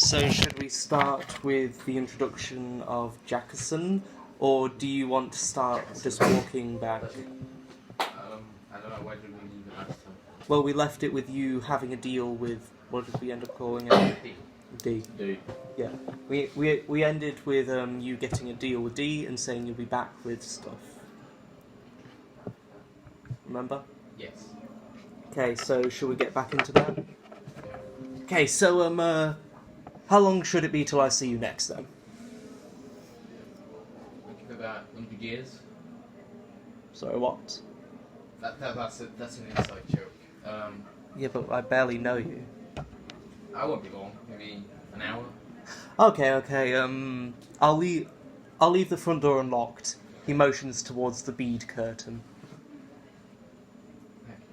So should we start with the introduction of Jackerson, or do you want to start just walking back? I don't know, where did we leave it last time? Well, we left it with you having a deal with, what did we end up calling it? D. Yeah. We ended with you getting a deal with D and saying you'll be back with stuff. Remember? Yes. Okay, so shall we get back into that? Okay, so how long should it be till I see you next then? We'll give it about 100 years. Sorry, what? That's an inside joke. Yeah, but I barely know you. I won't be long, maybe an hour. Okay. I'll leave the front door unlocked. He motions towards the bead curtain. Thank you.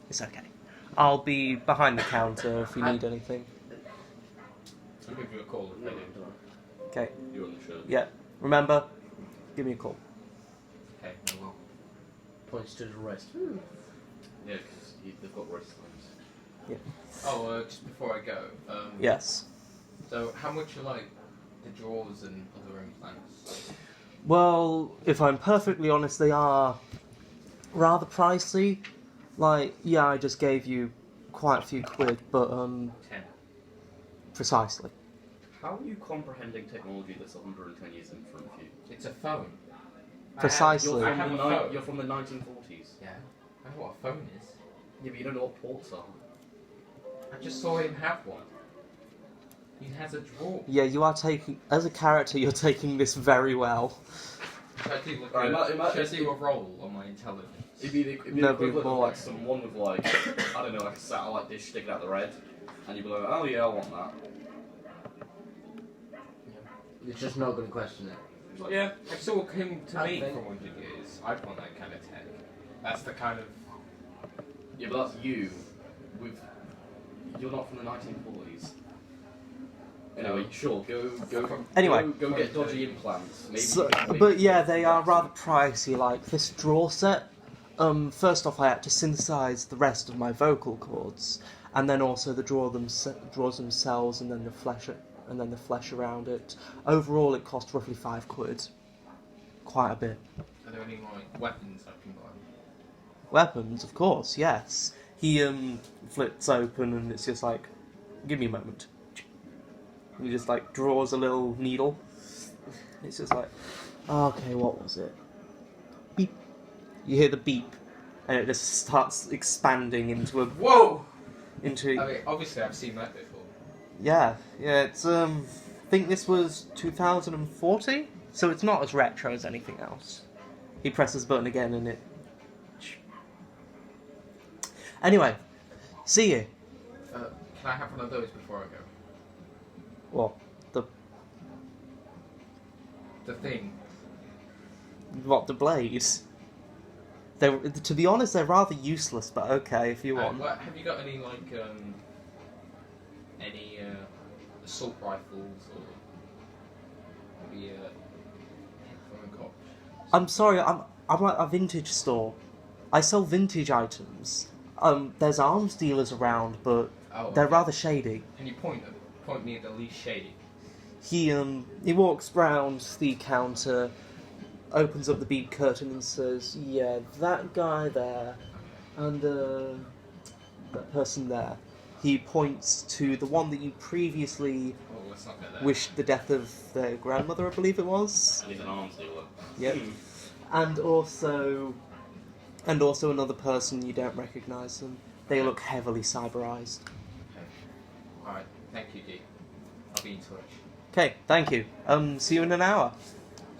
It's okay. I'll be behind the counter if you need anything. I'll give you a call if I do. Okay. You're on the show. Yeah. Remember, give me a call. Okay, I will. Points to the rest. Yeah, because they've got rest times. Yeah. Oh, just before I go. Yes. So, how much are like the drawers and other implants? Well, if I'm perfectly honest, they are rather pricey. Like, yeah, I just gave you quite a few quid, but 10. precisely. How are you comprehending technology that's 110 years in front of you? It's a phone. Precisely. I have a phone. You're from the 1940s. Yeah. I know what a phone is. Yeah, but you don't know what ports are. I just saw him have one. He has a drawer. Yeah, you are taking, as a character, you're taking this very well. Should I do, like, Alright, should I do a roll on my intelligence? It'd be the No, equivalent more of like- like someone with like, I don't know, like a satellite dish sticking out the red, and you'd be like, oh yeah, I want that. It's just not going to question it. Well, yeah, if someone came to I me think- for 100 years, I'd want that kind of tech. That's the kind of... Yeah, but that's you. You're not from the 1940s. Anyway, sure, go. Anyway. Go get dodgy implants. Maybe. So, maybe but yeah, they are rather pricey. Like this draw set. First off, I had to synthesize the rest of my vocal cords, and then also the draws themselves, and then the flesh around it. Overall, it cost roughly £5. Quite a bit. Are there any, like, weapons I can buy? Weapons, of course, yes. He flips open, and it's just like, give me a moment. He just like draws a little needle. It's just like, okay, what was it? Beep. You hear the beep, and it just starts expanding into a. Whoa! Into. I mean, obviously I've seen that before. Yeah. It's I think this was 2040, so it's not as retro as anything else. He presses the button again, and it. Anyway, see you. Can I have one of those before I go? Well, The thing. the blades? To be honest, they're rather useless, but okay, if you want. Have you got any, like, assault rifles or maybe from a cop? I'm sorry, I'm like a vintage store. I sell vintage items. There's arms dealers around, but they're okay. rather shady. Can you point me at the least shady? He walks round the counter, opens up the bead curtain and says, yeah, that guy there, and that person there. He points to the one that you previously Oh, let's not go there. wished the death of their grandmother, I believe it was. He's an arms dealer. Yep. And also another person, you don't recognise them. They look heavily cyberized. Okay. Alright, thank you, D. I'll be in touch. Okay, thank you. See you in an hour.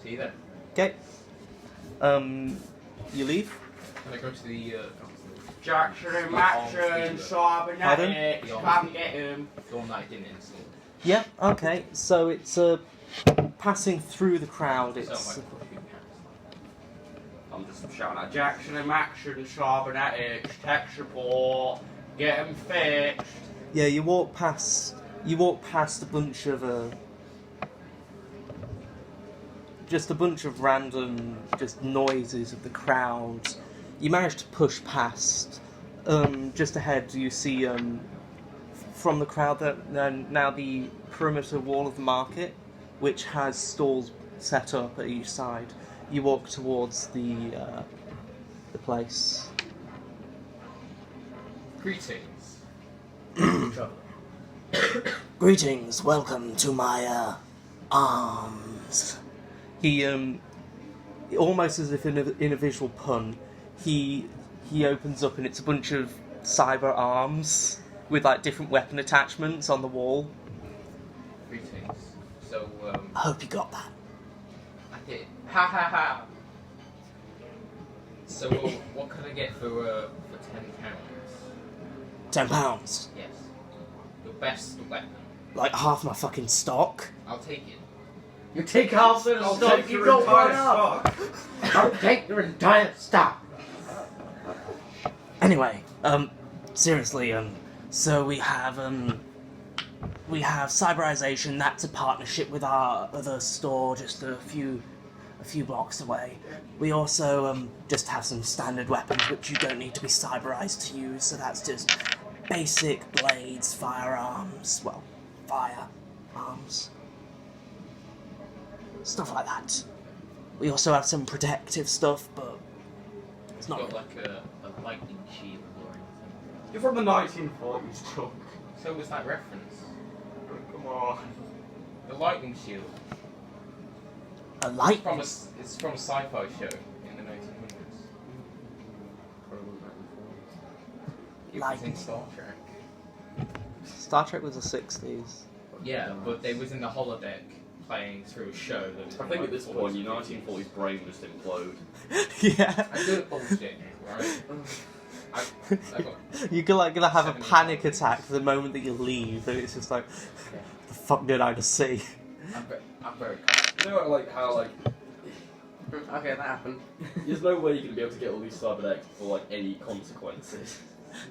See you then. Okay. You leave? Can I go to the Jackson and Matson, cybernetics, come get him. the one that I didn't install? Yeah, okay. So it's passing through the crowd. So It's my fucking I'm just shouting at Jackson and Matson, cybernetics, tech support, get him fixed. yeah, you walk past a bunch of just a bunch of random just noises of the crowd. You manage to push past. Just ahead, you see from the crowd that now the perimeter wall of the market, which has stalls set up at each side. You walk towards the place. Greetings. Greetings, welcome to my arms. He almost as if in a visual pun, he opens up and it's a bunch of cyber arms with like different weapon attachments on the wall. Greetings. So, I hope you got that. I did. Ha ha ha! So, what can I get for £10? £10. Yes. Your best weapon. Like half my fucking stock. I'll take it. You take half the I'll stock, take you your got entire one up. stock. I'll take your entire stock. Anyway, seriously, so we have Cyberization. That's a partnership with our other store just a few blocks away. We also just have some standard weapons which you don't need to be cyberized to use. So that's just basic blades, firearms, stuff like that. We also have some protective stuff, but it's not. Got like a lightning shield or anything. You're from the 1940s, Chuck. So was that reference? Come on. The lightning shield. A light. It's from a sci-fi show in the 1900s. It was in Star Trek. Star Trek was the 60s. Yeah, but they was in the holodeck playing through a show that was. I think at this point your 1940s brain just implode. Yeah. I do it bullshit, right? I got You're gonna have a 70 panic attack the moment that you leave, and it's just like, the fuck did I just see? I'm very You know, like how like Okay, that happened. there's no way you're gonna be able to get all these cybernetics for like any consequences.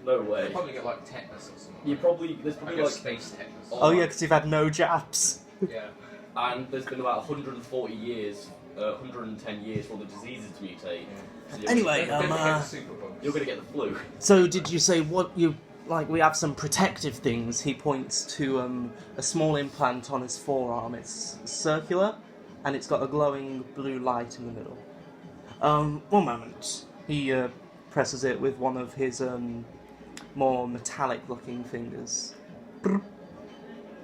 No way. I'll probably get like tetanus or something. There's I probably get like, space tetanus. Oh yeah, because you've had no jabs. Yeah. and there's been about 140 years, 110 years for the diseases to mutate. So you're Anyway, Then they get the super bugs. you're gonna get the flu. So did you say what you like? We have some protective things. He points to a small implant on his forearm. It's circular, and it's got a glowing blue light in the middle. One moment. He presses it with one of his more metallic-looking fingers,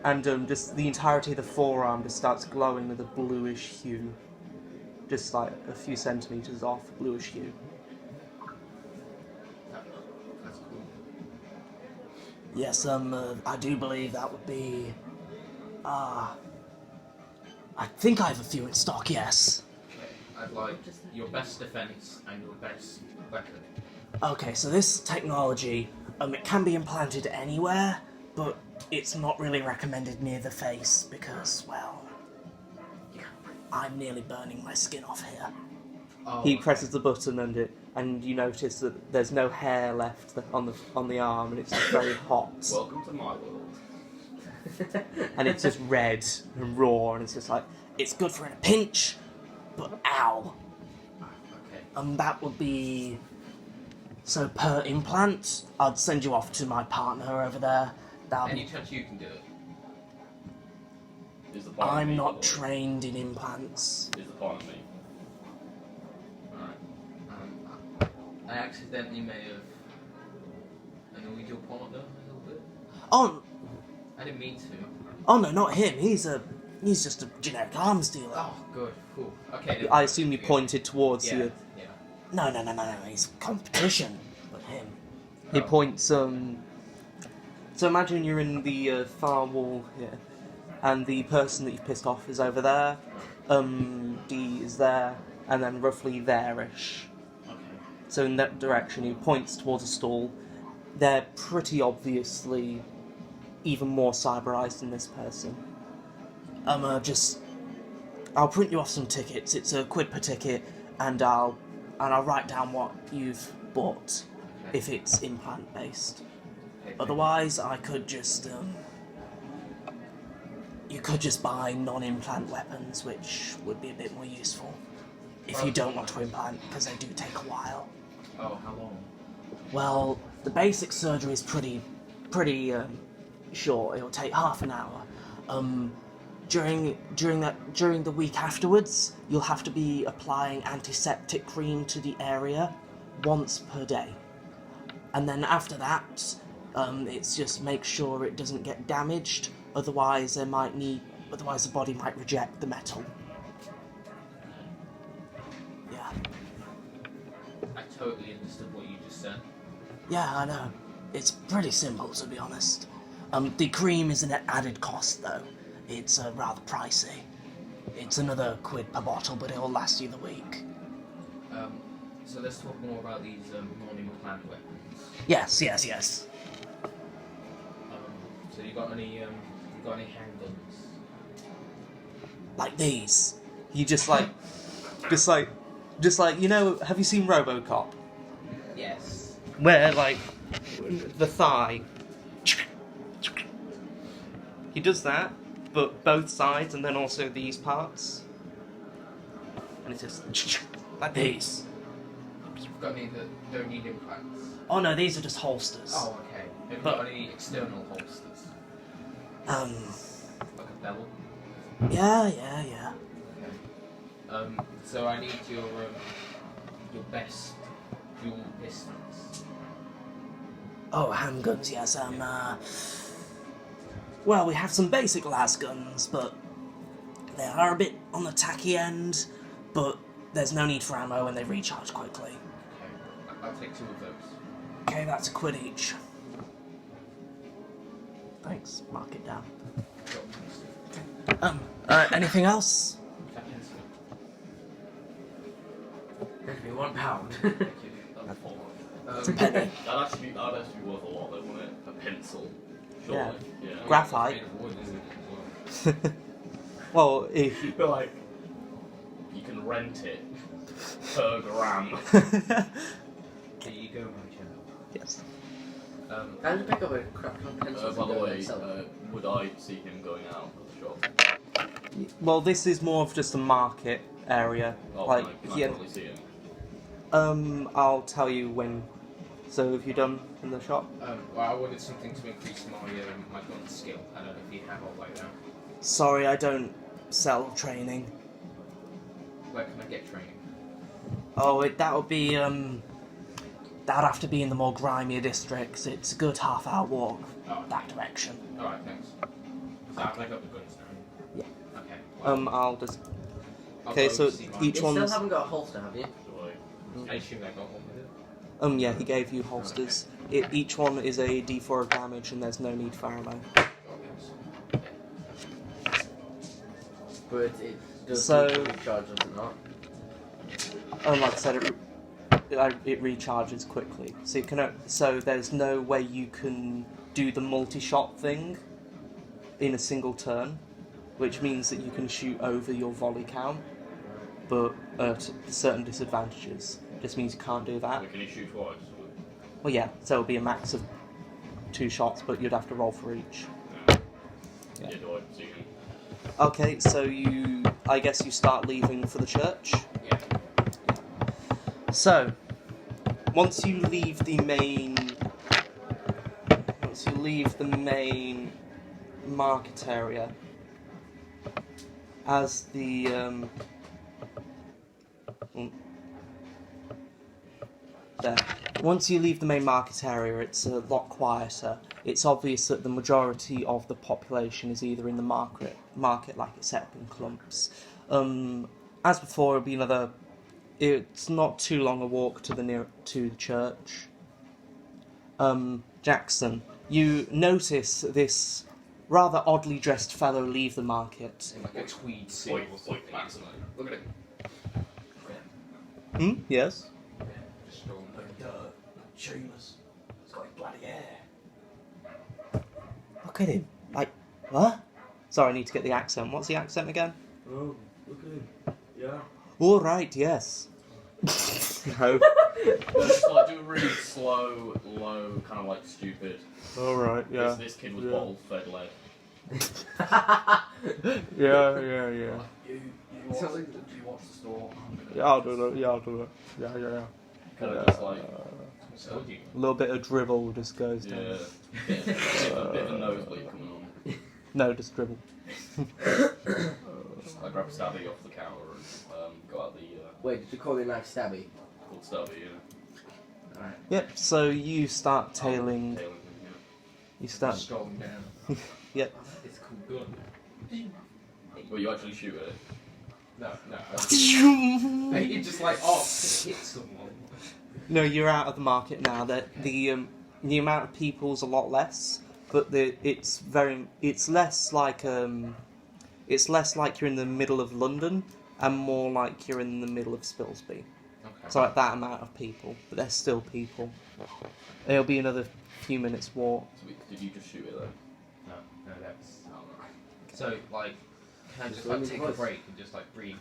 and just the entirety of the forearm just starts glowing with a bluish hue, just like a few centimeters off, bluish hue. That's cool. Yes, I do believe that would be. I think I have a few in stock. Yes. Okay. I'd like your best defense and your best weapon. Okay, so this technology, it can be implanted anywhere, but it's not really recommended near the face because, well, I'm nearly burning my skin off here. Oh, He presses the button and you notice that there's no hair left on the arm, and it's just very hot, Welcome to my world. and it's just red and raw, and it's just like it's good for in a pinch, but ow. Okay. That would be. So per implant, I'd send you off to my partner over there. Any chance you can do it? Is the point of I'm me, not or trained in implants. Is the point of me? Alright. I accidentally may have annoyed your partner a little bit. Oh, I didn't mean to. oh no, not him. He's just a generic arms dealer. Oh, good. Cool. Okay. I assume you pointed towards Yeah. you. Yeah. No. He's competition with him. He Oh. points. So imagine you're in the far wall here, and the person that you've pissed off is over there. D is there, and then roughly there-ish. Okay. So in that direction, he points towards a stall. They're pretty obviously even more cyberized than this person. I'll print you off some tickets. It's £1 per ticket, and I'll write down what you've bought Okay. if it's implant based. Okay. Otherwise, I could just you could just buy non-implant weapons, which would be a bit more useful if you don't want to implant, because they do take a while. Oh, how long? Well, the basic surgery is pretty sure, it'll take half an hour. During the week afterwards, you'll have to be applying antiseptic cream to the area once per day. And then after that, it's just make sure it doesn't get damaged, otherwise the body might reject the metal. Yeah. I totally understood what you just said. Yeah, I know. It's pretty simple, to be honest. The cream is an added cost, though. It's rather pricey. It's another £1 per bottle, but it'll last you the week. So let's talk more about these non-implant weapons. Yes. So you got any handguns? Like these. You just like, you know, have you seen RoboCop? Yes. Where, like, the thigh. He does that, but both sides, and then also these parts. And it's just like these. You've got any that don't need implants? Oh no, these are just holsters. Oh, okay. Have you got any external holsters? Like a bevel? Yeah. Okay. So I need your best dual pistols. Oh, handguns, yes. Well, we have some basic las guns, but they are a bit on the tacky end, but there's no need for ammo and they recharge quickly. Okay. I'll take 2 of those. Okay, that's £1 each. Thanks, mark it down. Anything else? That pencil. Give me £1. Thank you. That's fine. It's a penny. That'd actually be worth a lot, though, wouldn't it? A pencil. Surely. Yeah. Graphite. It's made of wood, isn't it, as well? Well, if you... But, like, you can rent it per gram. There you go, my child. Yes. How did you pick up a crap ton of pencils? By and the go way, and sell them? would I see him going out of the shop? Well, this is more of just a market area. Oh, like, can I yeah. probably see him? I'll tell you when. So, have you done in the shop? Well, I wanted something to increase my gun skill. I don't know if you have all like that. Sorry, I don't sell training. Where can I get training? Oh, that would be, that'd have to be in the more grimier districts. It's a good half-hour walk that direction. Alright, thanks. So I've got the guns now. Yeah. Okay. Well, I'll just... I'll Okay, go so see my- each You still one's... haven't got a holster, have you? I assume I got one with it. Yeah, he gave you holsters. Each one is a D4 of damage, and there's no need for ammo. Oh, yes. But it does So- recharge, does it not? Like I said, it recharges quickly. So you can. So there's no way you can do the multi-shot thing in a single turn, which means that you can shoot over your volley count, but at certain disadvantages. Just means you can't do that. Wait, can he shoot twice? Well, yeah. So it'll be a max of 2 shots, but you'd have to roll for each. Yeah, do I see him? Okay, so I guess you start leaving for the church. Yeah. So, once you leave the main market area, as the there. Once you leave the main market area, it's a lot quieter. It's obvious that the majority of the population is either in the market like it's set up in clumps. As before, it'll be another. It's not too long a walk to the church. Jackson, you notice this rather oddly dressed fellow leave the market. In like a tweed suit or something. Maximum. Look at it. Yes? Just strolling. Shameless. He's got his bloody hair. Look at him. Like, what? Sorry, I need to get the accent. What's the accent again? Oh, look at him. Yeah. All right, yes. No. Just like do a really slow, low, kind of like stupid. All right, yeah. This kid was Yeah. bottle fed lead. Yeah. You watch the store. Yeah, I'll do it. Yeah. Kind of just like Told you. A little bit of dribble just goes Yeah. down. Bit of a nosebleed coming on. No, just dribble. I grab Stabby off the counter and go out the Wait, did you call him like Stabby? called Stabby, yeah. Alright. Yep. So you start tailing. Tailing him, You start. Strolling down. Yep. It's a cool gun. yeah. Well, you actually shoot at it. No. It just like, oh, hit someone. No, you're out of the market now. The amount of people's a lot less, but it's less like you're in the middle of London and more like you're in the middle of Spilsby. Okay. So like that amount of people, but there's still people. It'll be another few minutes walk. So did you just shoot it though? No, that's. So, like, can I just Just like let me take a pause. break and just like breathe?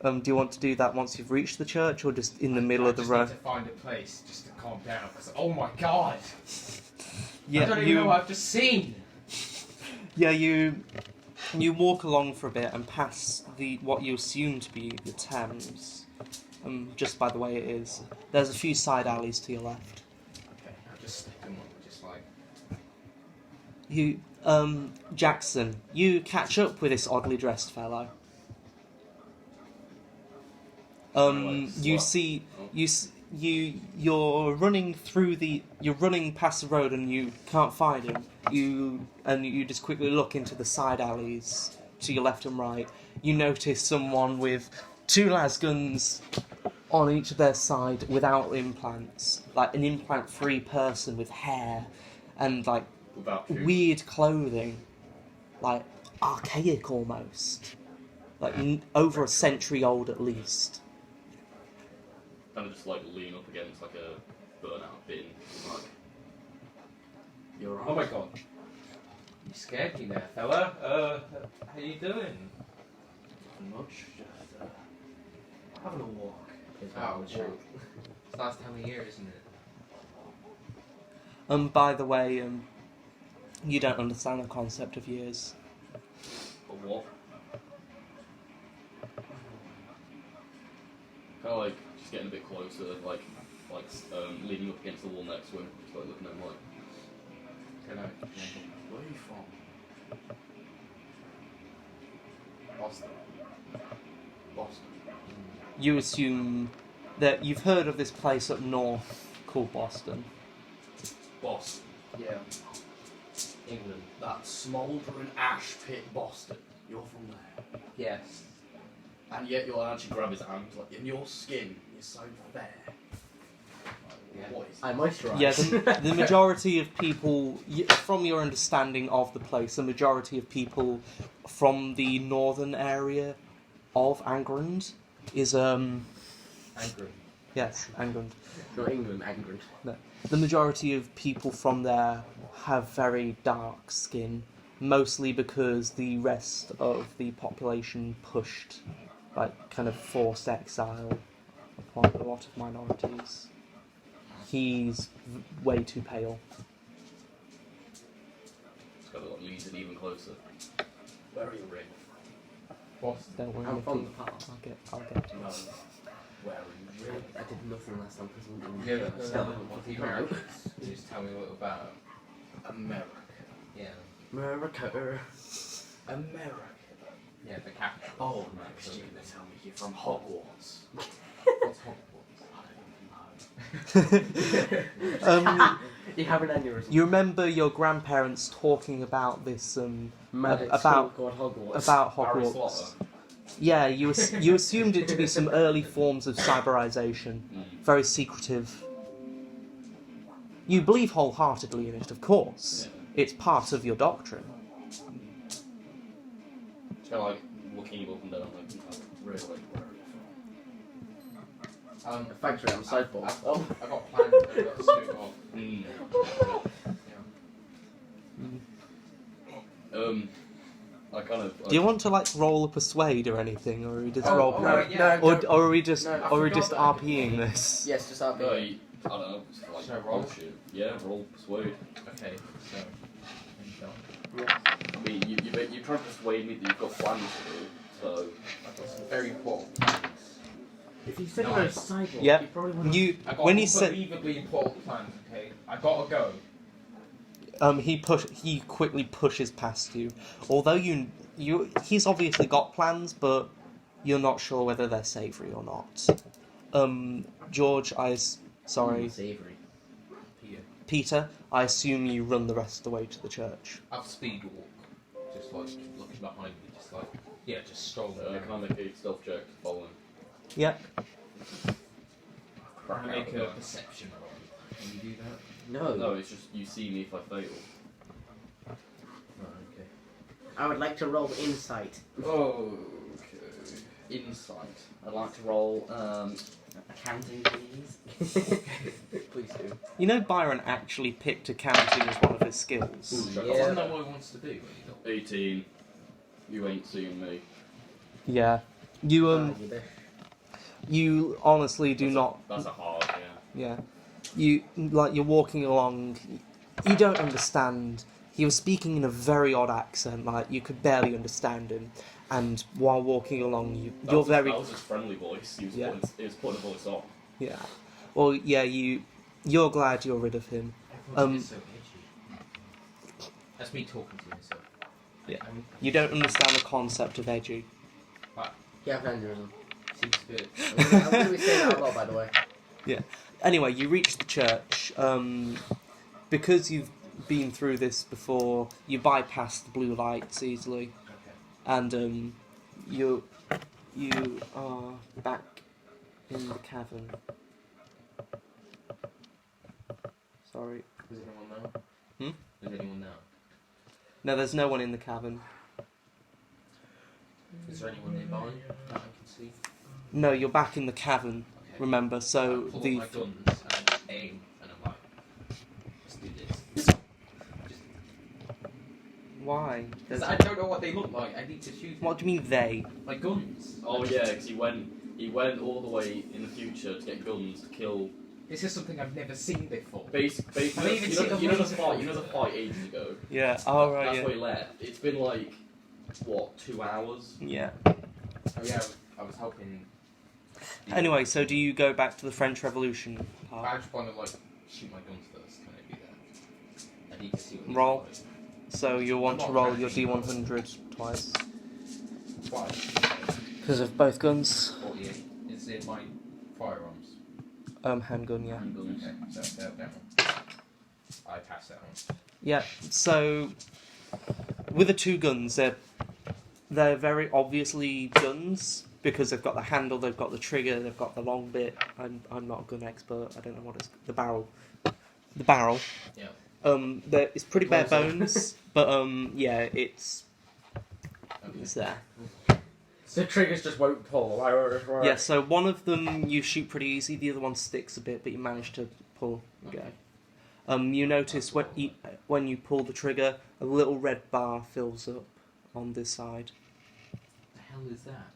Do you want to do that once you've reached the church, or just in the middle of the I road? just need to find a place just to calm down, because oh my god! Yeah, I don't even know what I've just seen! Yeah, you walk along for a bit and pass what you assume to be the Thames. Just by the way it is. There's a few side alleys to your left. Okay, I'll just stick them on, just like. You, Jackson, you catch up with this oddly dressed fellow. You see, you're running you're running past the road and you can't find him. You just quickly look into the side alleys to your left and right. You notice someone with 2 las guns on each of their side without implants, like an implant-free person with hair and like Without shooting. weird clothing, like archaic almost, like over a century old at least. Kind of just like lean up against like a burnout bin. Like, You're Oh my god. You scared me there, fella. How you doing? much. Just having a walk. Oh, well, it's last time of year, isn't it? By the way, you don't understand the concept of years. but what? Kind of like just getting a bit closer, like leaning up against the wall next to him, just like looking at him like. Can I? Where are you from? Boston. Boston. You assume that you've heard of this place up north called Boston. Boston. Yeah. England. That smouldering ash pit Boston. You're from there. Yes. And yet you'll actually grab his hand, like, And your skin is so fair. Yeah. What is I moisturise. Yeah, the majority of people, from your understanding of the place, the majority of people from the northern area of England is Angry. yes, England. Not England, England. The majority of people from there have very dark skin, mostly because the rest of the population pushed, like, kind of forced exile upon a lot of minorities. He's way too pale. it's got to like lead it even closer. Where are you, Rick? Boston. Don't worry, I'm Mickey. from the past. I'll get to No. it. Where are you, Rick? I did nothing last time because I'm Yeah, but Stella. what do you Americans? Can you just tell me a little about America. Yeah. America. America. Yeah, the capital. Oh, next you're gonna tell me you're from Hogwarts. What's Hogwarts? I don't know. You have an aneurysm. You remember your grandparents talking about this Magic about school called Hogwarts. about Harry Hogwarts? Slaughter. Yeah, you assumed it to be some early forms of cyberization, very secretive. You believe wholeheartedly in it, of course. Yeah. It's part of your doctrine. It's kind of like looking you up and down, like, really, like, where are you from? Factory on the sideboard. I got plans, but I've got to scoot off. I kind of. Do you want to like roll a persuade or anything, or are we just Oh, role oh, play? yeah. Or are we just No, I or are we forgot just that. RPing this? Yes, just RP. No, I don't know. It's like, Should I roll? bullshit. Yeah, roll persuade. Okay, so. I mean, you try to persuade me that you've got plans to do, so. I've got some very important plans. If you said No, you were I- a cyborg, Yeah. you probably would have... You I got when he said unbelievably important plans, okay? I gotta go. he quickly pushes past you. Although he's obviously got plans, but you're not sure whether they're savoury or not. George, sorry, Savoury. Peter, I assume you run the rest of the way to the church. I've speed walk. Just like looking behind me, just like just strolling. Can I make a stealth check to follow him? Yep. Can I make a perception roll? Can you do that? No. No, it's just you see me if I fail. Oh, okay. I would like to roll insight. Okay. Insight. I'd like to roll Accounting, please. please do. You know Byron actually picked accounting as one of his skills. Ooh, Yeah. Isn't that what he wants to do? When he's not? 18. You ain't seeing me. Yeah. You You bitch. you honestly do not. That's a hard, yeah. Yeah. You're walking along. You don't understand. He was speaking in a very odd accent. Like you could barely understand him. And while walking along, you're very. That was his friendly voice. He was putting a voice on. Yeah. Well, yeah. You're glad you're rid of him. Everyone's so edgy. That's me talking to myself. Yeah. You don't understand the concept of edgy. You have an aneurysm. Seems a bit. I'm going to be saying that out loud, by the way. Anyway, you reach the church. Because you've been through this before, you bypass the blue lights easily, Okay. and you are back in the cavern. Sorry. Is anyone now? Hmm? Is anyone now? No, there's no one in the cavern. Is there anyone nearby that I can see? No, you're back in the cavern. Okay. Remember, so I pull the out my guns and aim, and I'm like, let's do this. Just, why? 'cause I don't know what they look like. I need to shoot. What do you mean they? My guns. Oh yeah, because he went all the way in the future to get guns to kill. This is something I've never seen before. Basically, I've even seen a you know the laser fight. fight. You know the fight ages ago. Yeah. Oh right. That's Yeah. where he left. It's been like what, 2 hours? Yeah. Oh yeah, I was helping. Anyway, so do you go back to the French Revolution part? I just want to like shoot my guns first. Can I do that? I need to see what these Roll. look like. So you'll want to roll your D100 twice. Twice. Because of both guns. 48. Is it my firearms? Handgun, yeah. Handguns. Okay, so that one. I passed that one. Yeah, so with the two guns, they're very obviously guns because they've got the handle, they've got the trigger, they've got the long bit. I'm not a gun expert. I don't know what it's the barrel. The barrel. Yeah. It's pretty bare bones, but yeah, it's there. The triggers just won't pull. Right. Yeah, so one of them you shoot pretty easy, the other one sticks a bit, but you manage to pull and go. You notice when you pull the trigger, a little red bar fills up on this side. What the hell is that?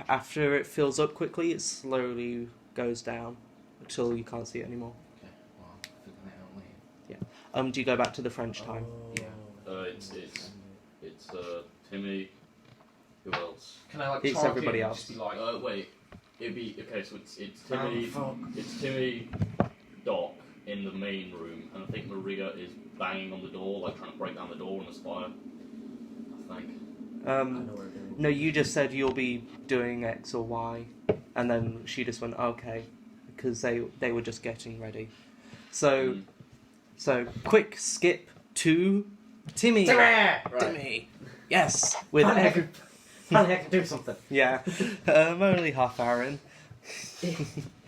After it fills up quickly, it slowly goes down until you can't see it anymore. Okay, well, I'll figure that out later. Do you go back to the French time? Yeah. It's Timmy. Who else? Can I like It's target everybody and else. Just be like, Wait. It'd be okay. So it's Timmy. It's Timmy, Doc in the main room, and I think Maria is banging on the door, like trying to break down the door and aspire. I think. I know where we're going. No, you just said you'll be doing X or Y, and then she just went okay, because they were just getting ready. So quick skip to Timmy. Timmy. Yes, with Finally, I can do something. yeah, only half hour in.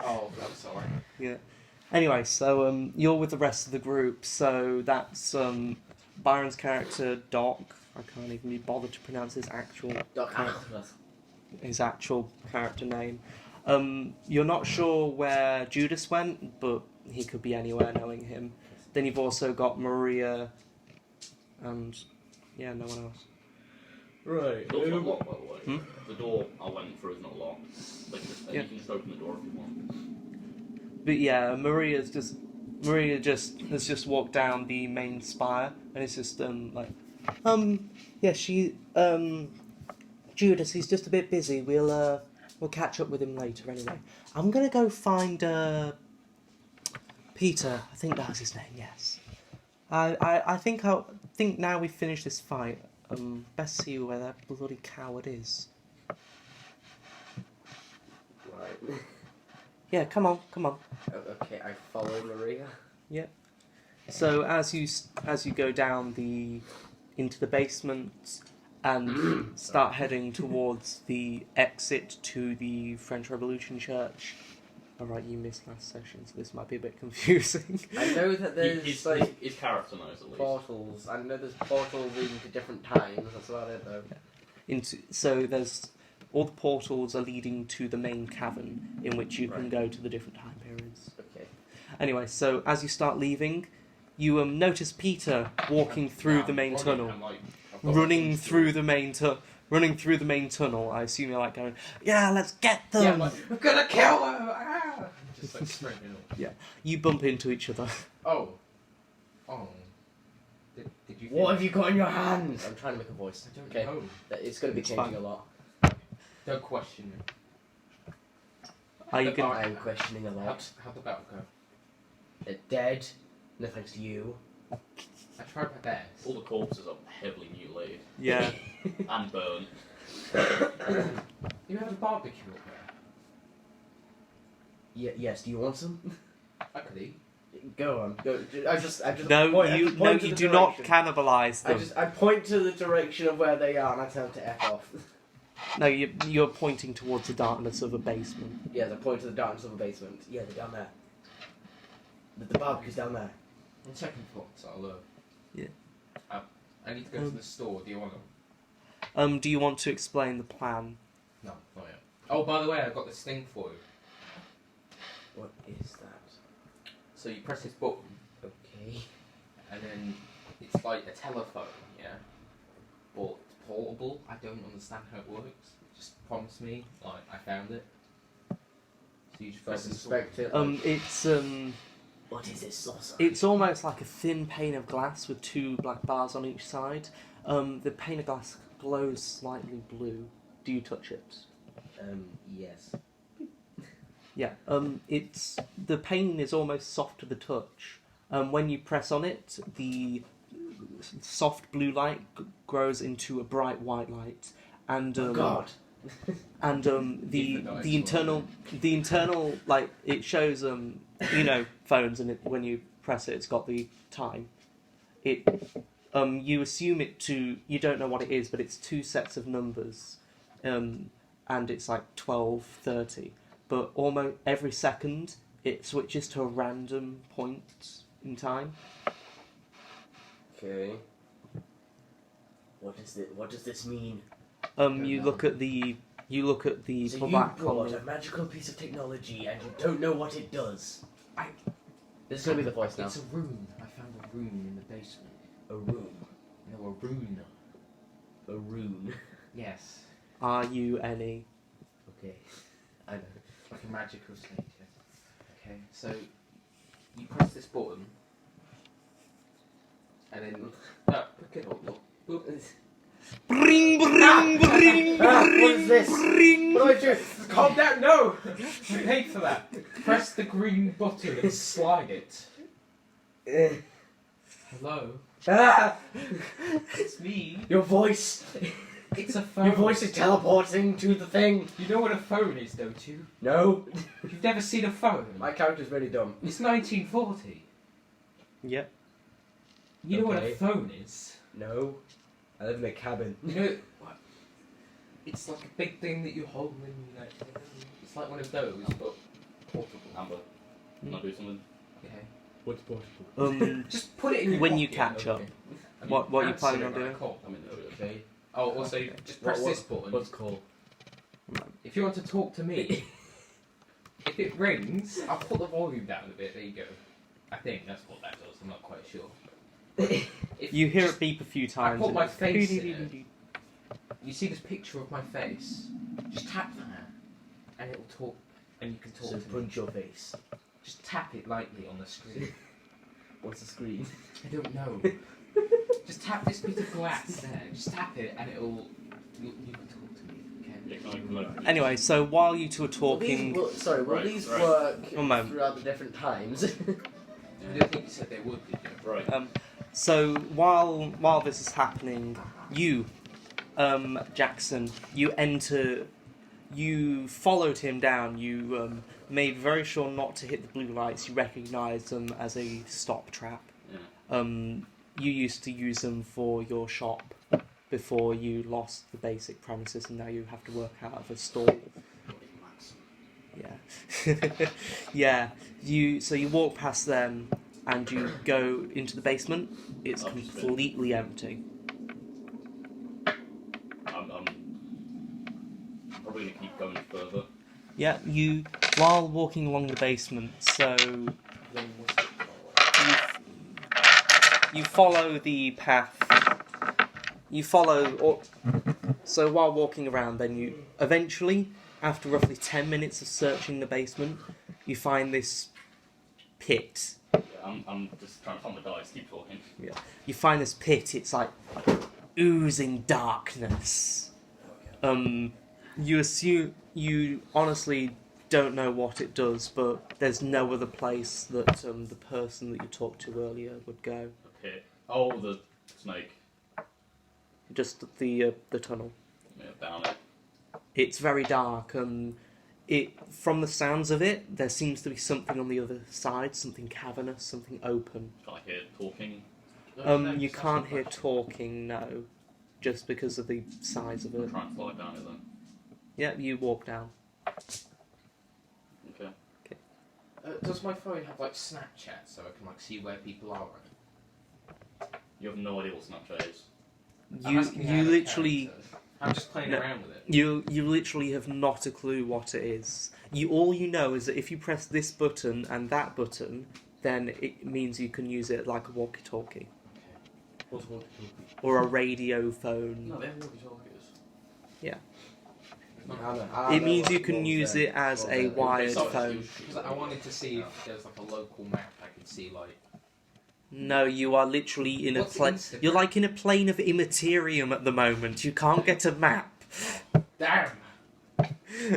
oh, I'm sorry. Yeah. Anyway, so you're with the rest of the group. So that's Byron's character Doc. I can't even be bothered to pronounce his actual character name. You're not sure where Judas went, but he could be anywhere knowing him. Then you've also got Maria, and no one else. Right. The door's not locked, by the way. Hmm? The door I went through is not locked. Like, Yeah. you can just open the door if you want. But yeah, Maria has just walked down the main spire, and it's just Judas, he's just a bit busy. We'll We'll catch up with him later anyway. I'm gonna go find Peter. I think that's his name. Yes. I think now we've finished this fight. Best see where that bloody coward is. Right. Yeah, come on. Okay, I follow Maria. Yep. So as you go down into the basement and start heading towards the exit to the French Revolution Church. Alright, you missed last session, so this might be a bit confusing. I know that there's His character knows at least. portals. I know there's portals leading to different times. That's about it, though. So there's all the portals are leading to the main cavern in which you can go to the different time periods. Okay. Anyway, so as you start leaving, you notice Peter walking through the main tunnel. Running through the main tunnel. I assume you're like going, yeah, let's get them. Yeah, I'm like, I'm gonna kill them. Ah! Just like sprinting up. Yeah, you bump into each other. Oh. Did you? What have you got in your hands? I'm trying to make a voice. I don't Okay. know. It's going to be It's changing fine. a lot. Don't question me. Are you The gonna? bar- I'm questioning a lot. How'd the battle go? They're dead. No thanks to you. I tried my best. All the corpses are heavily mutilated Yeah. and burned. You have a barbecue up there. Yes. Do you want some? I could eat. Go on. Go. I just No, point, I you just point to you the do not direction. cannibalize them. I point to the direction of where they are and I tell them to F off. No, you're pointing towards the darkness of a basement. Yeah, I point to the darkness of the basement. Yeah, they're down there. The barbecue's down there. On second thoughts, I'll Yeah. I need to go to the store. Do you want them? Do you want to explain the plan? No, not yet. Oh, by the way, I got this thing for you. What is that? So you press this button, Okay. and then it's like a telephone, yeah? But it's portable. I don't understand how it works. Just promise me, like, I found it. So you just press this button. Inspect it. It's What is this saucer? It's almost like a thin pane of glass with two black bars on each side. The pane of glass glows slightly blue. Do you touch it? Yes. Yeah. It's the pane is almost soft to the touch. When you press on it, the soft blue light grows into a bright white light, and Oh God. and the internal like it shows phones, and when you press it, it's got the time. You assume you don't know what it is, but it's two sets of numbers, and it's like 12:30. But almost every second, it switches to a random point in time. Okay. What does this mean? You look at the So you black brought on a magical piece of technology and you don't know what it does. This is gonna be the voice now. It's a rune. I found a rune in the basement. A room. No, a rune. A rune. Yes. RUNE. Okay. I know. Like a magical snake, yeah. Okay, so you press this button, and then pick it up. Look. Bring, bring, bring, What is this? bring. What do I do? Calm down. No, I paid for that. Press the green button and slide it. Hello, Ah! it's me. Your voice. It's a phone. Your voice is teleporting to the thing. You know what a phone is, don't you? No. You've never seen a phone. My character's really dumb. It's 1940. Yep. You know what a Okay. phone is? No. I live in a cabin. You know what? It's like a big thing that you hold and like it's like one of those, but portable. Amber, can I do something? Okay. What's portable? Just put it in your When pocket, you catch okay? up. I mean, What are you answer planning it on when I doing? call. I'm in the Okay. Oh, also just press this button. What's called? If you want to talk to me, if it rings, I'll put the volume down a bit. There you go. I think that's what that does. I'm not quite sure. If You hear just- it beep a few times. put and my it's face in it. You see this picture of my face? Just tap that, and it'll talk, and you can talk So to me. punch your face. Just tap it lightly on the screen. What's the screen? I don't know. Just tap this bit of glass there. Just tap it, and you can talk to me. Okay. Anyway, so while you two are talking, Will Right, these right. work One moment. throughout the different times? I didn't think you said they would, did you? Right. so while this is happening, you, Jackson, you followed him down. You made very sure not to hit the blue lights. You recognised them as a stop trap. Yeah. You used to use them for your shop before you lost the basic premises, and now you have to work out of a stall. Yeah, yeah. You walk past them, and you go into the basement. It's completely empty. I'm probably gonna keep going further. Yeah, while walking along the basement, so you follow the path. So while walking around, then you eventually, after roughly 10 minutes of searching the basement, you find this pit. Yeah, I'm just trying to find the dice. Keep talking. Yeah, you find this pit. It's like oozing darkness. You honestly don't know what it does, but there's no other place that the person that you talked to earlier would go. Okay. Oh, the snake. Just the tunnel. Yeah, down it. It's very dark. From the sounds of it, there seems to be something on the other side, something cavernous, something open. Can I hear talking? You can't hear talking, no, just because of the size of I'm it. trying to slide down it then. Yeah, you walk down. Okay. Does my phone have like Snapchat so I can like see where people are on it? You have no idea what Snapchat is. You literally. I'm just playing No. around with it. You literally have not a clue what it is. All you know is that if you press this button and that button, then it means you can use it like a walkie-talkie What's walkie-talkie? or a radio phone. No, they have walkie-talkies. It means you can use it as a wired phone. Because I wanted to see if there's like a local map I could see like. No, you are literally in a What's plane. Instagram? You're like in a plane of immaterium at the moment. You can't get a map. Damn!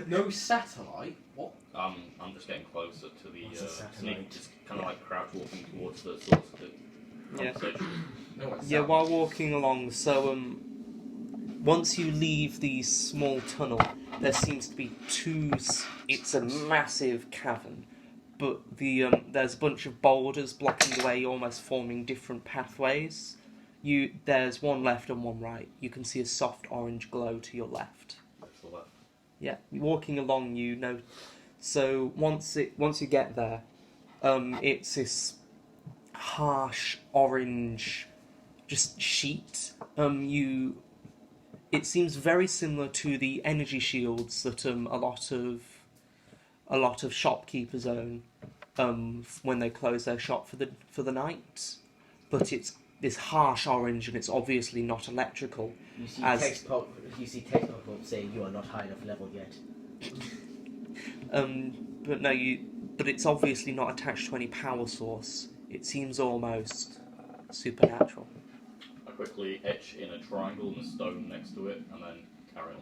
No satellite? What? I'm just getting closer to the What's a satellite? snake, just kind of like crouch walking towards the source of the Yeah. conversation. No, it's Yeah, while walking along, so once you leave the small tunnel, there seems to be it's a massive cavern, but there's a bunch of boulders blocking the way, almost forming different pathways. There's one left and one right. You can see a soft orange glow to your left. That's the left. Yeah, walking along, you know. So once you get there, it's this harsh orange, just sheet. It seems very similar to the energy shields that a lot of shopkeepers own when they close their shop for the night. But it's this harsh orange, and it's obviously not electrical. You see As- text pop up saying you are not high enough level yet. But it's obviously not attached to any power source. It seems almost supernatural. I quickly etch in a triangle and a stone next to it, and then carry on.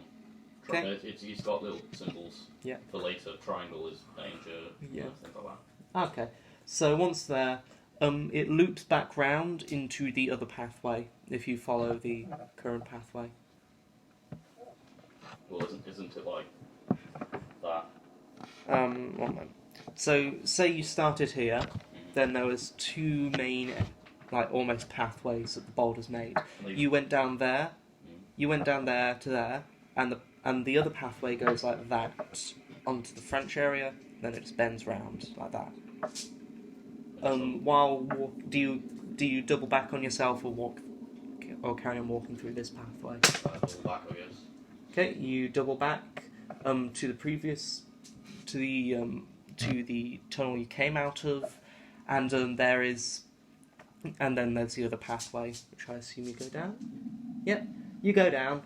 Okay. It's got little symbols. Yeah. For later, triangle is danger. Yeah. Things like that. Okay, so once there, it loops back round into the other pathway if you follow the current pathway. Well, isn't it like that? One moment. So, say you started here, then there was two main, like almost pathways that the boulders made. You went down there, you went down there to there, and the other pathway goes like that onto the French area. Then it just bends round like that. Do you double back on yourself or carry on walking through this pathway? Double back, I guess. Okay, you double back to the previous to the tunnel you came out of, and then there's the other pathway, which I assume you go down. Yep, you go down,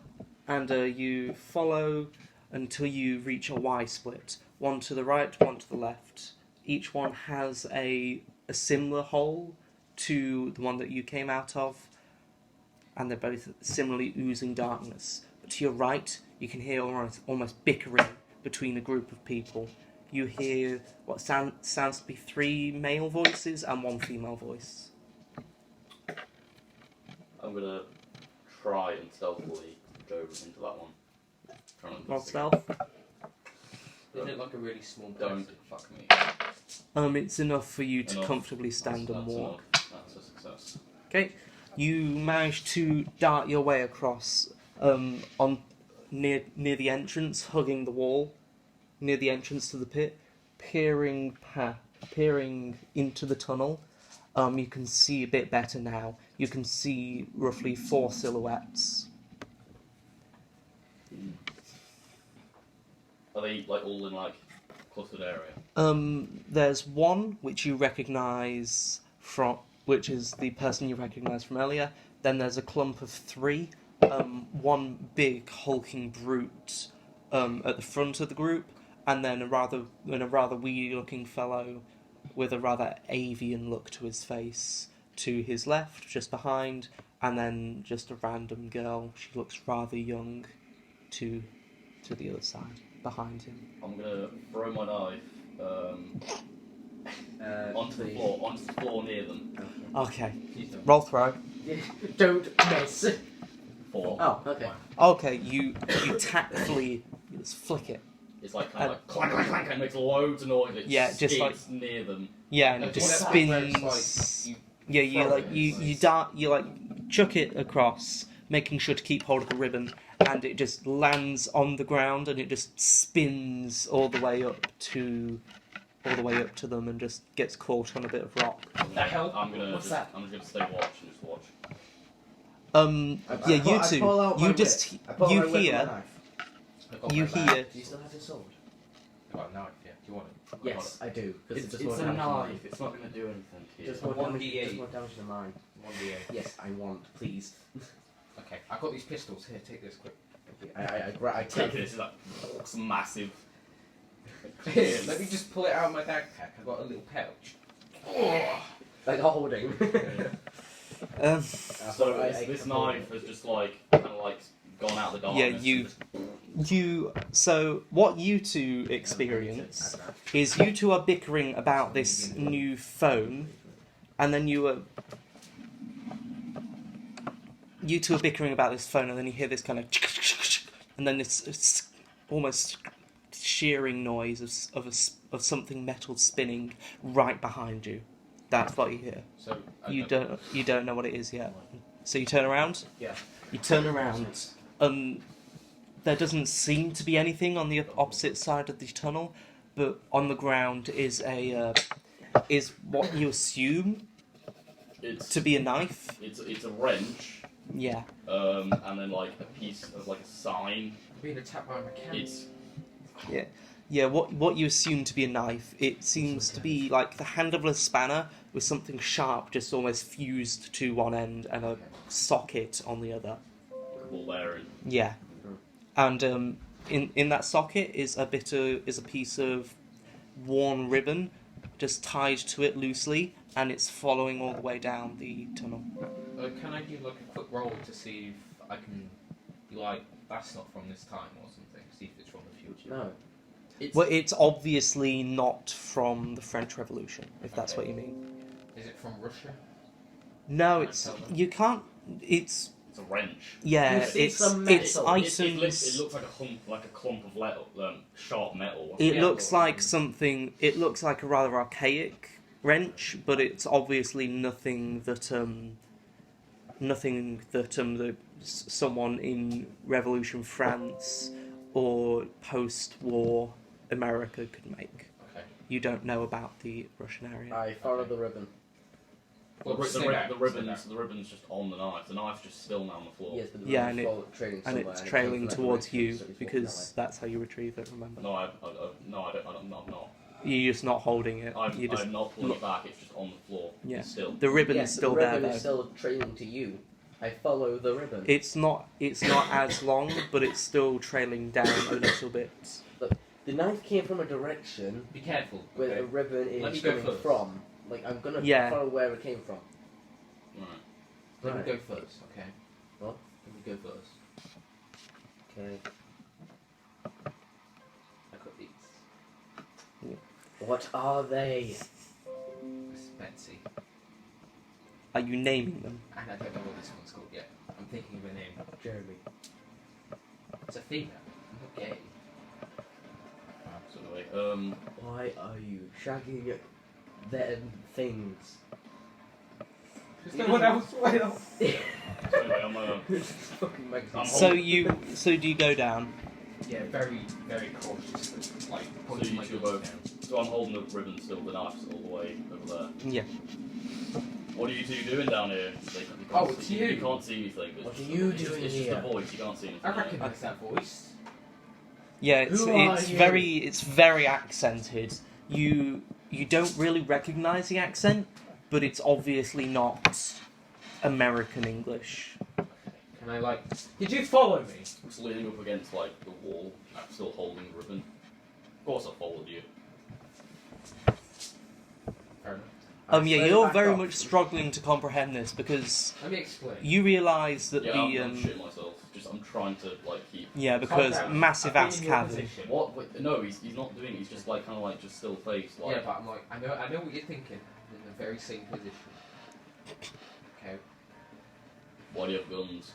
and you follow until you reach a Y split. One to the right, one to the left. Each one has a similar hole to the one that you came out of, and they're both similarly oozing darkness. to your right, you can hear almost bickering between a group of people. You hear what sounds to be 3 male voices and 1 female voice. I'm gonna try and stealthily go into that one. Trying to Roll stealth. Is it like a really small Don't. person? Fuck me. It's enough for you to Enough. comfortably stand and walk. That's a success. Okay, you manage to dart your way across on near the entrance, hugging the wall, near the entrance to the pit, peering into the tunnel. You can see a bit better now. You can see roughly 4 silhouettes. Are they like all in like clustered area? There's one which you recognise which is the person you recognised from earlier. Then there's a clump of 3. One big hulking brute at the front of the group, and then a rather weedy-looking fellow with a rather avian look to his face to his left, just behind, and then just a random girl. She looks rather young to the other side, behind him. I'm gonna throw my knife onto the floor near them. Okay, roll throw. Don't miss. 4. Oh, okay. Okay, you tactfully just flick it. It's like kind of like clank, clank, clank, and it makes loads of noise. It Yeah, just skids near them. Yeah, and it just spins. Yeah, you chuck it across, making sure to keep hold of the ribbon, and it just lands on the ground, and it just spins all the way up to them, and just gets caught on a bit of rock. The hell? I'm gonna What's that? stay watch and just watch. Yeah, you two, you just you hear. You hear. Do you still have your sword? I got a knife, yeah. Do you want it? Yes, I do. Because It's just a more damage than knife. mine. It's not gonna do anything here. Just more 1d8. damage, just more damage than mine. 1d8. Yes, I want, please. Okay, I've got these pistols. Here, take this quick. I Take take this. It's like it's massive. Here, let me just pull it out of my backpack. I've got a little pouch. like holding. So this knife has just like kind of like gone out the darkness. Yeah, so what you two experience is you two are bickering about this new phone, and then you two are bickering about this phone, and then you hear this kind of, and then this almost shearing noise of something metal spinning right behind you. That's what you hear. So You don't know what it is yet. So you turn around. Yeah. You turn around. There doesn't seem to be anything on the opposite side of the tunnel, but on the ground is what you assume to be a knife. It's a wrench. Yeah. And then like a piece of like a sign. being attacked by a mechanic. Yeah, what you assume to be a knife, it seems to be like the handle of a spanner with something sharp just almost fused to one end and a socket on the other. Ball bearing. Yeah. And in that socket is a piece of worn ribbon just tied to it loosely, and it's following all the way down the tunnel. Can I do like a quick roll to see if I can be like, that's not from this time or something, see if it's from the future? No. It's obviously not from the French Revolution, if that's what you mean. Is it from Russia? No, Can I it's tell them? you can't. It's It's a wrench. yeah, You see it's some it's metal. items. It looks like a clump of metal, sharp metal. It Yeah. looks like something. It looks like a rather archaic wrench, but it's obviously nothing that someone in Revolution France or post-war America could make. Okay. You don't know about the Russian area. I follow the ribbon. Well, the ribbon's just on the knife. The knife's just still on the floor. Yes, but the Yeah, ribbon's and trailing and somewhere, it's it trailing comes from that towards direction, you so it's walking because that's how you retrieve it. Remember, No, I'm not. you're just not holding it. I'm You just not pulling it back. It's just on the floor. Yeah. It's still. the ribbon is Yes, still the there ribbon though. is still trailing to you. I follow the ribbon. It's not as long, but it's still trailing down a little bit. The knife came from a direction Be careful. where okay? the ribbon Let me is go coming first. from. Like, I'm gonna Yeah. follow where it came from. Right. Let me Right. go first, okay? What? Let me go first. Okay. I got these. What are they? Miss Betsy. Are you naming them? And I don't know what this one's called yet. I'm thinking of a name. Jeremy. It's a female. I'm not gay. So anyway, Why are you shagging them things? Because no one else will. so anyway, Fucking makes I'm So do you go down? Yeah, very, very cautiously. Like, So pointing you my two guns both. down. So I'm holding the ribbon still, the knife's all the way over there. Yeah. What are you two doing down here? Oh, it's you. You can't see anything. It's What just- are you it's doing just here? a voice. You can't see anything. I recognise that voice. Yeah, it's Who are it's you? very accented. You don't really recognise the accent, but it's obviously not American English. Can I, like... Did you follow me? I'm just leaning up against like the wall. I'm still holding the ribbon. Of course, I followed you. Fair enough. Yeah, Slowly you're back very off. much struggling to comprehend this because Let me explain. you realise that Yeah, the I'm shitting myself. Just I'm trying to like keep. yeah, because Calm down. massive I've ass been in your cavern. position. What? Wait, no, he's not doing. It. He's just like kind of like just still faced. Like, Yeah, but I'm like, I know what you're thinking. I'm in the very same position. Okay, why do you have guns?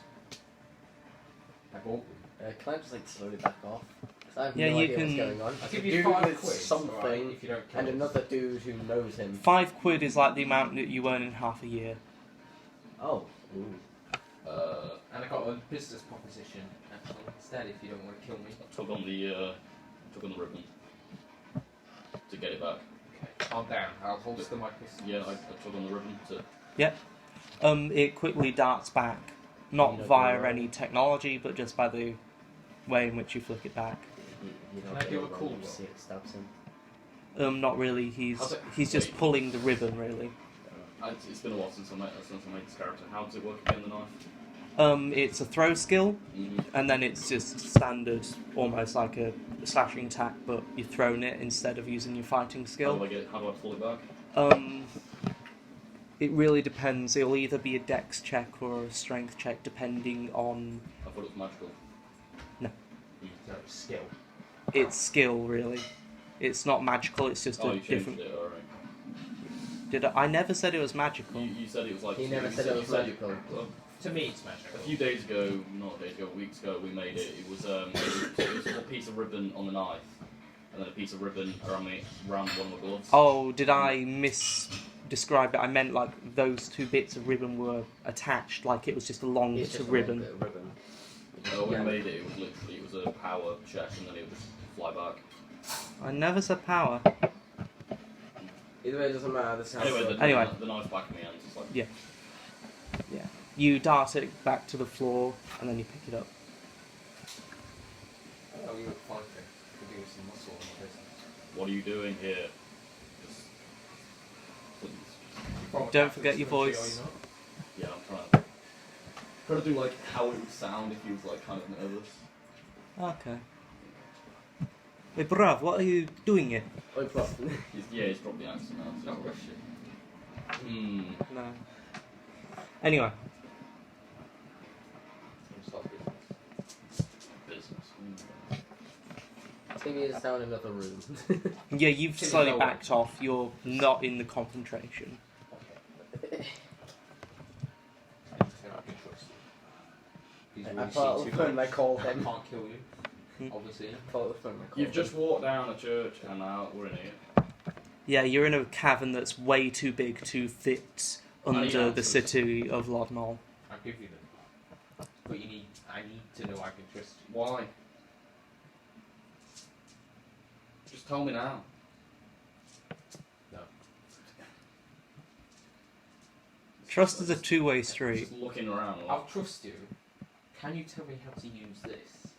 I bought them. Can I just like slowly back off? 'Cause I have Yeah, no you idea can- what's going on. I'll It's give a you dude 5 with quid, something, alright, if you don't kill and us. another dude who knows him. £5 is like the amount that you earn in half a year. Oh. Ooh. And I got a business proposition, actually, instead, if you don't want to kill me. I took on the ribbon to get it back. Okay, calm down. I'll holster my pistol. Yeah, I took on the ribbon to. It quickly darts back, not You know, via go any technology, but just by the way in which you flick it back. You Can I do a cool you roll? see it stabs him. Not really. He's How's it- just wait. pulling the ribbon, really. It's been a while since I made this character. How does it work again? The knife. It's a throw skill, and then it's just standard, almost like a slashing attack, but you're throwing it instead of using your fighting How skill. do I pull it back? It really depends. It'll either be a dex check or a strength check, depending on I thought it was magical. So, skill. its skill. Really, it's not magical. It's just Oh, a you changed different. it. Alright. I never said it was magical. You said it was like. He never you said it was you said- magical. To me, it's A magical. few days ago, not days ago, weeks ago, we made it. It was a piece of ribbon on the knife, and then a piece of ribbon around one of the gloves. Oh, did I describe it? I meant like those two bits of ribbon were attached, like it was just a long It's bit just of a long ribbon. bit of ribbon. When Yeah. we made it, it was a power check, and then it would just fly back. I never said power. Either way, it doesn't matter. This house. Anyway, Anyway. the knife's back in my hands. It's like, Yeah. You dart it back to the floor, and then you pick it up. Oh, you look fine there. Could do with some muscle on my business. what are you doing here? Just, please. From a Don't forget your Catholic voice. Yeah, country, I'm trying to do like how it would sound if he was like kind of nervous. Okay. Hey, bruv, what are you doing here? Oh, plus. He's dropped the accent now. are you not? So Not Russian. No. Anyway, Stop it. business. I think he's down in another room. yeah, you've Can you slowly go backed off. You're not in the concentration. I just think I can trust you. He's I really pull out seen the too phone. I much. call I him. can't kill you, Hmm. obviously. Pull out the phone. I call You've him. just walked down a church, and now we're in here. Yeah, you're in a cavern that's way too big to fit Many under the answers. city of Lodnall. I'll give you them. But I need to know I can trust you. Why? Just tell me now. No. Trust is a two-way street. Just looking around. Like, I'll trust you. Can you tell me how to use this?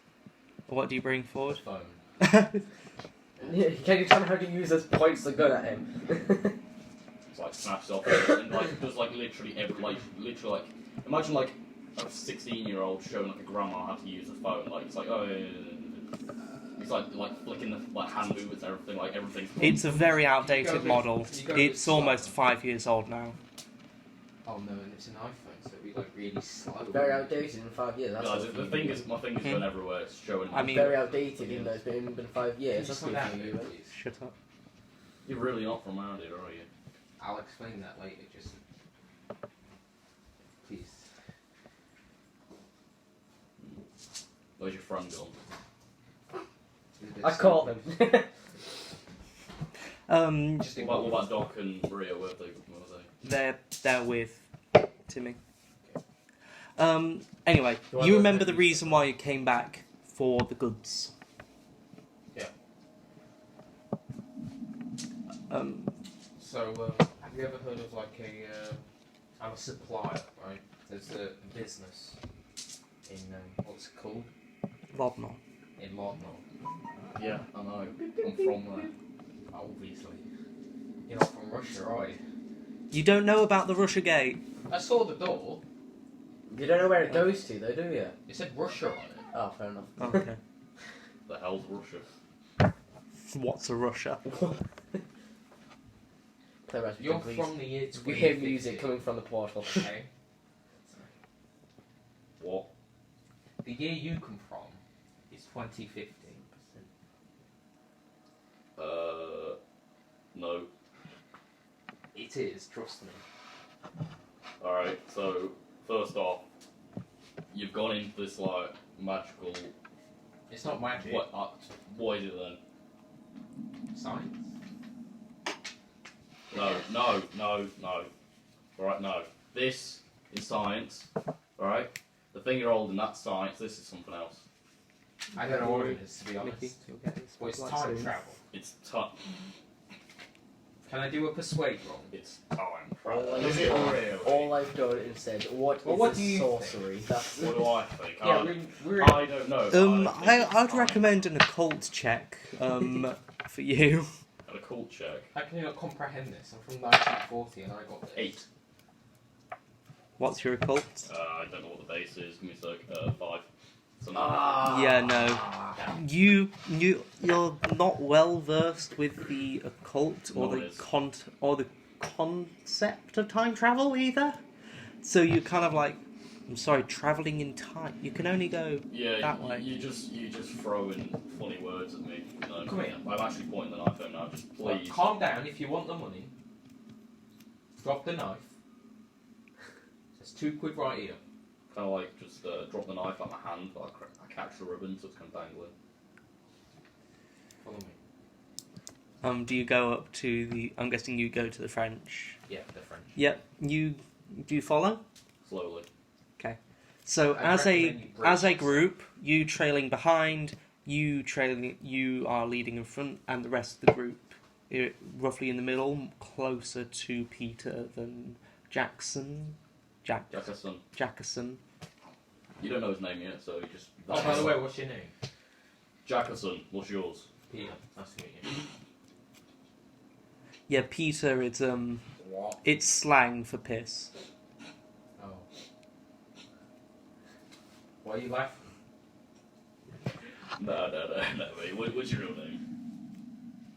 What do you bring The forward? phone. Yeah, can you tell me how to use those points the gun at him? it's like snaps off and like does like literally imagine like a 16-year-old showing like a grandma how to use a phone. Like it's like oh yeah, yeah, yeah. It's like flicking the like hand movements, everything like everything's. It's a very You go outdated with- model. you go with It's almost slow. 5 years old now. Oh no, and it's an iPhone, so be like really slow. Very outdated in 5 years. That's Guys, what's the keeping thing you. is, my finger's going everywhere. It's showing. I mean- Very outdated, even though it's been 5 Can years. you That's slow down a keeping you. bit, please? Shut up. You're really not from around here, are you? I'll explain that later. Just please. Where's your friend gone? I caught them. Just What about Doc and Maria? Where are they? they're with Timmy. Anyway, Do I you look remember at the you? reason why you came back for the goods. Yeah. Um, So, have you ever heard of like I'm a supplier, right? There's a business in what's it called? Lobnor. In London. Yeah, I know. I'm from there. Obviously. You're not from Russia, are you? You don't know about the Russia Gate. I saw the door. You don't know where it goes to, though, do you? It said Russia on it. Oh, fair enough. Okay. The hell's Russia? What's a Russia? Play Raspberry You're please. from the year You hear 2050. music coming from the portal. Okay. What? The year you come from is 2050. No. It is, trust me. Alright, so, first off, you've gone into this, like, magical... It's not magic. What is it then? Science. No. Alright, no. This is science, alright? The thing you're holding, that's science, this is something else. I don't know what it is, to be honest. Mickey, you'll get this Well, it's like time soon. travel. It's Can I do a persuade roll? It's time All travel. I've Is it done- really? All I've done is said, what Well, is what this do you sorcery? That's What do I think? Yeah, we're I don't know. I'd recommend an occult check for you. A cool check. How can you not comprehend this? I'm from 1940 and I got this. 8. What's your occult? I don't know what the base is. Give me a sec. 5. Something. Yeah, no. You're not well versed with the occult or No, the it is. the concept of time travel either. So you're kind of like, I'm sorry, traveling in time. You can only go Yeah, that way. you just throw in funny words at me. No, Come here. I'm actually pointing the knife out now. Just Well, please. calm down if you want the money. Drop the knife. There's £2 right here. Kind of like just drop the knife out my hand, but I catch the ribbon, so it's kind of dangling. Follow me. Do you go up to the? I'm guessing you go to the French. Yeah, the French. Yep. You do you follow? Slowly. So I as recommend you break a this. group, you trailing behind, you are leading in front, and the rest of the group roughly in the middle, closer to Peter than Jackson. Jackerson. Jackerson. You don't know his name yet, so you just. Oh, by the way, what's your name? Jackerson. What's yours? Peter. Nice to meet you. Yeah, Peter. It's What? it's slang for piss. Oh. Why are you laughing? No, mate. What's your real name?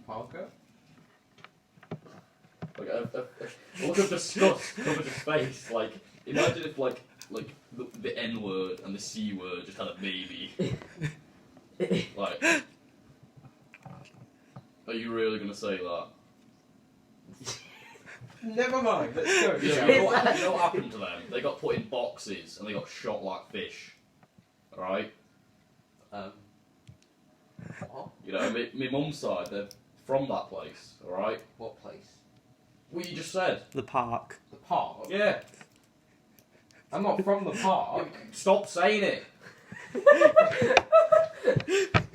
Parker? Like, a look of disgust covered his face. Like, imagine if, like the N word and the C word just had a baby. Like, are you really gonna say that? Never mind, let's go. You know what happened to them? They got put in boxes and they got shot like fish. Alright? What? You know, my mum's side, they're from that place. Alright? What place? What you just said. The park. The park? Yeah. I'm not from the park. Stop saying it.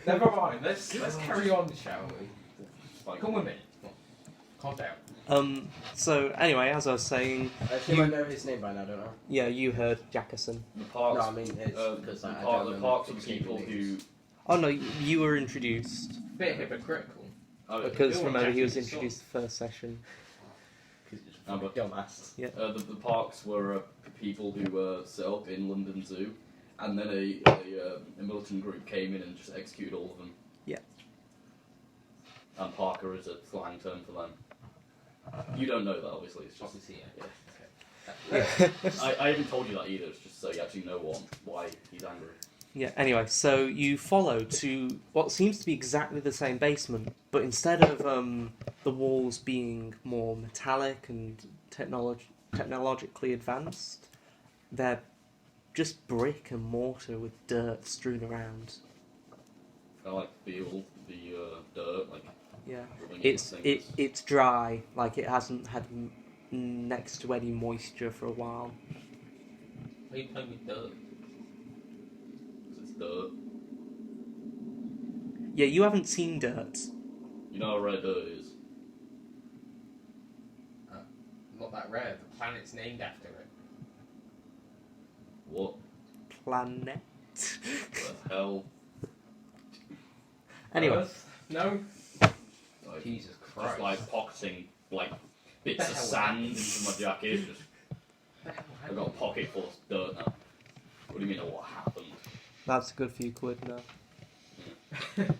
Never mind, let's carry on, shall we? Like, Come with me. Calm down. So anyway, as I was saying, I think I know his name by now, don't I? yeah, you heard Jackerson. the parks. No, I mean, it's because I don't the know parks are the escaping people who. names. Oh no, you were introduced Bit hypocritical. because Bill and remember he was Jackie introduced the first session. But, Dumbass. the parks were people who set up in London Zoo, and then a militant group came in and just executed all of them. Yeah. And Parker is a slang term for them. You don't know that, obviously. It's just Obviously, yeah. Yeah. I haven't told you that either. It's just so you actually know why he's angry. Yeah, anyway, so you follow to what seems to be exactly the same basement, but instead of the walls being more metallic and technologically advanced, they're just brick and mortar with dirt strewn around. I like feel the dirt, like Yeah, rubbing against things. it's dry, like it hasn't had next to any moisture for a while. Why are you playing with dirt? 'Cause it's dirt. Yeah, you haven't seen dirt. You know how rare dirt is. Not that rare. The planet's named after it. What Planet. the hell? Anyway, Earth? No. Like, Jesus Christ. just like pocketing like bits The of hell sand into my jacket. Just What the hell I've got a pocket full of dirt now. What do you mean? What happened? that's a good few quid now.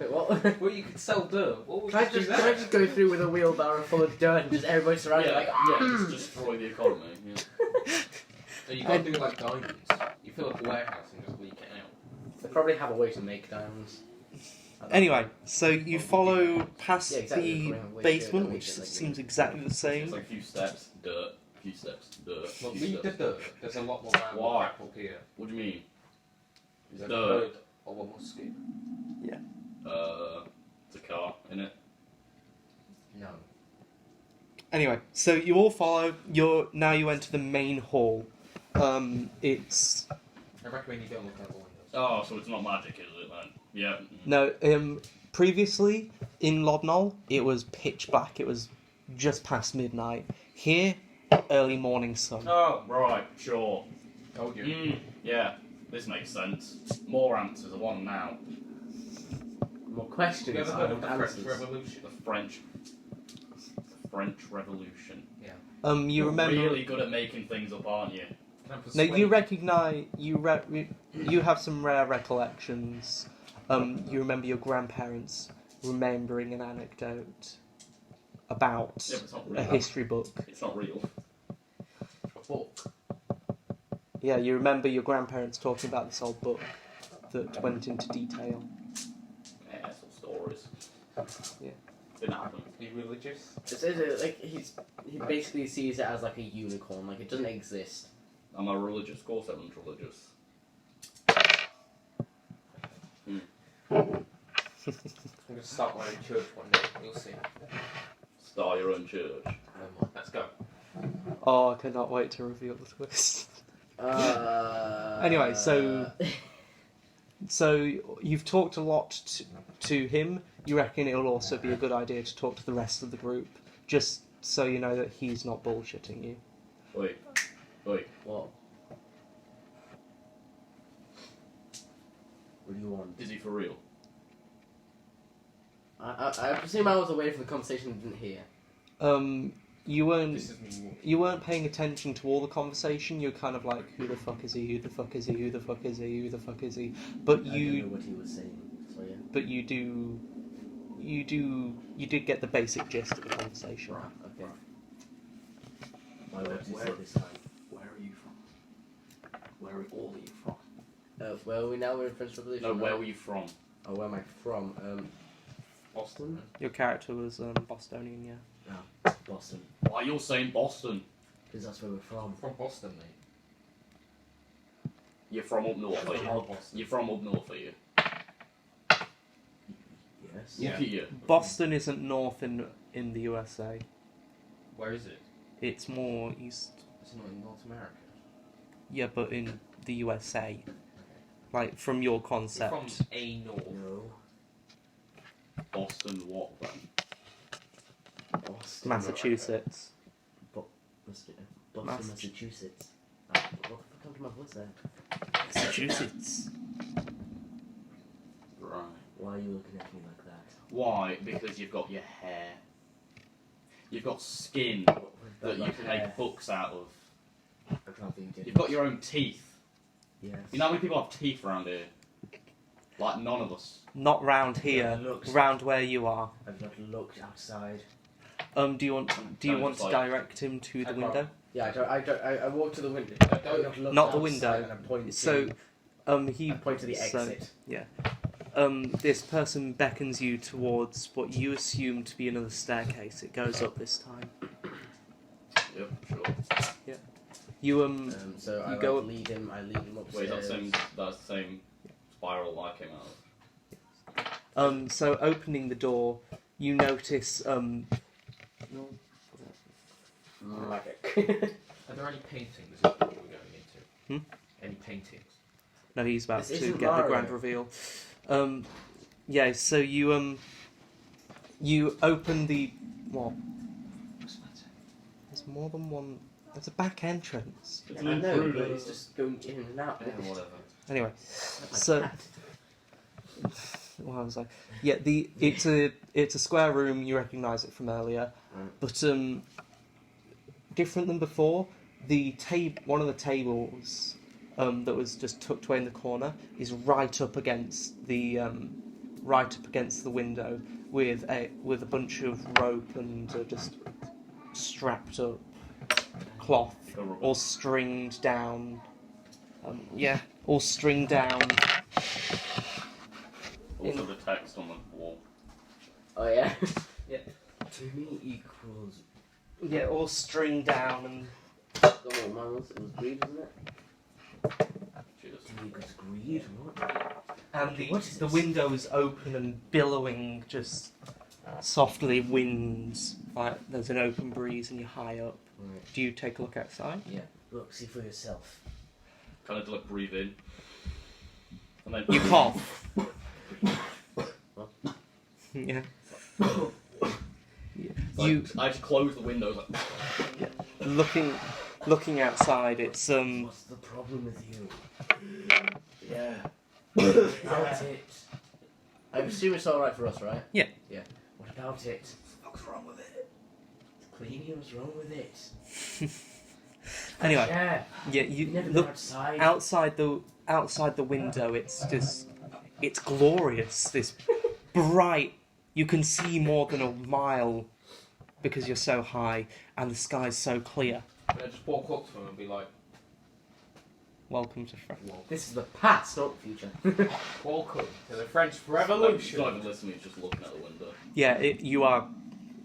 What? Well, you could sell dirt. What would Can I you do just that? can I just go through with a wheelbarrow full of dirt and just everybody surrounded like just destroy the economy. Yeah. So you can't do like diamonds. You fill up a warehouse and just leak it out. They probably have a way to make diamonds. Anyway, so you follow past Yeah, exactly, the probably have a way to basement, make which it, like, seems exactly the It's same. like a few steps, dirt. A few steps, dirt. Well, few leave the steps. dirt. There's a lot more land Why? crap up here. What do you mean? There's a Dirt. bird or a musket. It's a car, innit? No. Anyway, so you all follow. Now you enter the main hall. It's I recommend you don't look out the windows. Oh, so it's not magic, is it then? Yeah. no. Previously in Lobnol, it was pitch black. It was just past midnight. Here, early morning sun. Oh, right, sure. Told you. Yeah, this makes sense. More answers, I want them now. More Have questions. you ever I heard of want the French answers. Revolution? The French Revolution. You You're remember? really good at making things up, aren't you? Can I No, persuade you recognise. You have some rare recollections. You remember your grandparents remembering an anecdote about Yeah, but it's not a real. history book. It's not real. a book? Yeah, you remember your grandparents talking about this old book that went into detail. Yeah, it's all stories. Yeah. Didn't happen. Are you religious? Like he basically sees it as like a unicorn, like it doesn't exist. I'm a religious, of course everyone's religious. I'm going to start my own church one day. You'll see. Start your own church. Let's go. Oh, I cannot wait to reveal the twist. Anyway, so you've talked a lot to him. You reckon it'll also be a good idea to talk to the rest of the group, just so you know that he's not bullshitting you. Oi. What? What do you want? Is he for real? I presume I was away from the conversation and didn't hear. This is me walking. You weren't paying attention to all the conversation. You're kind of like, who the fuck is he? Who the fuck is he? Who the fuck is he? Who the fuck is he? But I don't know what he was saying. So yeah. but you did get the basic gist of the conversation. Right. Okay. My Where- words you where- said this time. Where are you from? Where are all of you from? Where are we now? We're in French Revolution. No, where right? were you from? Oh, where am I from? Boston. Your character was Bostonian, yeah. No, Boston. Why you're saying Boston? Because that's where we're from. From Boston, mate. You're from up north, are you? Oh, Boston. You're from up north, are you? Yes. Yeah. Look at you. Boston isn't north in the USA. Where is it? It's more east. It's not in North America. Yeah, but in the USA. Like, from your You're concept. from a north. No. Boston what then? Boston. Massachusetts. Boston, Mass- Massachusetts. What the fuck happened to my voice there? Massachusetts. Right. Why are you looking at me like that? Why? Because you've got your hair. You've got skin What that you like can hair? make books out of. I can't think it. You've got your own teeth. Yes. You know how many people have teeth around here? Like none of us. Not round here. Yeah, looks- Round where you are. I've not looked outside. Do you want just to like- direct him to the I window? Yeah, I walk to the window. Look Not the outside window. And I point So, to, he I point to the so- exit. this person beckons you towards what you assume to be another staircase. It goes up this time. Yep, sure. You So I you go like, up- lead him. I lead him Wait, upstairs. that's the same spiral I came out of. So opening the door, you notice Magic. Are there any paintings is what we're going into? Any paintings? no, he's about This to isn't get the Mario. grand reveal. Yeah. So you open the what? There's more than one. There's a back entrance. It's I an know, intruder. but he's just going in and out. Yeah, whatever. Anyway, Like so that. what I was like, yeah, it's a square room. You recognise it from earlier, Right. but different than before. One of the tables that was just tucked away in the corner is right up against the window with a bunch of rope and just strapped up cloth, all stringed down. All stringed down. Also the text on the wall. Oh yeah. Yeah. 2 equals. Yeah, all stringed down and. Oh, mine was, it was greed, wasn't it? Cheers. 2 equals greed. What? And What is the this? window is open and billowing, just softly winds. Like there's an open breeze and you're high up. Right. Do you take a look outside? Yeah. Look, see for yourself. Kind of like breathe in. And then You cough. Yeah. You I just close the windows like looking outside. It's What's the problem with you? yeah. About it. I assume it's alright for us, right? Yeah. Yeah. What about it? What's wrong with it? Cleaning, what's wrong with it? anyway. Yeah. Yeah. You You never look go outside. outside the window. It's glorious. This bright. You can see more than a mile because you're so high and the sky's so clear. Can I just walk up to him and be like, Welcome to France. This is the past, not the future. welcome to the French He's Revolution? not even listening, he's just looking at the window. Yeah, you are.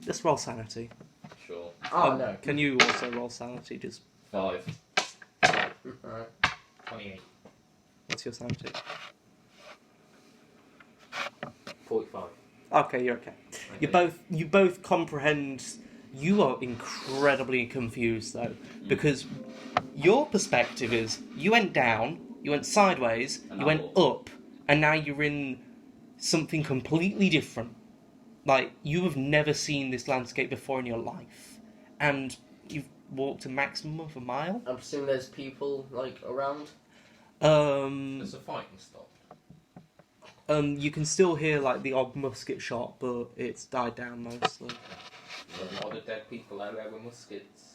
Just roll sanity. Sure. Oh no. Can you also roll sanity? Just 5. Alright. 28. what's your sanity? 45. Okay, you're okay. You both comprehend. You are incredibly confused though, because your perspective is you went down, you went sideways, And you now went up, and now you're in something completely different. Like you have never seen this landscape before in your life, and you've walked a maximum of a mile. I'm assuming there's people like around. There's a fighting stop. You can still hear like the odd musket shot, but it's died down mostly. There's a lot of dead people out there with muskets.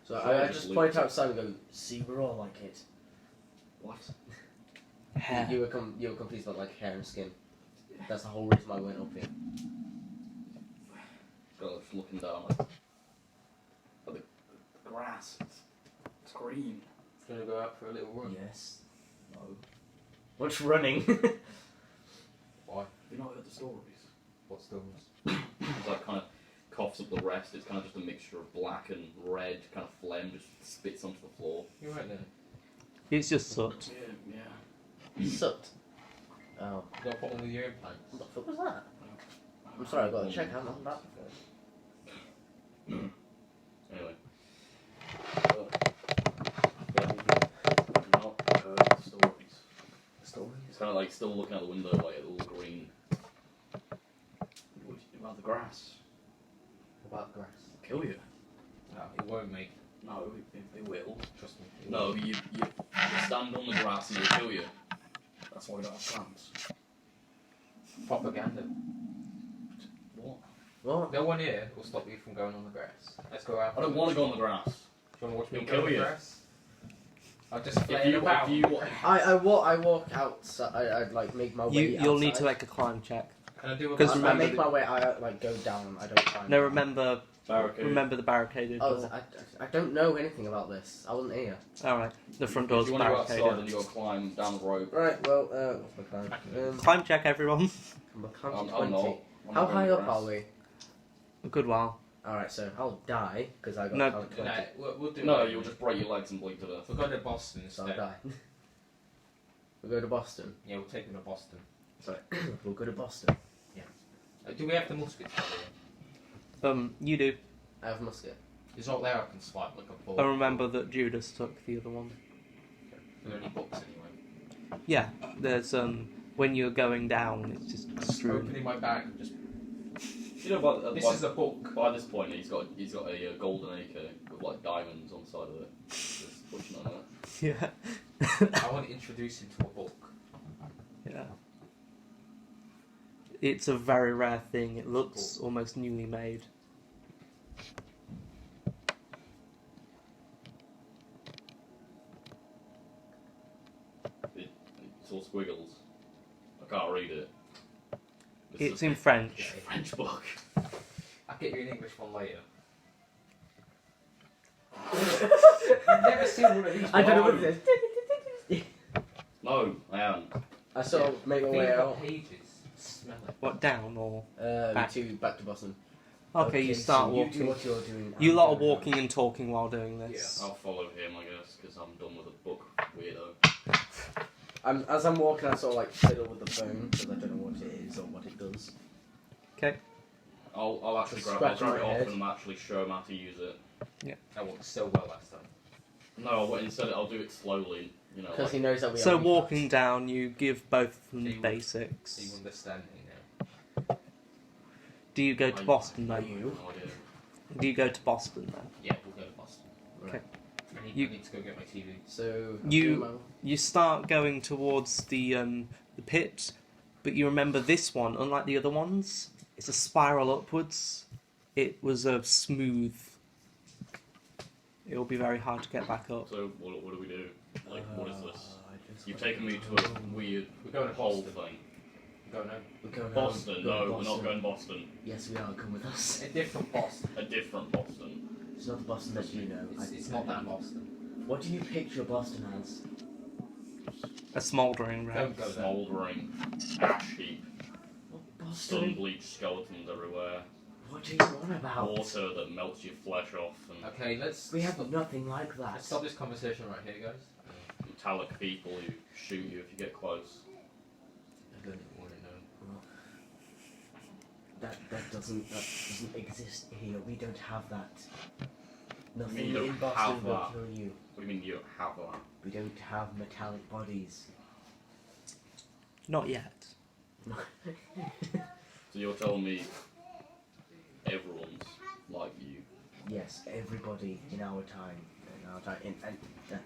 So Sure, I just just loot point it. outside and go, see, we're all like it. What? Hair. You were confused about like hair and skin. That's the whole reason why I went up here. Just looking down like, The grass. It's green. Gonna go out for a little run. Yes. No. What's running? Why? You not heard the stories? What stories? it's like kind of coughs up the rest. It's kind of just a mixture of black and red, kind of phlegm just spits onto the floor. You're right there. It's just soot. Yeah. Soot. Oh. You got a problem with your implants? What the fuck was that? I'm sorry, I've got to check out on that. Anyway. I've not heard the stories. Stories? It's kind of like still looking out the window like a little green. About the grass. What about grass? Kill you. No, it won't, mate. No, it will. Trust me. It No, won't. you stand on the grass and it'll kill you. That's why we don't have plants. Propaganda. What? What? No one here will stop you from going on the grass. Let's go out. I don't want to go on the grass. Do you want to watch me It'll go on kill the you. grass? I'll just If flare about. you I walk outside. I like make my way You'll outside. need to make a climb check. Can I do a 'Cause I remember make my way. I like go down. I don't climb. No, down. remember the barricaded Oh, door. I don't know anything about this. I wasn't here. Alright, the front If door's you want to go outside, barricaded. then you got to climb down the rope. Right. Well, what's my climb? Climb check, everyone. I'm a climb to I'm 20. not. I'm How not high going up grass. are we? A good while. Alright, so I'll die because I got No. climb to 20. No, we'll do No, it. you'll just break your legs and bleed to death. We'll go to Boston So I'll instead. die. We'll go to Boston. Yeah, we'll take them to Boston. We'll go to Boston. Do we have the muskets here? You do. I have musket. It's not there I can swipe like a ball. I remember that Judas took the other one. Are there any books anyway? Yeah, there's when you're going down, it's just strewn. Opening my bag and just. You know, This is a book. by this point, he's got a golden AK with like diamonds on the side of it. Just pushing on it. Yeah. I want to introduce him to a book. Yeah. It's a very rare thing. It looks almost newly made. It's all squiggles. I can't read it. It's in French. a French book. I'll get you an English one later. You've never seen one of these. I don't know before. what it is. No, I haven't. I sort of make my Think way of out. the pages. Smell it. What, down or? Back to Boston. Okay, you start so walking. You do what you're doing. You I'm lot are going walking and talking while doing this. I'll follow him, I guess, because I'm done with the book, weirdo. As I'm walking, I sort of like fiddle with the phone because I don't know what it is or what it does. Okay. I'll actually Just grab scratching it my off head. and actually show him how to use it. That worked so well last time. No, instead I'll do it slowly, you know. Because Like, he knows that we So are walking down, you give both of them So you- basics. So you understand me now. Do you go to Boston Are then? you? no idea. Do you go to Boston then? Yeah, we'll go to Boston. Okay. I need, You- I need to go get my TV. So You- You start going towards the pit, but you remember this one, unlike the other ones, it's a spiral upwards. It was a smooth. It will be very hard to get back up. So what do we do? Like, what is this? You've Just taken me to a weird We're going to hole Boston. thing. We're going We're going Boston? Go No, to we're not going Boston. Yes, we are. Come with us. A different Boston. A different Boston. It's not the Boston that you know. It's not that Boston. What do you picture Boston as? A smouldering red. Don't go there. Smouldering ash heap. Sun Boston? bleached skeletons everywhere. What are you on about? Water that melts your flesh off, and Okay, let's. We have nothing like that. Let's stop this conversation right here, guys. metallic people who shoot you if you get close. I don't even want to know. That doesn't exist here. We don't have that. You Nothing mean you in don't Boston have will that? kill you. What do you mean you don't have that? We don't have metallic bodies. Not yet. So you're telling me everyone's like you? Yes, everybody in our time, and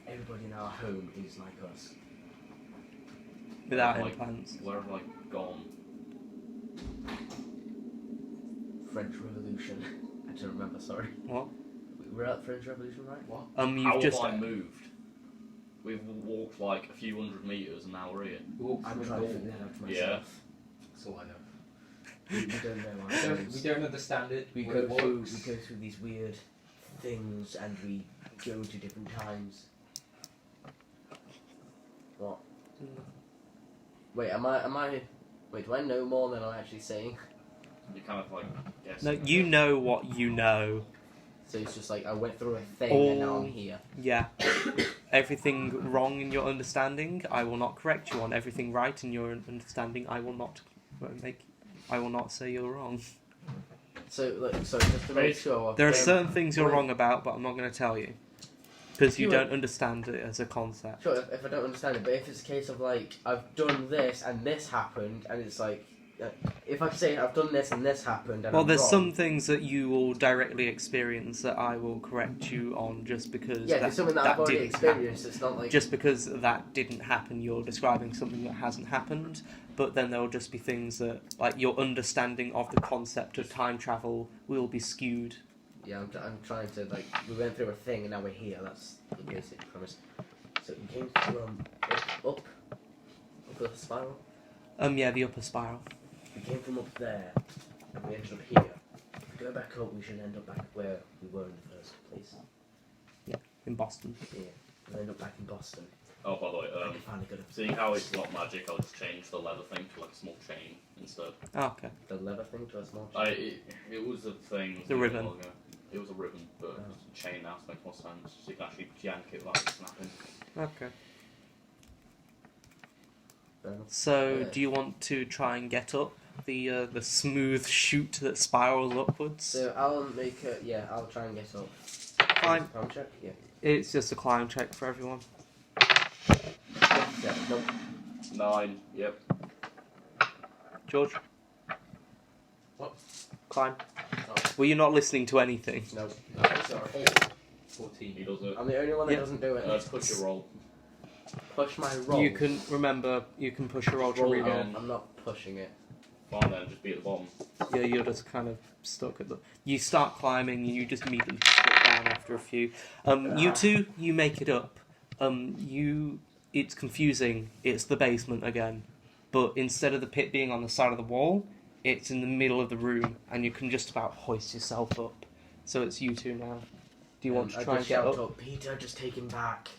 everybody in our home is like us. Without Like, implants. Where have I gone? French Revolution. I don't remember. Sorry. What? We're at French Revolution, right? What? You've How just. have I moved? We've walked like a few hundred meters and now we're here. We walk I'm through a trying to door. figure that out Yeah. myself. That's all I know. We don't know We don't, we ourselves. don't understand it. We but go it through works. these weird things, and we go to different times. What? Wait, am I? Wait, do I know more than I'm actually saying? You kind of like guess. No, you know what you know. So it's just like I went through a thing and now I'm here. Yeah. Everything wrong in your understanding, I will not correct you on. Everything right in your understanding, I will not say you're wrong. So just to make sure. There are um, certain things you're wait. wrong about, but I'm not going to tell you. Because you You don't understand it as a concept. Sure, if I don't understand it, but if it's a case of like I've done this and this happened, and it's like if I say I've done this and this happened, and Well, I'm there's wrong, some things that you will directly experience that I will correct you on just because yeah, there's something that I've already didn't experienced. happen. It's not like Just because that didn't happen, you're describing something that hasn't happened. But then there will just be things that, like, your understanding of the concept of time travel will be skewed. yeah, I'm trying to like we went through a thing and now we're here. That's the basic premise. So you came from up the spiral. Yeah, the upper spiral. We came from up there, and we ended up here. If we go back up, we should end up back where we were in the first place. In Boston. Yeah, we'll end up back in Boston. Oh, by the way, I can finally go to seeing how it's not magic, I'll just change the leather thing to like a small chain instead. Oh, okay. the leather thing to a small. It was a thing. The ribbon. It was a ribbon, but Oh. it's a chain now makes more sense. So you can actually yank it without it snapping. Okay. Fair enough. So, Yeah. do you want to try and get up the smooth chute that spirals upwards? So I'll make a I'll try and get up. Fine. Climb check. Yeah. It's just a climb check for everyone. Yeah. Nope. 9. Yep. George? What? Climb. Oh. Were you not listening to anything? Nope. No, sorry. 14. He does it. I'm the only one that Yeah. doesn't do it. Let's push your roll. Push my roll. You can remember. You can push a roll to Roll read it. again. I'm not pushing it. Fine then, just be at the bottom. Yeah, you're just kind of stuck at the. You start climbing, and you just immediately slip down after a few. You two, you make it up. It's confusing. It's the basement again, but instead of the pit being on the side of the wall, it's in the middle of the room, and you can just about hoist yourself up. So it's you two now. Do you want to I try and just get shout up? Peter, just take him back.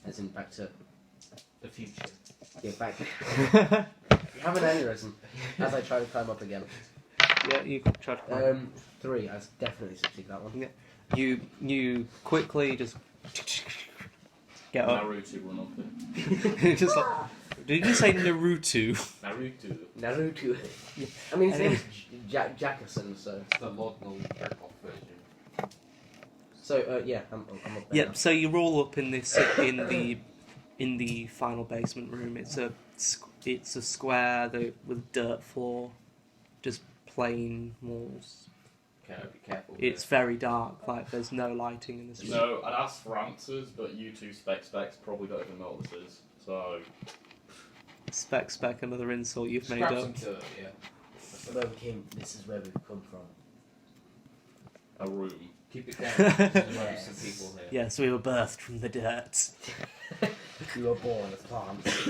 As in back to The future. yeah back. You have an aneurysm. As I try to climb up again. Yeah, you can try to climb. 3. I definitely succeed that one. You quickly just get up. Naruto run up it. Just like, did you say Naruto? Naruto. Naruto. I mean, his Anyway. name's Jackerson, so. It's the Lordnell rip-off version. So, I'm up there. Yep. So you roll up in this in the final basement room. It's a square with dirt floor, just plain walls. Okay, be careful. It's very dark. Like there's no lighting in this room. No, I'd ask for answers, but you two specs probably don't even know what this is. So, Spec, another insult you've made Scrap up. some dirt, yeah. This is where we've come from. a room. Keep it down. There's might be Yes. some people here. Yes, we were birthed from the dirt. You were born as plants.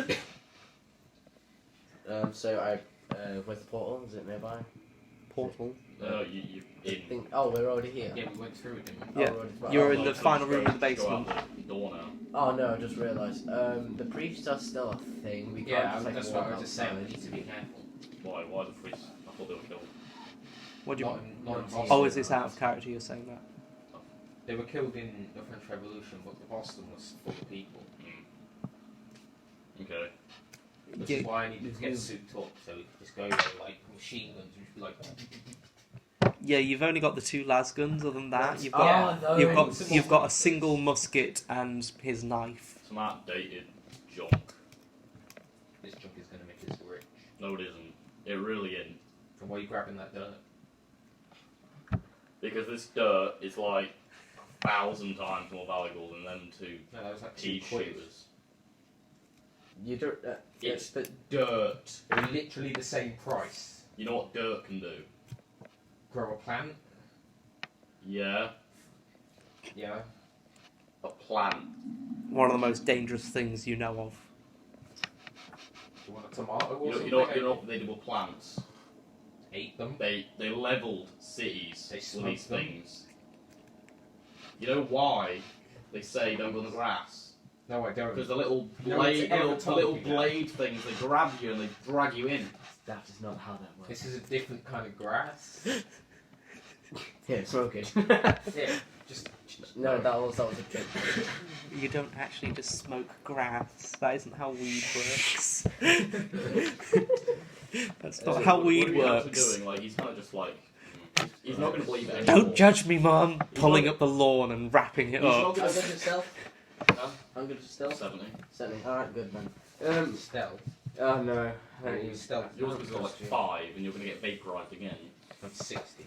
Where's the portal? Is it nearby? Portal. You in. We're already here. Yeah, we went through it, didn't we? Yeah, Oh, you're in Well, the so final just room go- of the just go out basement. the door now. Oh no, I just realised. The priests are still a thing. We can't Yeah, just, like, that's walk what I was just saying. We outside. need to be careful. Why? Why the priests? I thought they were killed. What do you? Not in Boston. Oh, is this out of character? You're saying that? They were killed in the French Revolution, but the Boston was full of people. Okay. Which Yeah. is why I needed to get souped up, so we could just go there like machine guns and just be like. Yeah, you've only got the 2 las guns. Other than that, you've got Yeah. you've got a single musket and his knife. Some outdated junk. This junk is going to make us rich. No, it isn't. It really isn't. From where you grabbing that dirt? Because this dirt is like 1,000 times more valuable than them two No, that was like pea £2. shooters. You don't. It's but dirt. They're literally the same price. You know what dirt can do? Grow a plant? Yeah, Yeah. a plant. One of the most dangerous things you know of. Do you want a tomato or You know, something? you know, you know what they did with plants? Ate them. They leveled cities They with smoked these them. things. You know why they say don't go in the grass? No, I don't. Because the little No one's blade, ever the told little me that. blade things, they grab you and they drag you in. that is not how that works. This is a different kind of grass. Here, smoke it. Yeah, just No, that was a trick. You don't actually just smoke grass. That isn't how weed works. That's not how weed What are you actually works. doing? Like, he's kind of just like, he's not going to believe it Don't anymore. judge me, Mum. Pulling up the lawn and wrapping it He's up. not I'm going good to stealth. Huh? I'm good to stealth. 70. 70. Alright, good then. stealth. Oh no. I No, don't you use stealth. Yours was like 5 and you're going to get vaporized again. I'm 60.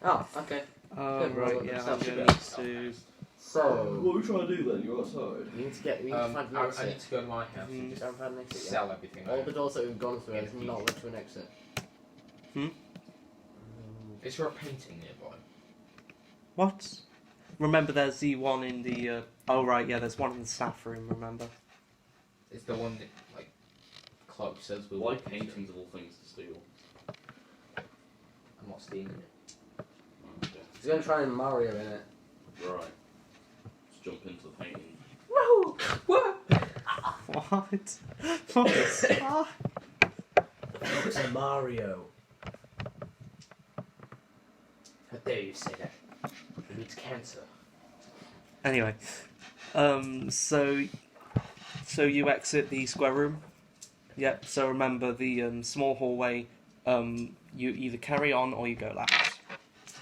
Oh, okay. Oh, Good, right, roll yeah, up I'm the going stuff. to... So, are we trying to do then? You're outside. we need to find an I exit. need to go to my house and Just just haven't found an exit yet. sell everything. All out. the doors that we've gone through Yeah, has not led to an exit. Is there a painting nearby? What? Remember there's the one in the... Oh, right, yeah, there's one in the staff room, remember? Is the one that, like, close as we Why walk. paintings of all things to steal? I'm not stealing it. Okay. He's gonna try and Mario in it. Right. Let's jump into the painting. Woo! What? What? What? It's a Mario. How dare you say that? It means cancer. Anyway, so you exit the square room. Yep. So remember the small hallway. You either carry on or you go left. Do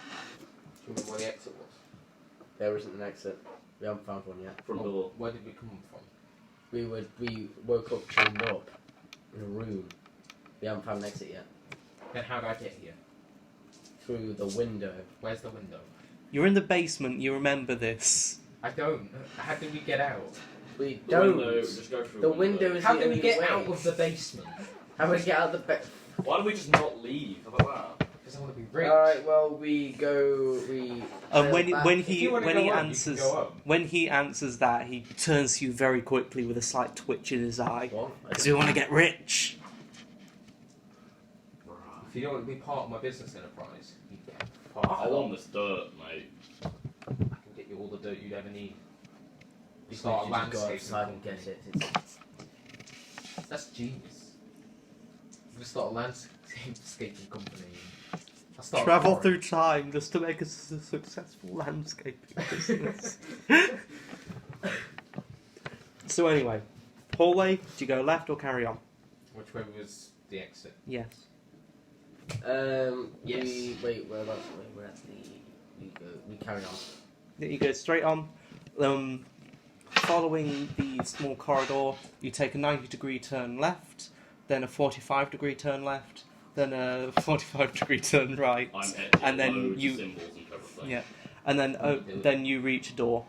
you remember where the exit was? There isn't an exit. We haven't found one yet. Front Well, door. where did we come from? We woke up chained up in a room. We haven't found an exit yet. Then how did I get here? Through the window. Where's the window? You're in the basement. You remember this. I don't. How did we get out? We The don't. window, just go through The a window is How the did we only get way. out of the basement? How do we get out of the bed? Why don't we just not leave? How about that? Because I want to be rich. Alright, well, we go. We. When sail back. when If he you wanna when go he home, you answers can go home. when he answers that, he turns to you very quickly with a slight twitch in his eye. What? Because we want to get rich. If you don't want to be part of my business enterprise, you can get part I of it. want this dirt, mate. I can get you all the dirt you'd ever need. You You start a just go landscaping outside and company. get it. It's, That's genius. You start a landscaping company. I start a Travel quarry. through time just to make a successful landscaping business. So anyway, hallway. Do you go left or carry on? Which way was the exit? Yes. Yes. Wait, we're at the. We carry on. You go straight on. Following the small corridor, you take a 90-degree turn left, then a 45-degree turn left, then a 45-degree turn right, I'm etching and then loads of you, symbols and everything. yeah, and then you reach a door.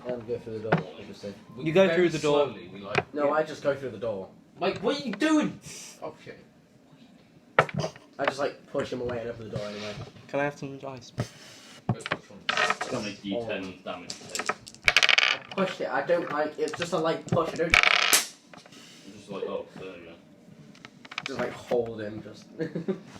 And go through the door, obviously. We You go very through the door. slowly, we like, No, I just go through the door. Mike, what are you doing? Okay. I just like push him away and open the door anyway. Can I have some dice? Which one? It's gonna make D10 damage to take. I pushed it. I don't like. It's just a light push. I don't I'm just like, oh, there you go. just like hold him. Just.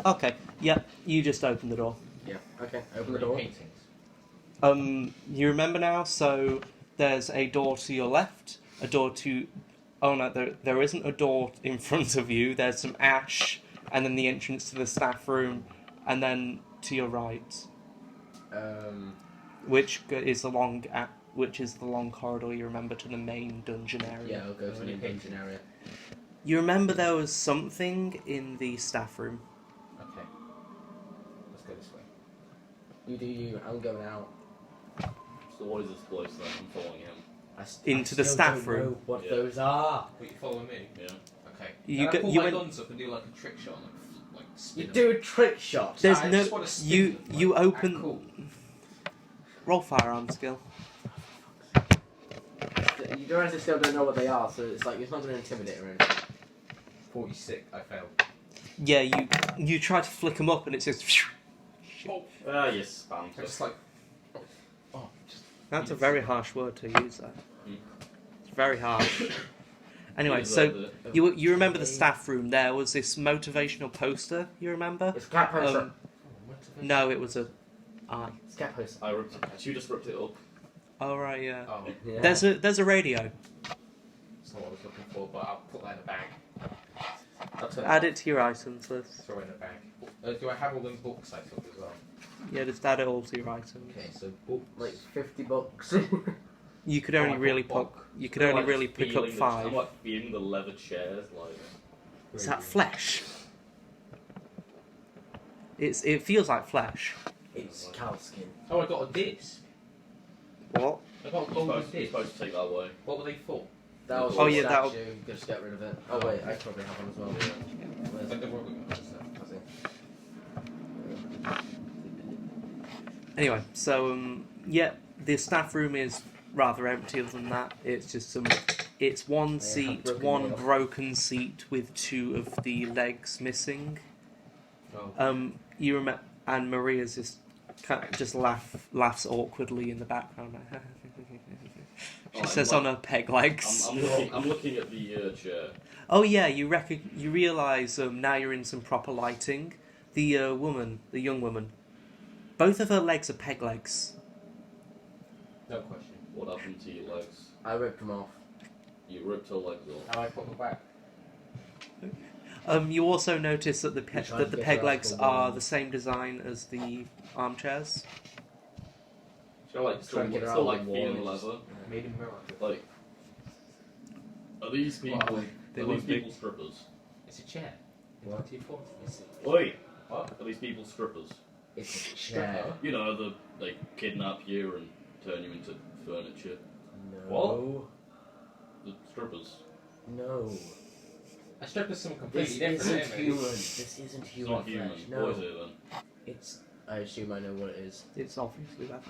Okay. Yep. You just open the door. Yeah. Okay. Open the Three door. paintings. You remember now. So there's a door to your left, a door to. Oh no, there isn't a door in front of you. There's some ash, and then the entrance to the staff room, and then to your right, which is the long corridor you remember to the main dungeon area. Yeah, I'll go to the Only dungeon area. You remember there was something in the staff room. Okay. Let's go this way. You do you. I'm going out. So what is this place then? I'm following him. Into the still staff don't room. know what Yeah. those are. Wait, you following me? Yeah. Okay. You Can I go- pull you my went- guns up and do like a trick shot, like spin You them? do a trick shot. There's I no. just wanna spin You them, you like, open. cool. Roll firearm skill. You don't actually still don't know what they are, so it's like it's not going to intimidate or anything. 46. I failed. Yeah, you try to flick them up and it says. Ah, yes, spam. I just like. Oh, just. That's a very harsh word to use. That. Mm. It's very harsh. Anyway, Is so that the- you remember the staff room? There was this motivational poster. You remember? It's cat poster. No, it was a eye. It's cat poster. I ripped it. You just ripped it up. Oh right, yeah. Oh, Yeah. There's a radio. that's not what I was looking for, but I'll put that in a bag. I'll turn Add off. it to your items list. Throw it in a bag. Do I have all them books I took as well? Yeah, just add it all to your items. Okay, so books. Like $50. You could only Oh, really I got pick. You could only I'm really like pick up feeling the- 5. I'm like feeling the leather chairs, like. Is that flesh? It feels like flesh. It's cow skin. Oh, I got a disc. What? I got a You're golden supposed, you're disc. supposed to take that away. What were they for? That was Oh, a yeah, that'll- statue. Just get rid of it. Oh wait, I probably have one as well. Where's But it? they were good. That's it. Anyway, so yeah, the staff room is rather empty. Other than that, it's just some. It's one seat, broken one nail. broken seat with 2 of the legs missing. Oh. You remember, and Maria's just laughs awkwardly in the background. She Oh, says I'm on her peg legs. I'm looking at the chair. Oh yeah, you realise now you're in some proper lighting. The young woman, both of her legs are peg legs. No question. What happened to your legs? I ripped them off. You ripped her legs off. How I put them back? You also notice that the tried to that the get peg her out legs the are wall. the same design as the armchairs. Still like, Trying to get her still out like of the feeling wall. leather. Made in mirror. Like, are these people? They Are look these big. people strippers? It's a chair. What? 1940s. Oi! What? Are these people strippers? It's a chair. Stripper? You know, they kidnap you and turn you into furniture. No. The strippers. No. A stripper's something This completely different, isn't isn't it? human. This isn't It's human not human. flesh. What No. is it then? It's. I assume I know what it is. It's obviously leather.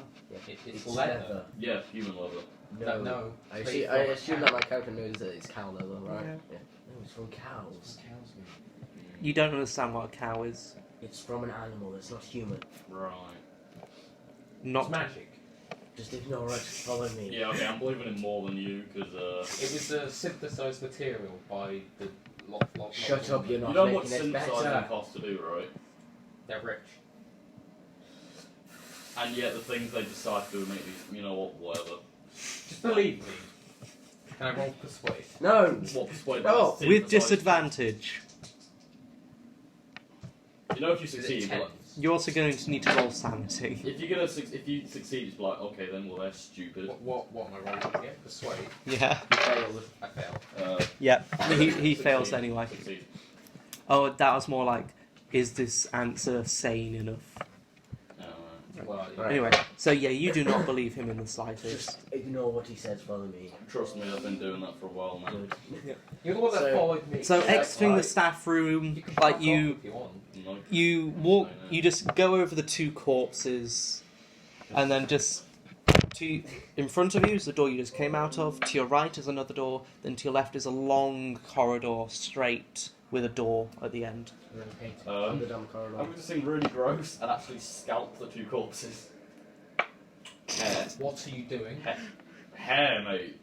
It's It's leather. Yeah, human leather. No. No. I It's assume, from I a assume cow. that my character knows that it's cow leather, right? Yeah. No, it's from cows. Cows, man. You don't understand what a cow is. It's from an animal. It's not human. Right. Not It's magic. Just ignore it. Follow me. Yeah, okay, I'm believing in more than you, because, It was a synthesized material by the Shut up, you're you not know what making it synthesizing better. costs to do, right? They're rich. And yet the things they decide to do make these, you know what, whatever. Just believe me. Can I roll persuade? No. What persuade Oh, them to with synthesize- disadvantage. You know if you Is it succeed, tens? like, You're also going to need to roll sanity. if you're gonna if you succeed, it's like, okay, then well they're stupid. What am I rolling again? Persuade. Yeah. You failed. I failed. Yep. He Succeed. fails anyway. Succeed. Oh, that was more like, is this answer sane enough? Well, Right. Anyway, so yeah, you do not believe him in the slightest. Just ignore what he says. Follow me. Trust me, I've been doing that for a while now. Good. you're the one that So- followed me. So Yeah, exiting the right. staff room, You can like fuck off you, if you want. No. you walk, you just go over the two corpses, and then just in front of you is the door you just came out of. To your right is another door. Then to your left is a long corridor, straight with a door at the end. Really hate it. Underdone corridor. I'm just seem really gross and actually scalp the two corpses. Hair. What are you doing? Hair, mate.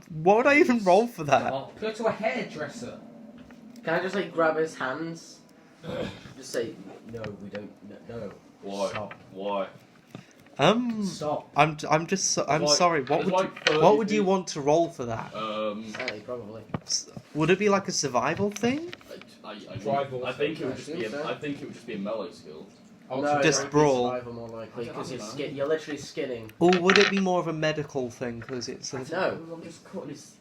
What would I even roll for that? Stop. Go to a hairdresser. Can I just like grab his hands? Just say no. We don't. No. Why? Stop. Why? Stop. I'm There's sorry. there's like 30 What would you people- want to roll for that? Sadly, probably. Would it be like a survival thing? Drive I think it would I just be assume so. I think it would just be a melee skill. No, Just it might be brawl. survival more likely because I don't know. you're literally skinning. Or would it be more of a medical thing because it's a, No, I'm just cutting his.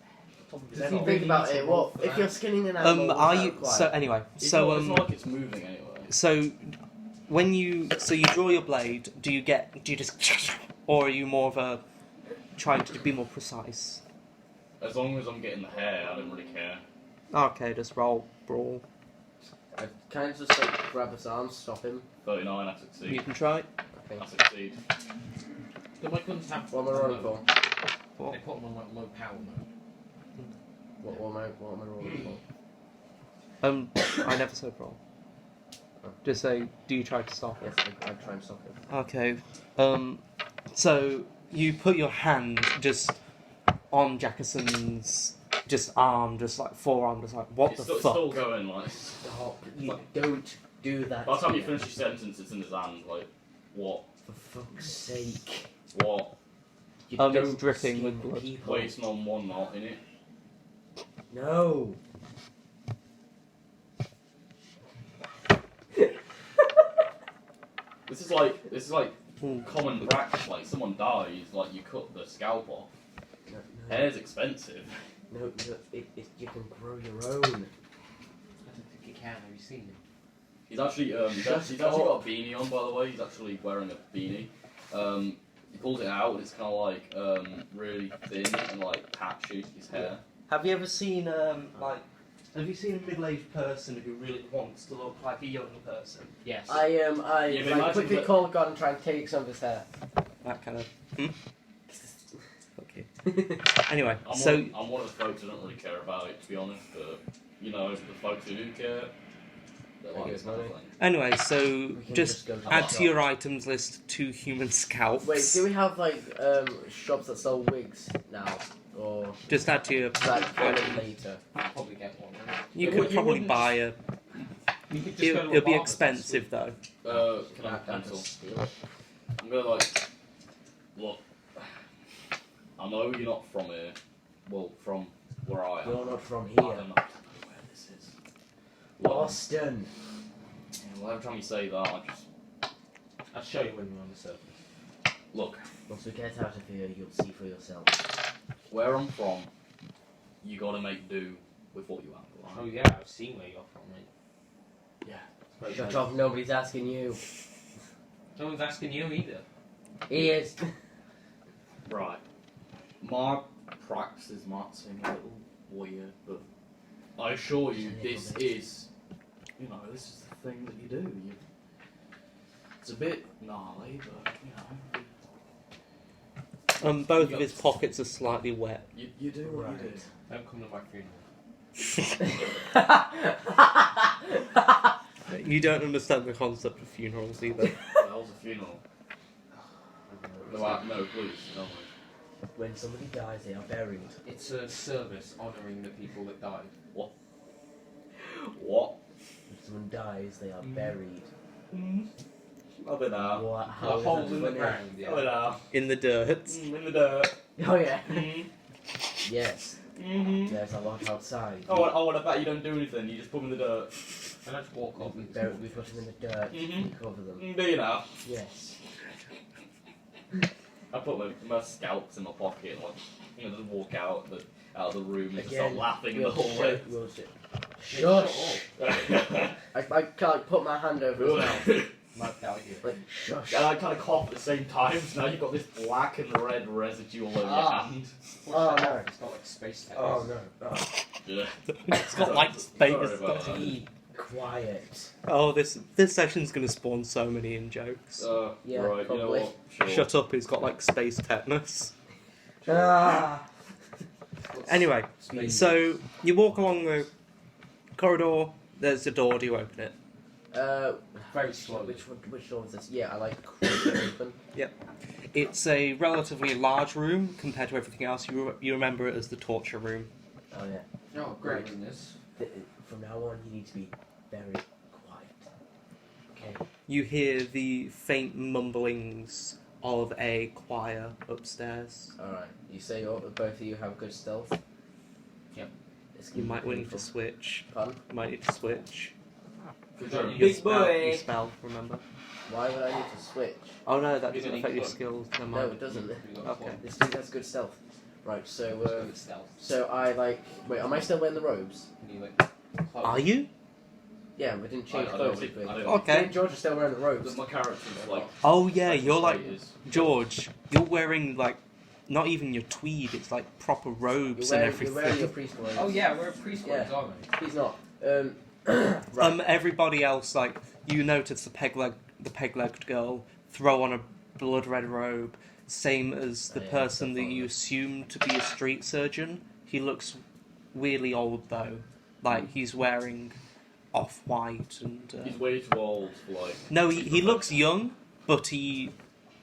Top of his Does head he off. really Think about need to it. roll What for if that? you're skinning an animal? what's are that you require? so anyway It's so not like it's moving anyway. so when you draw your blade, do you just or are you more of a trying to be more precise? As long as I'm getting the hair, I don't really care. Okay, just roll brawl. I kind of just like grab his arm, stop him. 39, I You succeed. can try. I think. I succeed. Do my guns have What am I rolling for? What? They put them on low power mode. What am I rolling for? I never said roll. Just say, do you try to stop it? Yes, I try and stop him. Okay. So you put your hand just on Jackerson's just arm, just like forearm, just like what It's the still, fuck? it's still going, like. Stop. You don't do that. By the time to you me. finish your sentence, it's in his hand, like, what? For fuck's sake. What? You It's don't dripping with skin blood. people. Wasting on one knot in it. No. This is like common practice, like someone dies, like you cut the scalp off. No, Hair's expensive. no, you can grow your own. I don't think you can. Have you seen him? He's actually he's actually got a beanie on, by the way. He's actually wearing a beanie. He pulls it out and it's kind of like really thin and like patchy. His hair. Have you ever seen have you seen a middle-aged person who really wants to look like a young person? Yes. I Yeah, but like imagine quickly that- call God and try and take some of his hair. That kind of. Okay. Anyway, I'm one of the folks who don't really care about it, to be honest. But you know, the folks who do care, they like this kind of thing. anyway, so can just just go to add the to shop. your items list 2 human scalps. Wait, do we have like shops that sell wigs now, or Just add to your. is that kind of later? I'll probably get one. Right? You But could you probably wouldn't buy a. You could just go to a It'll be barber's, expensive though. Can I have a pencil? I'm gonna look. I know you're not from here. Well, from where I am. You're not from I here. don't know where this is. Boston. Well, every time you say that, I just I'll show you when you're on the surface. look. Once we get out of here, you'll see for yourself. Where I'm from, you gotta make do with what you have. Oh Right? yeah, I've seen where you're from, mate. Yeah. It's very Shut close. up, nobody's asking you. No one's asking you either. He is. Right. My practices might seem a little weird, but I assure you, this is, this is the thing that you do. It's a bit gnarly, but Both of his pockets are slightly wet. you do what you do. Don't come to my funeral. You don't understand the concept of funerals either. That was a funeral. No, please, don't worry. When somebody dies, they are buried. It's a service honouring the people that died. What? When someone dies, they are buried. I don't know. What? A How is hole that in the funny? ground, yeah. know. In the dirt. In the dirt. Oh yeah. Mm-hmm. Yes. Mm-hmm. There's a lot outside. I want to bet you don't do anything. You just put them in the dirt. And I just walk off. We put them in the dirt. Mhm. We cover them. Do you know? Yes. I put my scalps in my pocket, just walk out of the room and just Again, start laughing in the we'll hallway. We'll sit. Shush. I can't put my hand over his mouth. Like that idea. Like shush. And I kind of cough at the same time, so now you've got this black and red residue all over your hand. Oh no. It's got like space tags. Oh no. Oh. Yeah. It's got like space. Sorry about that. Be quiet. Oh, this session's gonna spawn so many in jokes. Yeah, right, you know probably. what? Sure. Shut up, he's got like space tetanus. Ah. Anyway, so you walk along the corridor, there's a door, do you open it? Very slowly. Which door is this? Yeah, I like to crack it open. It's a relatively large room compared to everything else. You remember it as the torture room. Oh yeah. Oh, great in this. From now on, you need to be very quiet. Okay. You hear the faint mumblings of a choir upstairs. Alright. You say both of you have good stealth? Yep. You might need to switch. Pardon? You might need to switch. Good job. Your Big spell, boy. your spell, remember? Why would I need to switch? Oh no, that You doesn't don't affect need your to. skills. Never No, mind. it doesn't. You got Okay. This dude has good stealth. Right, so Good stealth. so I like wait, am I still wearing the robes? Can you like close? Are you? Yeah, we didn't change I don't clothes, think- did we? I don't Okay. George is still wearing the robes. My character's like. Oh yeah, you're like is. George. You're wearing like not even your tweed. It's like proper robes and You're wearing your everything. priest robes. Oh yeah, we're priest Yeah. robes, aren't we? He's not. Right. Everybody else, like you notice the peg-legged girl throw on a blood red robe, same as the Oh, yeah, person so that you far. assume to be a street surgeon. He looks weirdly old though, like he's wearing off-white and. He's way too old for like. No, he looks young, but he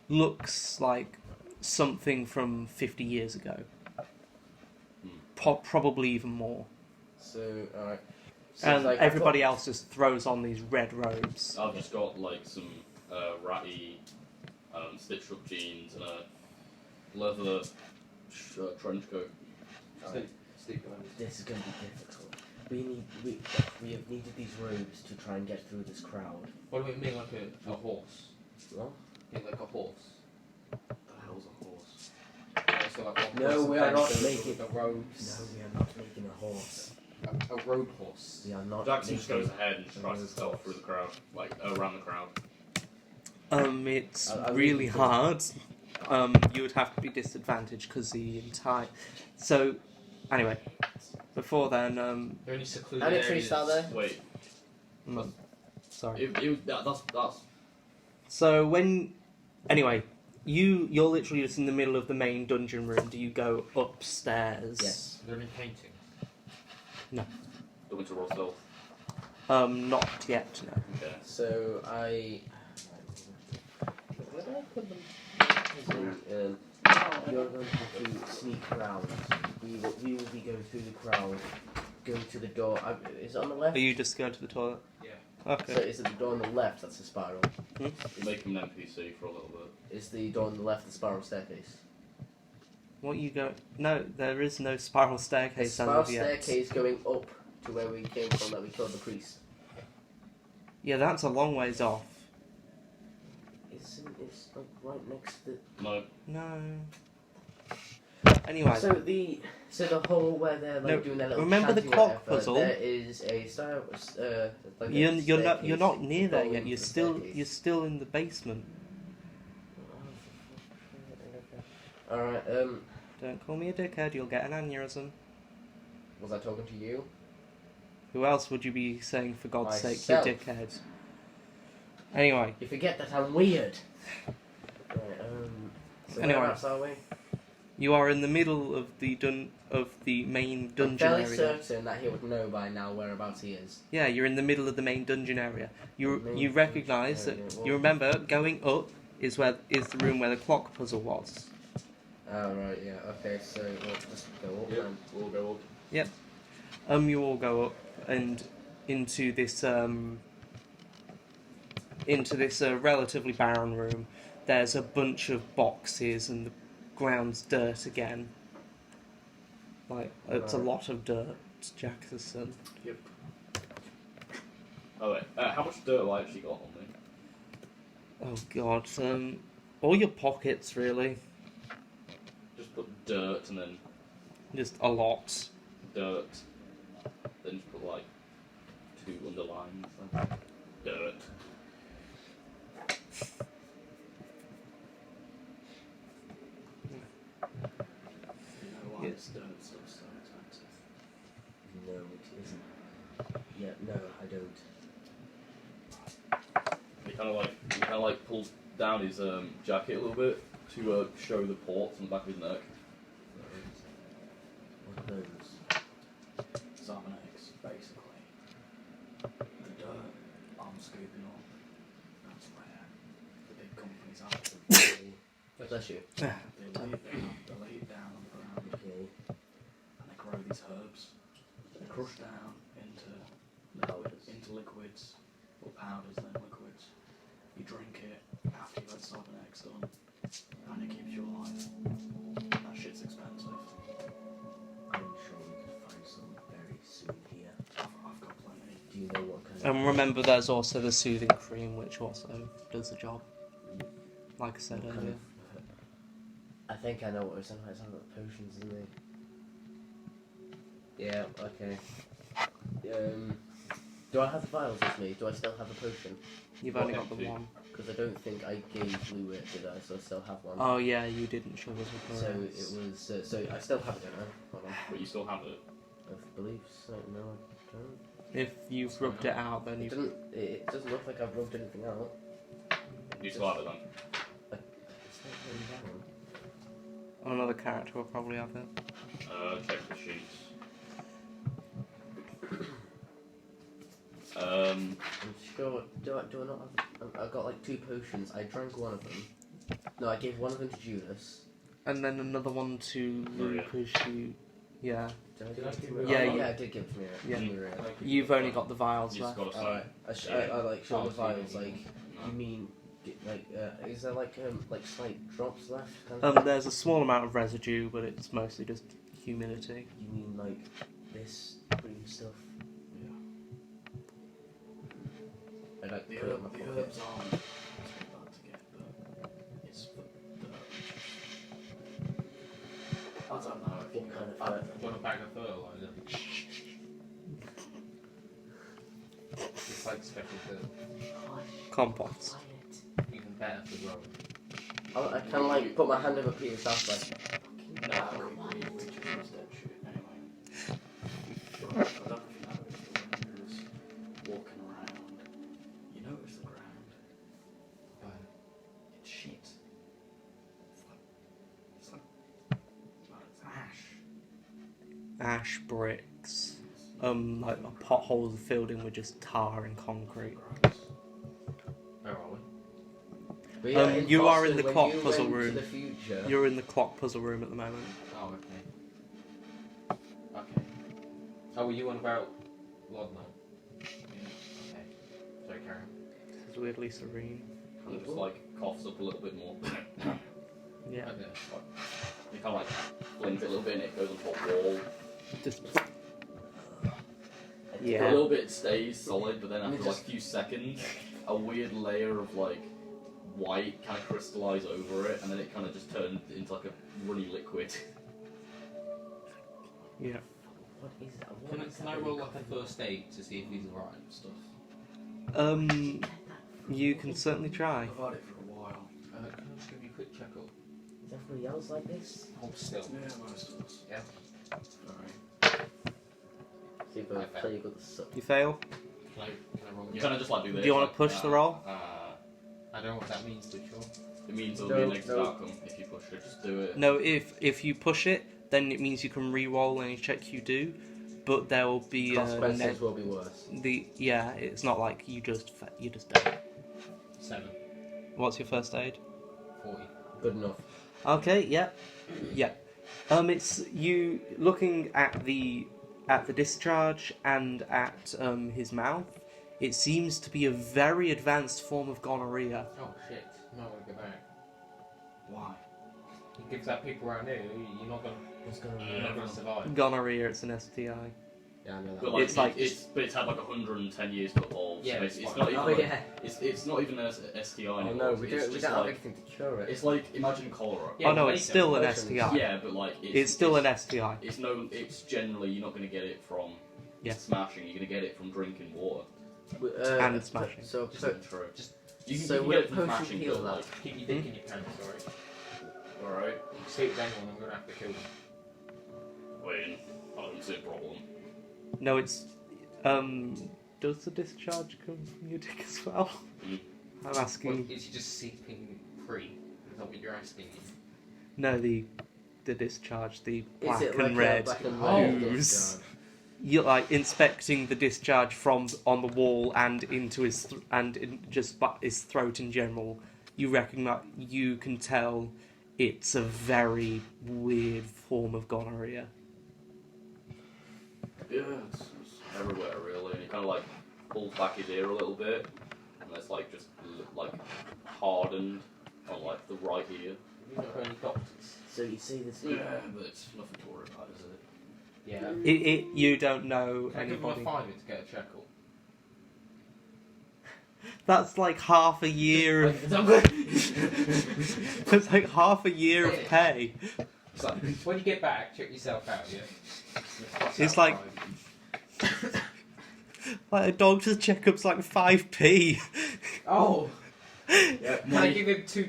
looks like something from 50 years ago. Probably even more. So alright. So And it's like, everybody else just throws on these red robes. I've just got like some ratty, stitched up jeans and a leather trench coat. Steve, go on. This is going to be difficult. We have needed these robes to try and get through this crowd. What do we mean, like a horse? What? Yeah, like a horse. What the hell's a horse? Yeah, so like one No, horse we and are not fences making- with the robes. No, we are not making a horse. A road horse. We are not Jackson just making... goes ahead and just tries to stealth through the crowd, like around the crowd. It's I really really think- hard. You would have to be disadvantaged because the entire. So, anyway, before then, Are there any secluded How many areas? trees are there? Wait, sorry. that's So when, anyway, you're literally just in the middle of the main dungeon room. Do you go upstairs? Yes. Are there any paintings? going to roll stealth. Not yet. No. Okay. So I... Where did I put them? So, you're going to have to sneak around We will be going through the crowd, going to the door. Is it on the left? Are you just going to the toilet? Yeah. Okay. So is it the door on the left that's the spiral? You make him an NPC for a little bit. Is the door on the left the spiral staircase? What you go? No, there is no spiral The staircase spiral as of yet. staircase going up to where we came from that we killed the priest. Yeah, that's a long ways off. It's like right next to No. No. Anyway, So the hole where they're like No, doing their little remember the chanting clock whatever, puzzle? There is a style. Like you're not near there yet. You're still Staircase. you're still in the basement. All right. Don't call me a dickhead. You'll get an aneurysm. Was I talking to you? Who else would you be saying for God's sake, Myself. you dickhead? Anyway, You forget that I'm weird. Right. So Anyway. whereabouts are we? you are in the middle of the main dungeon I'm fairly area. certain that he would know by now whereabouts he is. Yeah, you're in the middle of the main dungeon area. You Main recognise that. dungeon area, You remember going up is the room where the clock puzzle was. Oh right, yeah. Okay, so we'll just go up Yep, then. we'll go up. You all go up and into this relatively barren room. There's a bunch of boxes and the ground's dirt again. Like it's a Right. lot of dirt, Jackson. Oh wait, how much dirt have I actually got on me? Oh God, all your pockets really, Just put dirt and then just a lot. dirt. Then just put like 2 underlines. Then dirt. You know why Yeah. this dirt stuff's so expensive? No, it isn't. Yeah, no, I don't. He kind of like pulls down his jacket a little bit to show the ports on the back of his neck. What are those? Zarmanics, basically. The dirt I'm scooping up, that's where the big companies are. Bless you. They lay it down on the ground Okay. and they grow these herbs. They're crushed down into liquids, or powders then liquids. You drink it after you've had Zarmanics done, and it keeps you alive. That shit's expensive. I'm sure we can find some very soon here. I've got plenty. Do you know what kind of... And remember, there's also the soothing cream, which also does the job. Like I said what kind earlier. of- I think I know what we're saying. It's not about potions, isn't it? Yeah, okay. Do I have the vials with me? Do I still have a potion? You've only What got the empty? one. Because I don't think I gave Blue it, did I? So I still have one. Oh yeah, you didn't show us a So it was. So I still have it, don't I? Hold on. But you still have it. I believe so. No, I don't. If you've rubbed it out, then It you. doesn't. It doesn't look like I've rubbed anything out. You still have it then. It's not going down. Another character will probably have it. Check the sheets. Um, I'm sure. Do I not have? I've got like 2 potions. I drank one of them. No, I gave one of them to Judas. And then another one to Maria. Luke, who's you. Yeah. Did I Did give I it to give Maria? it- Yeah, Oh, you- yeah, I did give it to Maria. Yeah. Maria. You've only got the vials you just left. got to Alright, say. I like show the Oh, vials. so you- Like, you mean, is there like slight drops left? Kind of thing? There's a small amount of residue, but it's mostly just humidity. You mean like this green stuff? Yeah. I like The, put it in my the pocket. herbs aren't too bad to get, but it's the dirt. I don't know if you What kind of Do you want a bag of fertilizer? It's like special dirt. Compost. Even better for growing. I kind of like put my hand over Peter's mouth like. No, we just use that shit anyway. I don't know if you noticed, but when you was walking around, you notice the ground. It's shit. It's like well, it's ash. Ash bricks. Like potholes filled in with just tar and concrete. Gross. Where are we? But yeah, you are in Boston, the when clock you puzzle went room. To the future. You're in the clock puzzle room at the moment. Oh, okay. Oh, were you on about Laudanum? Okay. Sorry, carry on. This is weirdly serene. And just like coughs up a little bit more. Yeah. Okay. You kind of like flings it a little bit and it goes onto a wall. Just For a yeah. little bit it stays solid, but then after like a few seconds, a weird layer of like white kind of crystallise over it, and then it kind of just turns into like a runny liquid. Yeah. What is that? What is Can that I roll like really a first aid to see if he's alright and stuff? You can certainly try. I've had it for a while. Can I just give you a quick check-up? Is everybody else like this? Hold still. Yeah, most of us. Yeah. Alright. See if I I failed. play you got the suck. You fail. Can I roll You kind of just like do this. Do you want like, to push the roll? I don't know what that means, but sure. It means it'll No, be a negative no. outcome if you push it. Just do it. No, if you push it, then it means you can re-roll any check you do, but there will be Consequences will be worse. it's not like you just die. 7. What's your first aid? 40. Good enough. Okay, yeah. It's you looking at the discharge and at his mouth. It seems to be a very advanced form of gonorrhea. Oh shit. You might want to go back. Why? You give that people around here, you're not gonna What's going you're not on? gonna survive. Gonorrhea, it's an STI. Yeah, I know that. But like, It's like- but it's had like 110 years to evolve. Yeah, so it's it's not fine. even. Oh like, yeah. It's not even an STI Oh anymore. no, we it's don't just have like anything to cure it. it's like imagine cholera. Yeah, Oh no, but it's later, still an potions. STI. Yeah, but like It's still an STI. It's generally you're not going to get it from Yeah. smashing. You're going to get it from drinking water. And smashing. So, Just so true. just- You so you can would get a it from potion smashing, heal but that? like, keep your dick in your pants, alright? all right. Sleep with anyone, I'm gonna have to kill them. Wait, I don't see a problem. No, it's does the discharge come from your dick as well? Mm. I'm Well, asking. is he just seeping free? Is that what you're asking? No, the discharge, the is black it like and red. a black and Oh. red ooze. discharge? You're like inspecting the discharge from on the wall and into his his throat in general. You can tell it's a very weird form of gonorrhea. Yeah, it's everywhere really, and he kind of like pulls back his ear a little bit, and it's like just like hardened on like the right ear. You not got any doctors? So you see this? Yeah, but it's nothing to worry about, is it? Yeah. You don't know Can I give him a anybody. fiver to get a checkle? That's like half a year of that's like half a year of pay. It's like, when you get back, check yourself out, yeah? It's like- Like a doctor's checkup's like 5p. Oh! Yeah, Can I give him two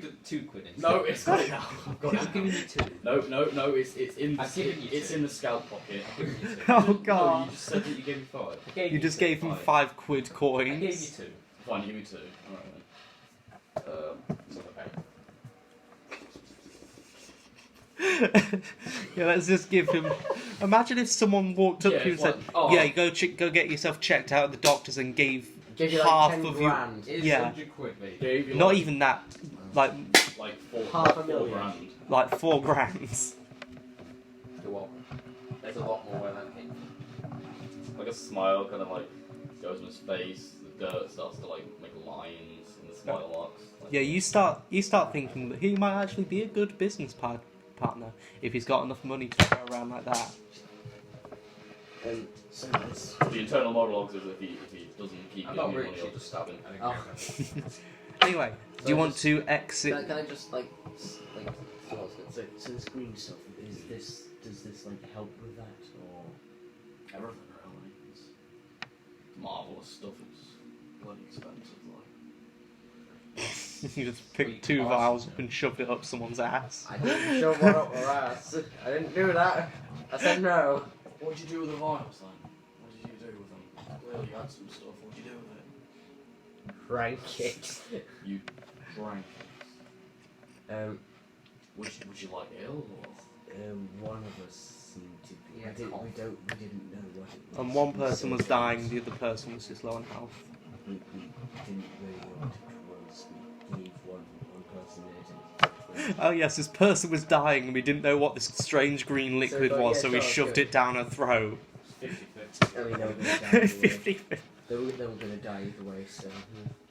quid instead? No, it's got it now. I've got I'm it. giving you 2. No, it's in I've given you it's two. in the scalp pocket. I'm giving you 2. Oh No, god. you just said that you gave me 5. I gave You just two. gave him Fine. £5 I gave you coins. 2. Fine, you give me 2. Alright then. It's not bad. Yeah, let's just give him. Imagine if someone walked up Yeah, to you and it's said, like, oh. "Yeah, go get yourself checked out at the doctor's," and gave Give you half like 10 of you. grand. It's Yeah. 100 quid, mate. Gave you Not like, even that, like like 4 $500,000. grand. like £4,000. Go on. There's a lot more where that came from. Like a smile kind of like goes in his face. The dirt starts to like make lines, and the smile arcs. Like, Yeah, you start thinking that he might actually be a good business partner if he's got enough money to go around like that. So this. The internal monologues is if he doesn't keep I'm giving not you rich, money, you'll I'll just stop it. Oh. Anyway, do you want to Can exit? I just like so this green stuff does this like help with that or? Everything really. It's marvelous stuff. It's bloody expensive. Like. You just pick 2 vials up and shove it up someone's ass. I didn't shove one up her ass. I didn't do that. I said no. What did you do with the vials then? What did you do with them? Clearly you had some stuff. What did you do with it? Rank it. You drank. Would you like ale or? One of us seemed to be. Yeah, we didn't know what it was. And one person was dying, the other person was just low on health. We didn't really know what it was. We gave one person it. Oh yes, this person was dying and we didn't know what this strange green liquid So, was, yeah, so we sure, shoved good. it down her throat. It's 50-50. I mean, they were going to die either way. 50. They were going to die either way, so...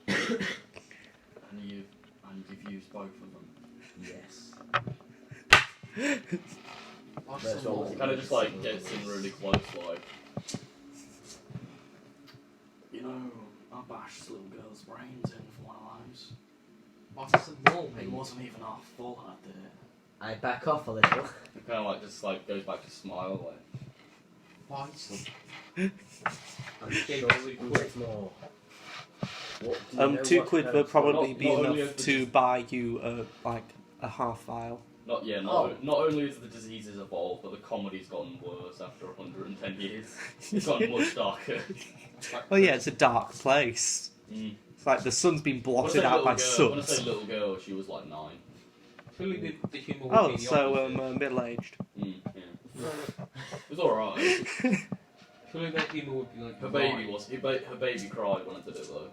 And you've used both of them. Yes. That's all. all. He kind of just like gets in really close, like. You know, I bashed this little girl's brains in for one of those. What's some more, It mate? wasn't even half full, I did it. I back off a little. He kind of like just like goes back to smile, like. Buy some. I'm sure we can get more. What, do you know £2 what would herbs probably Not- be not only enough is to the- buy you like a half vial. Not only has the diseases evolved, but the comedy's gotten worse after 110 years. It's gotten much darker. Oh yeah, it's a dark place. Mm. It's like the sun's been When I blotted say out by little girl, when I suns. say little girl, she was like 9. Surely the humour would Oh, be the so opposite. middle-aged. Yeah. It was alright. Surely the humour would be like Her baby was. Her baby cried when I did it though.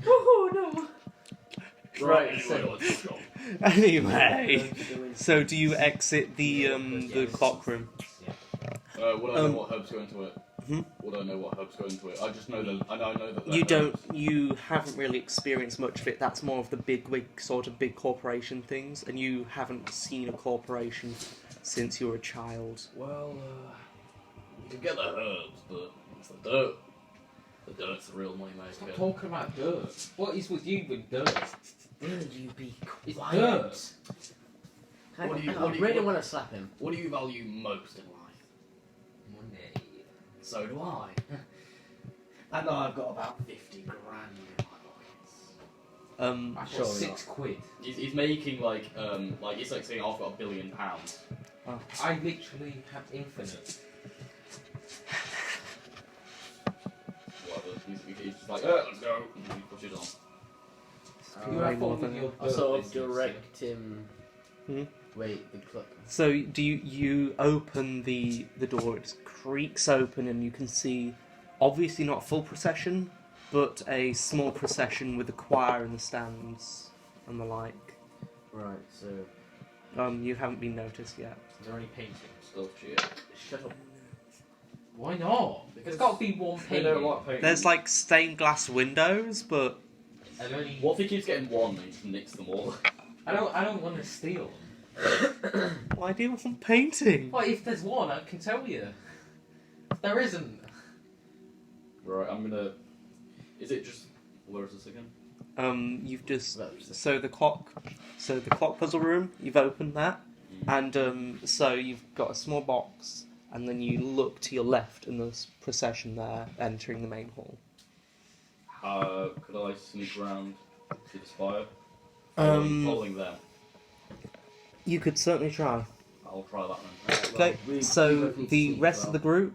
Oh no! Right. Right, Anyway, so- let's go. Anyway, so do you exit the clock room? Would I know what herbs go into it? Hmm? Would I know what herbs go into it? I just know that. I know that. You they're don't. herbs. You haven't really experienced much of it. That's more of the big sort of big corporation things, and you haven't seen a corporation since you were a child. Well, you can get the herbs, but it's the dirt. The dirt's the real money Stop maker. talking about dirt. What is with you with dirt? Will you be It's quiet? dirt. I What do you- really want to slap him. What do you value most in life? Money. So do I. I know I've got about 50 grand in my pockets. I've Surely got 6 quid. He's making like it's like saying I've got £1 billion. I literally have infinite. Whatever. He's just like, let's go. And he pushes on. You way have more fun with than- your I'll dirt sort of business, direct him. Hmm? Wait, the clock. So do you open the door? It creaks open, and you can see, obviously not full procession, but a small procession with a choir in the stands and the like. Right, so. You haven't been noticed yet. Is there any paintings? Stuff shit. Shut up. Why not? There's got to be one They painting. don't like painting. There's like stained glass windows, but And only... What if he keeps getting one and he just nicks them all? I don't want to steal them. why do you want painting? Well, if there's one, I can tell you. If there isn't. Right, I'm gonna. Is it just. Where is this again? You've just That's the- so the clock puzzle room. You've opened that, and so you've got a small box, and then you look to your left, and there's procession there entering the main hall. Could I sneak around to the spire? Um, Following them. You could certainly try. I'll try that then. Okay, we so both need to the see rest as of the group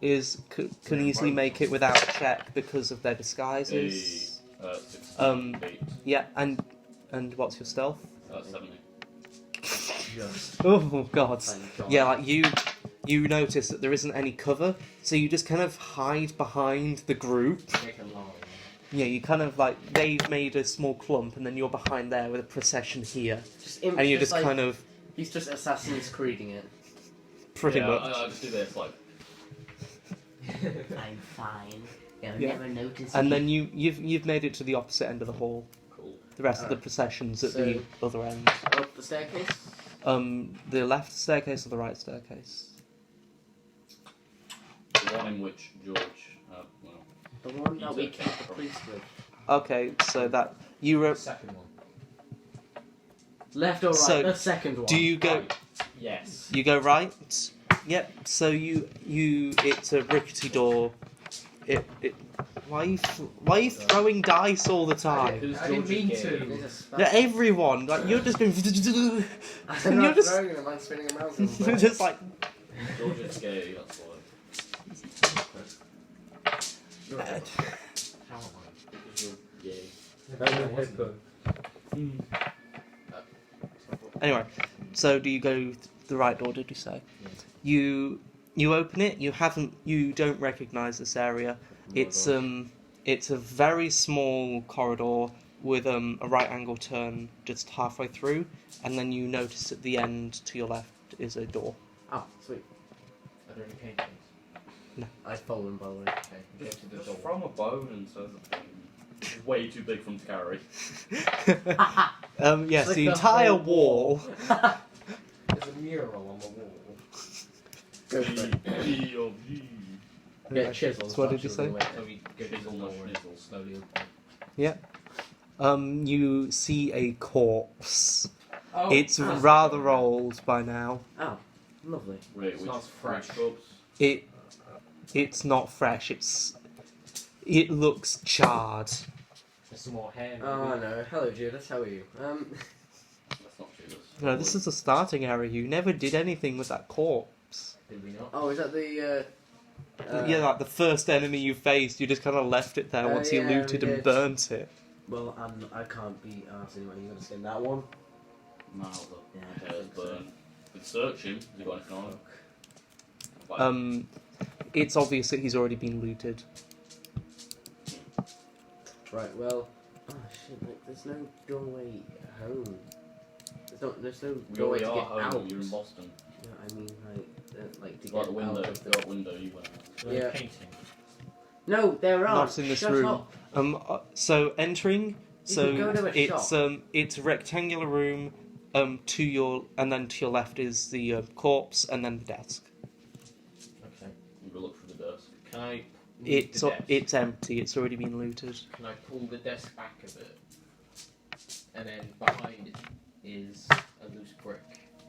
can easily make it without a check because of their disguises. 16, 8, Yeah, and what's your stealth? 70. Just. Oh god. Thank God. Yeah, like you notice that there isn't any cover, so you just kind of hide behind the group. Make a line. Yeah, you kind of like they've made a small clump, and then you're behind there with a procession here, Just and you're just like, kind of He's just Assassin's Creeding it. pretty yeah, much. I just do this, like. I'm fine. They'll Yeah. never notice And me. then you've made it to the opposite end of the hall. Cool. The rest of the Alright. procession's at So- the other end. Up the staircase? The left staircase or the right staircase? The one in which George. Well. The one that we Eat it. keep the priest with. Okay, so that you were. The second one. Left or right? So, the second one. Do you go? Right. Yes. You go right. Yep. So you it's a rickety door. Why are you throwing dice all the time? Who's I didn't George's mean game? to. There's a spell. Yeah, everyone like you're just going. I'm you're not just- throwing them, I'm spinning them around. You're just like. George's gay, that's why. You're a- How am Because you're gay. Anyway, so do you go the right door? Did you say? Yeah. You open it. You don't recognise this area. It's a very small corridor with a right angle turn just halfway through, and then you notice at the end to your left is a door. Oh, sweet. Are there any paintings? I've fallen, by the way. Okay, go to the Just door. from a bone instead of a thing. It's way too big for him to carry. Yes, Like the the entire whole wall. There's a mural on the wall. Go for it. G of G. Get chisels. So what did that's you the way. So we go to the Chisel, door not and schnizzle. slowly open. You see a corpse. Oh, It's that's rather good. old by now. Oh, lovely. Wait, which Smells fresh. corpse? It's not fresh. It looks charred. There's some more hair. Oh no. Hello, Judas. How are you? That's not Judas. No, this is a starting area. You never did anything with that corpse. Did we not? Oh, is that the? Yeah, like the first enemy you faced, you just kind of left it there once you yeah, we looted and did. burnt it. Well, I can't be asked anyway. You gotta skin that one. No, Yeah, the I hair's think so. burned. Could search him. Has he got anything on him? Like, It's obvious that he's already been looted. Right. Well. Oh shit! Like, there's no doorway home. There's no we doorway already to are get home. out. You're in Boston. No, I mean like to You get got the window. out of You got the window. You went out. There's Yeah. a painting. No, there are. Not in this Shut room. Up. So entering. You can go to a It's a rectangular room. And then to your left is the corpse, and then the desk. Okay. You go look for the desk. Can I? move It's the desk? it's empty. It's already been looted. Can I pull the desk back a bit? And then behind it is a loose brick,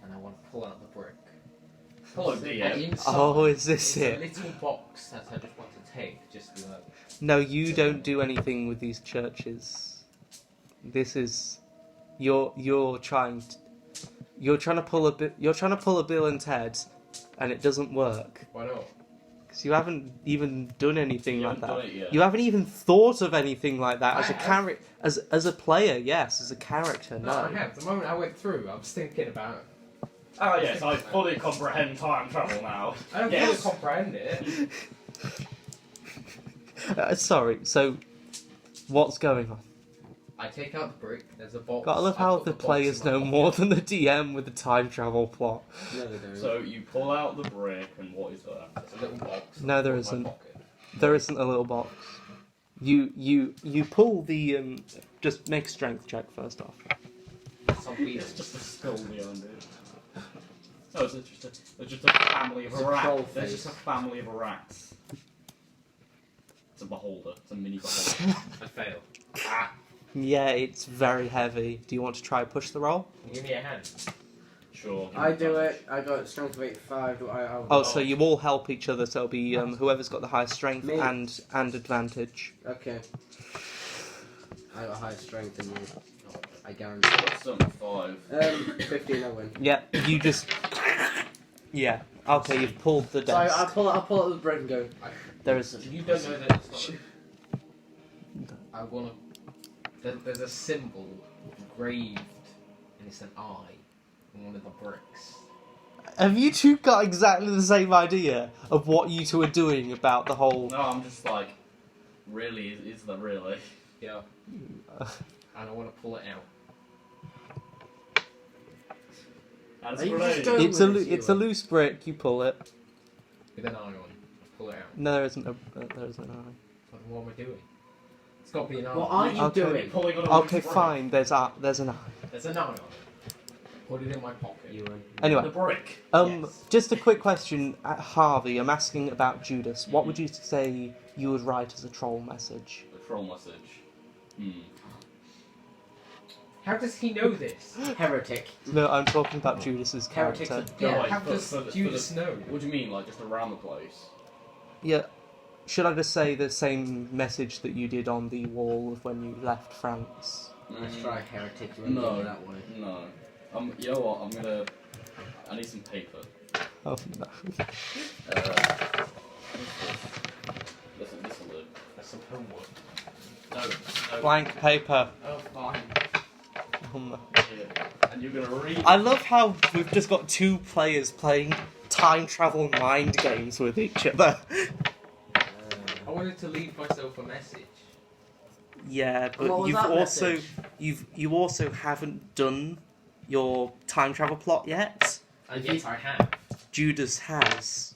and I want to pull out the brick. Hello, And DM. inside, Oh, is this it's it? a little box that I just want to take, just to No, you don't do anything with these churches. This is you're trying to pull a Bill and Ted, and it doesn't work Why not? because you haven't even done anything You like haven't that. done it yet. You haven't even thought of anything like that as I a have. character, as a player. Yes, as a character. No, No. I have. The moment I went through, I was thinking about. Oh yes, I fully comprehend time travel now. I don't Yes. fully comprehend it. Sorry. So, what's going on? I take out the brick. There's a box. God, I love I how put the box players in my know pocket. more than the DM with the time travel plot. No, they don't. So you pull out the brick, and what is there? There's a little box. No, there I put in isn't. my pocket. There isn't a little box. You pull the just make a strength check first off. Some wheels. It's just a skull behind it. No, it's just a family of It's a troll rats. There's face. just a family of rats. It's a beholder. It's a mini beholder. I fail. Yeah, it's very heavy. Do you want to try push the roll? Give me a hand. Sure. I do it. I got strength of 85. Oh, so you all help each other. So it'll be whoever's got the highest strength Me. and advantage. Okay. I got higher strength than you. I guarantee. That's 75. 15. I win. Yeah, you just. Yeah. Okay, you've pulled the So I desk. pull out the brick and go. There is. You don't know that it's not. I wanna. There's a symbol engraved, and it's an eye in one of the bricks. Have you two got exactly the same idea of what you two are doing about the whole? No, I'm just like, really? Is there really? Yeah. And I want to pull it out. That's Are you great. just going- It's a loose brick. You pull it. With an eye on. Pull it out. No, there isn't an eye. What am I doing? It's got to be an eye. What are you Okay. doing? Pulling on a Okay, loose brick. fine. There's an eye. There's an eye on it. Put it in my pocket. You win. Anyway. The brick. Yes. Just a quick question, Harvey. I'm asking about Judas. What would you say you would write as a troll message? The troll message. How does he know this? Heretic. No, I'm talking about Judas's Heretics character. of Yeah, God. how for- does for the- Judas know? What do you mean, like just around the place? Yeah. Should I just say the same message that you did on the wall of when you left France? Let's try heretic. No. That way. No. You know what? I need some paper. Oh no. This will do. That's some homework. No. Blank paper. Oh, fine. Oh, no. Yeah. And you're gonna read. I love how we've just got two players playing time travel mind games with each other. I wanted to leave myself a message. Yeah, What but was you've that also message? you also haven't done your time travel plot yet. And yes, I have. Judas has.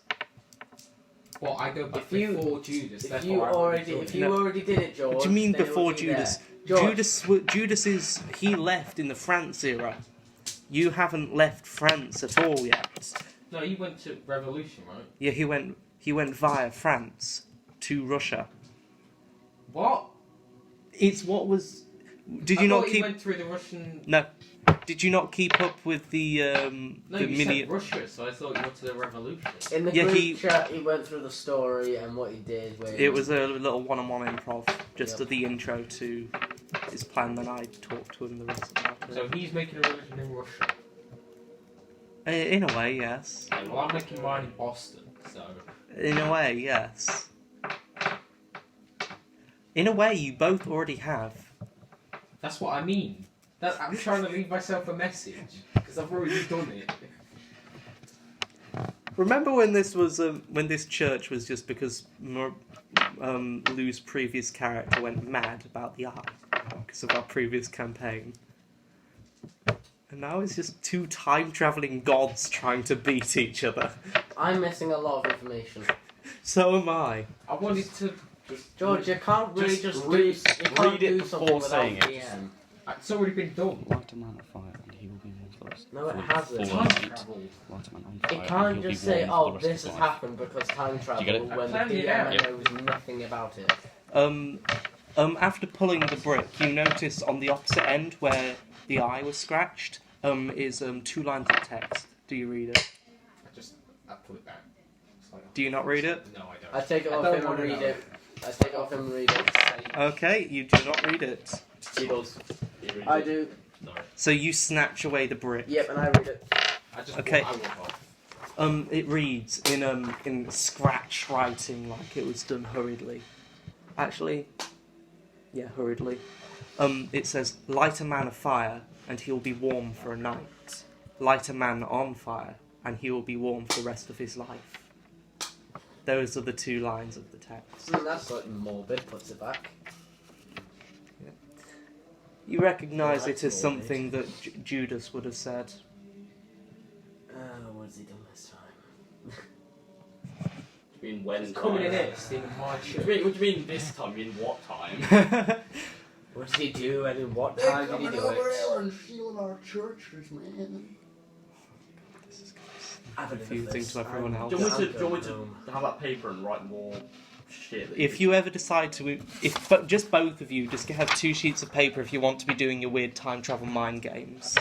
Well, I go back If you- before Judas. If therefore you I've already, done if it. you already did it, George. What do you mean then it before would be there. Judas? George, Judas is he left in the France era. You haven't left France at all yet. No, you went to Revolution, right? Yeah, he went via France to Russia. What? It's what was. Did I you not thought keep? went through the Russian. No. Did you not keep up with the No, the you mini? said Russia, so I thought you went to the Revolution. in the Yeah, group chat, he went through the story and what he did. Where It was a little one-on-one improv, just Yep. at the intro to his plan. Then I talked to him the rest of the night. So he's making a religion in Russia. In a way, yes. Well, I'm making mine in Boston, so. In a way, yes. In a way, you both already have. That's what I mean. I'm trying to leave myself a message because I've already done it. Remember when this was when this church was just because Lou's previous character went mad about the eye because of our previous campaign, and now it's just two time-traveling gods trying to beat each other. I'm missing a lot of information. So am I. I wanted to. George, you can't really Just just read- do. You can't read it do before something without saying it. DM. It's already been done. Light a man of fire, and he will be warm first. No, it For- hasn't. for Time one heat. travel. Light a man on fire, It and can't he'll be just say, warm for "Oh, the rest this of has his life. happened because time travel," get it? when the Plenty, DM yeah. knows nothing about it. After pulling the brick, you notice on the opposite end where the eye was scratched, is 2 lines of text. Do you read it? I put it back. It's like, Do you not read it? no, I don't. I take it I off don't him and wanna read know. it. I take it off him and read it. Okay, you do not read it. He does. He reads I it. do. No. So you snatch away the brick. Yep, and I read it. I just Okay. I walk off. It reads in scratch writing, like it was done hurriedly. Actually, yeah, hurriedly. It says, "Light a man a fire, and he will be warm for a night. Light a man on fire, and he will be warm for the rest of his life." Those are the 2 lines of the text. That's like morbid. Puts it back. You recognise Yeah, it as that's something that Judas would have said. What's he done this time? You mean when? It's coming in time? it, Stephen. My What shit. do you mean this time? You mean what time? What did he do and in what time did he do it? and stealing our churches, man. I believe confusing this. to everyone else. Do you want me I'm to, do you want me going home. to have that paper and write more shit? That If you ever decide to, but just both of you, just have 2 sheets of paper if you want to be doing your weird time travel mind games.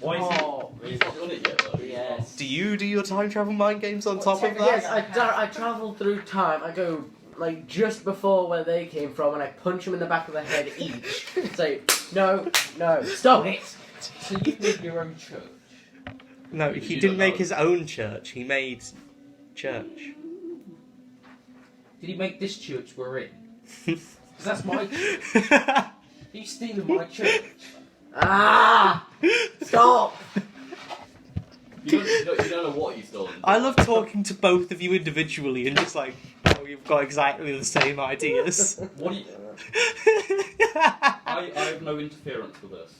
Why is Oh, he? He's not done it yet though. yes. Do you do your time travel mind games on top of that? Yes, I travel through time. I go like just before where they came from, and I punch them in the back of the head each. Say, no, stop it. So you made your own church. No, You he don't didn't make know. his own church. He made church. Did he make this church we're in? Because that's my church. He's stealing my church. Ah! Stop! You don't know what he's done. I love talking to both of you individually and just like, oh, you've got exactly the same ideas. What do you? I have no interference with this.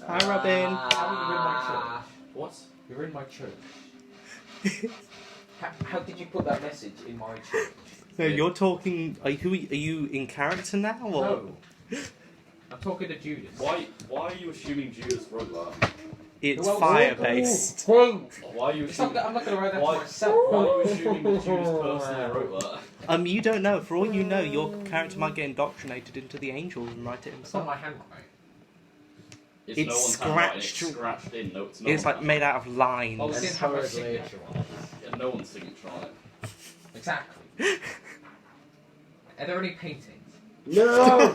Hi, Robin. How are you in my church? What? You're in my church. How did you put that message in my church? No, you're talking. Are you in character now? Or? No. I'm talking to Judas. Why are you assuming Judas wrote that? It's Well, fire based. Think! Why are you It's not assuming? that I'm not going to write that Why- to myself. Why are you assuming that Judas personally wrote that? You don't know. For all you know, your character might get indoctrinated into the angels and write it It's not himself. my handwriting. It's It's no one's handwriting, it's scratched- scratched in. No, it's no It's one's like made out of lines. Oh, it That's didn't have a hurriedly. signature on it. Yeah, no one's signature on it. Exactly. Are there any paintings? No!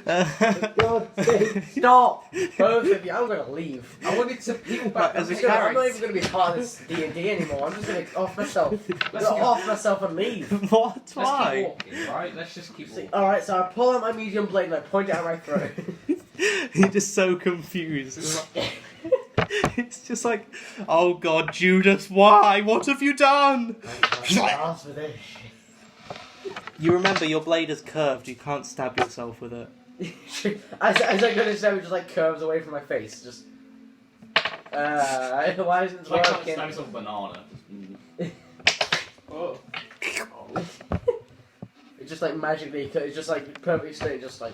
For God's sake, stop! Both of you, I'm gonna leave. I wanted to peel back As the a picture. I'm not even gonna be part of this D&D anymore. I'm just gonna off myself. Let's Go go. off myself and leave. What? Let's Why? keep walking, right? Let's just keep walking. Alright, so I pull out my medium blade and I point it at my throat. You're just so confused. It's like- It's just like, oh God, Judas, why? What have you done? Ask for this You remember your blade is curved. You can't stab yourself with it. shit. As I go to stab, it just like curves away from my face. Just. Why isn't it It's like trying to working? stab yourself with a banana. Oh. It's just like magically, it's just like perfectly straight, just like.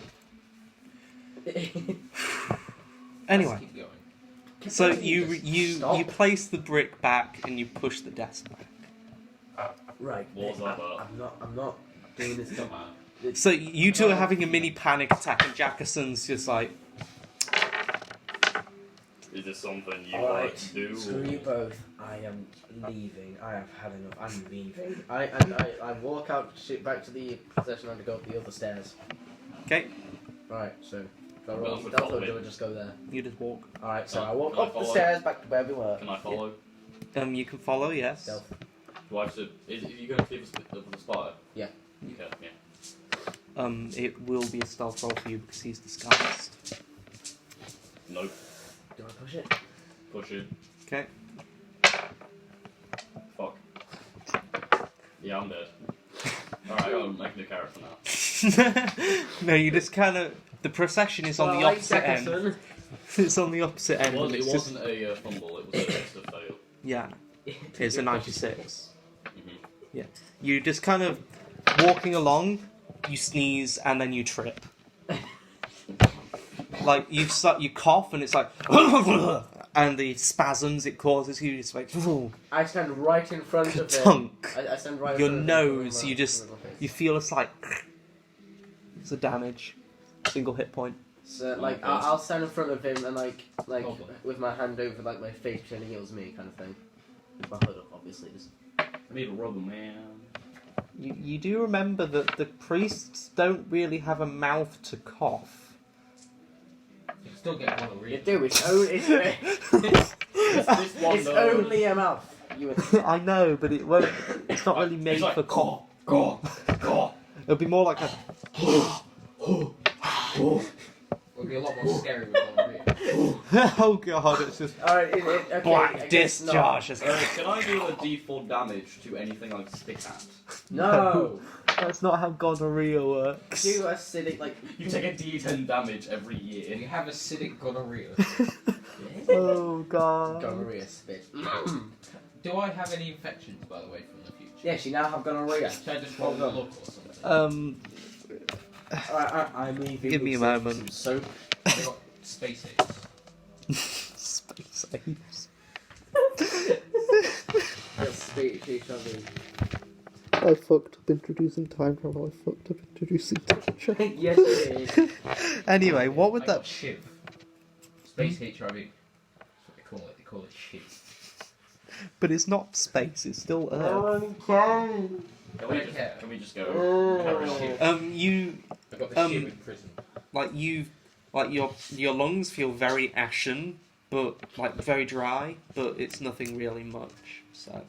Anyway, Let's keep going. so you Stop. place the brick back and you push the desk back. Right. What was that about? I'm not doing this. Come on. So you two are having a mini panic attack, and Jackerson's just like, Is this something you Alright, like to do? screw or- you both. I am leaving. I have had enough. I'm leaving. I walk out back to the possession and go up the other stairs. okay, Right. So. Do I Well, roll I'm stealth or following. do I just go there? you just walk. Alright, so Can I walk I up the follow? stairs back to where we were. Can I follow? You can follow, yes. Stealth. Do I have to? Is you going to leave the spire? Yeah. Okay. Yeah. It will be a stealth roll for you because he's disguised. Nope. Do I push it? Push it. Okay. Fuck. Yeah, I'm dead. Alright, I gotta make a new character now. No, you just kind of. The procession is on the opposite end. Jackerson. It's on the opposite end. It and it's just, wasn't a fumble, it was just a fail. yeah, it's a 96. Mm-hmm. You just kind of walking along, you sneeze and then you trip. Like you cough and it's like, and the spasms it causes you just like, I stand right in front of him. Ka-tunk. I stand right Your in front nose, of him. you just you feel it's like it's a damage, single hit point. So like I'll stand in front of him and like Hold on. with my hand over like my face pretending it was me kind of thing. With my hood up, obviously. Just I need a rubber man. You do remember that the priests don't really have a mouth to cough. You can still get gonorrhea. you do. It's only This one it's though. only a mouth. You would. I know, but it won't. It's not really made It's like, for cough. Go. It'll be more like a. It'll be a lot more scary with gonorrhea. Oh god, it's just All right. Okay, I black guess not. discharge. Can I do a d4 damage to anything I stick at? No. That's not how gonorrhea works. Do acidic like. You take a d10 damage every You year. have acidic gonorrhea. Oh god. Gonorrhea spit. Do I have any infections, by the way, from the future? Yes, you now have gonorrhea. Should I just roll a look or something? Alright, I'm leaving. Give me a with some- moment. some soap. I got space apes. Space apes. That's speech HIV. I fucked up introducing time travel. I fucked up introducing time travel. Yes, it is. Anyway, what would I that? got shiv. Space HIV. That's what they call it. They call it shiv. But it's not space. It's still Earth. Can we just go? You I got the shiv in prison. like your lungs feel very ashen, but like very dry. But it's nothing really much. So.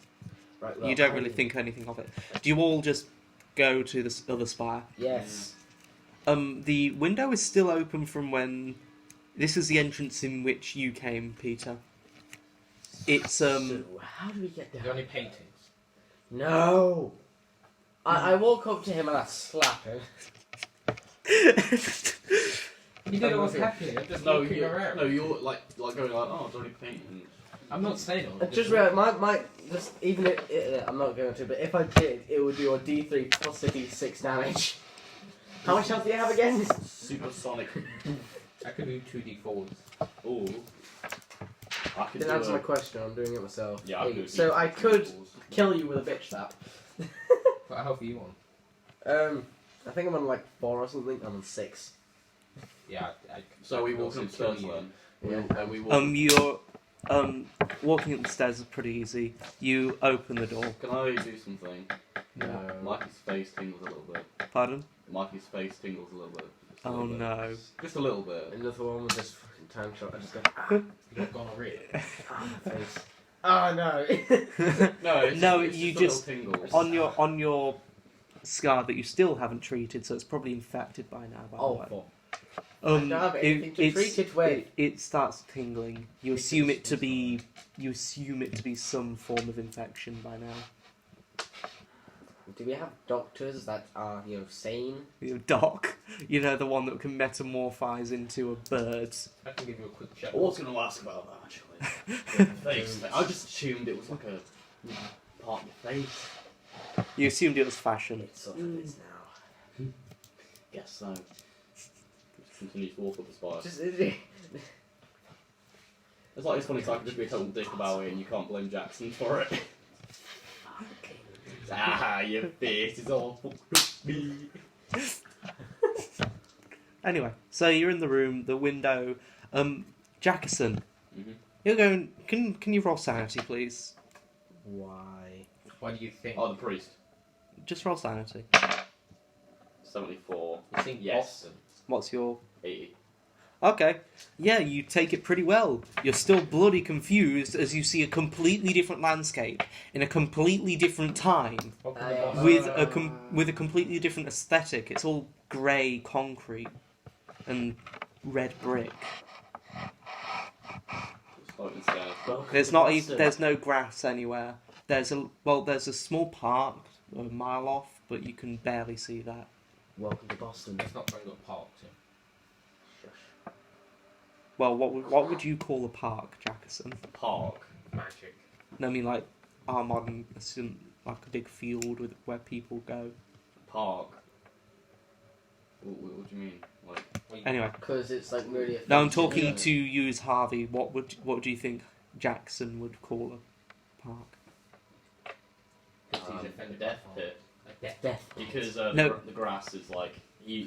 Right, You don't really think anything of it. Do you all just go to this other spire? Yes. The window is still open from when. This is the entrance in which you came, Peter. It's So, how do we get Are there down? any paintings? No. I walk up to him and I slap him. You don't know what's happening. I'm just looking around. you're like going like, oh, it's only painting. I'm not saying all. I just realised my just even if I'm not going to, but if I did, it would do a D3 plus a D6 damage. How much health do you have again? Supersonic. I could do 2d4s. Ooh. I could Didn't do answer a- my question. I'm doing it myself. Yeah, I'll do So I could kill you with a bitch slap. What health are you on? I think I'm on like 4 or something. I'm on 6. Yeah, I So we could walk also upstairs kill you. then. Yeah. And we walk. you're walking up the stairs is pretty easy. You open the door. Can I do something? No. Mikey's face tingles a little bit. Pardon? Mikey's face tingles a little bit. Just a Oh little bit. no. Just a little bit. Another one with this fucking time shot. I just go You got gonorrhea. my face. Oh no. No, it's No, it's you just, a just- little tingles. on your scar that you still haven't treated, so it's probably infected by now. By the way. fuck. I don't have anything to treat it with. It starts tingling. You assume it to be some form of infection by now. Do we have doctors that are, sane? Your doc, the one that can metamorphise into a bird. I can give you a quick check. I was going to ask about that actually. The face thing. I just assumed it was like a part of your face. You assumed it was fashion. It sort of is now. Guess so. Just continues to walk up the spire. Just, It's like this one, it's like just be a total dick about it and you can't blame Jackson for it. Your face is all fucked up, me. Anyway, so you're in the room, the window. Jackerson, Mhm. you're going. Can you roll sanity, please? why? What do you think? Oh, the priest. Just roll sanity. 74. You think Yes. Boston? What's your? 80. Okay. Yeah, you take it pretty well. You're still bloody confused as you see a completely different landscape in a completely different time Welcome I to am- Boston. with a completely different aesthetic. It's all grey concrete and red brick. It's like instead. There's not even, there's no grass anywhere. There's a small park a mile off, but you can barely see that. Welcome to Boston. It's not very good park, too. Well, what would you call a park, Jackerson? Park. Magic. No, I mean like our modern, like a big field with where people go. Park. What do you mean? Like, Anyway, Because it's like really. now I'm offensive, talking isn't to you as Harvey. What do you think Jackson would call a park? Because he's offended death by pit. a death. Death. Because No. the grass is like,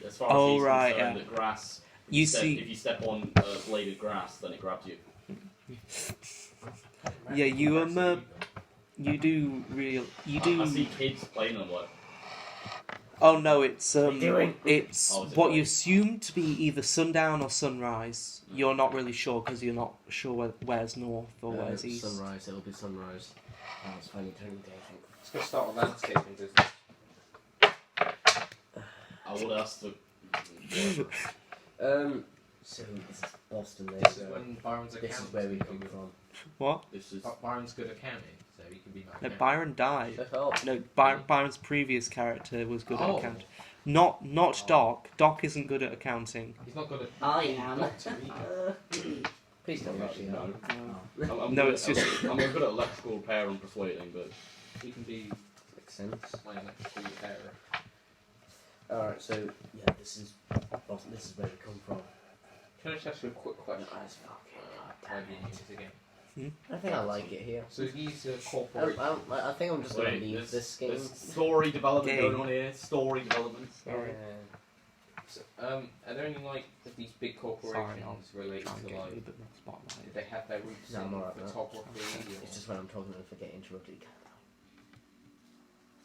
as far as Oh, he's right, concerned, yeah. the grass. You if see- if you step on bladed grass, then it grabs you. Yeah, you do I see kids playing on what? Oh no, it's What are you doing? it's Oh, is it what right? you assume to be either sundown or sunrise. You're not really sure because you're not sure where's north or where's east. Sunrise, it'll be sunrise. That's funny, turning day, I think. Let's go start a landscaping business. I would ask the. So this is Boston, there This you is go. when Byron's accounting. This is where we come from. What? This is. Byron's good at accounting, so he can be my No, accountant. Byron died. Shut up. No, Byron's previous character was good at Oh. accounting. Not Doc. Doc isn't good at accounting. He's not good at. I am. Doctor either. Please don't actually No. no. I'm No, good it's at, just- I'm good at electrical repair and persuading, but He can be Makes sense. my electrical repairer. Alright, so yeah, this is Boston. This is where we come from. Can I just ask you a quick question? That's fucking Why do you use it again? I think I like it here. So these corporate. I think I'm just gonna wait, leave this game. there's story development Game. going on here. Story development. Sorry. So, are there any like these big corporations related Try and to get like? you a bit more spotlight. Did they have their roots No, I'm in alright, man. photography? It's just when I'm talking, if I get interrupted.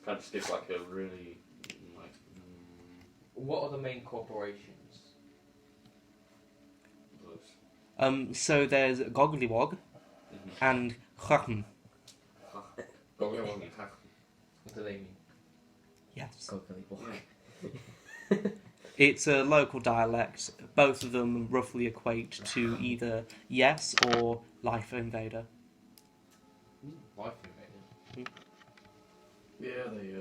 Can I just give like a really like. What are the main corporations? Those. So there's Goggly-Wog Mhm. and Chacham. What do they mean? Yes. Goggly boy. It's a local dialect. Both of them roughly equate to either yes or life invader. Life invader. Yeah, they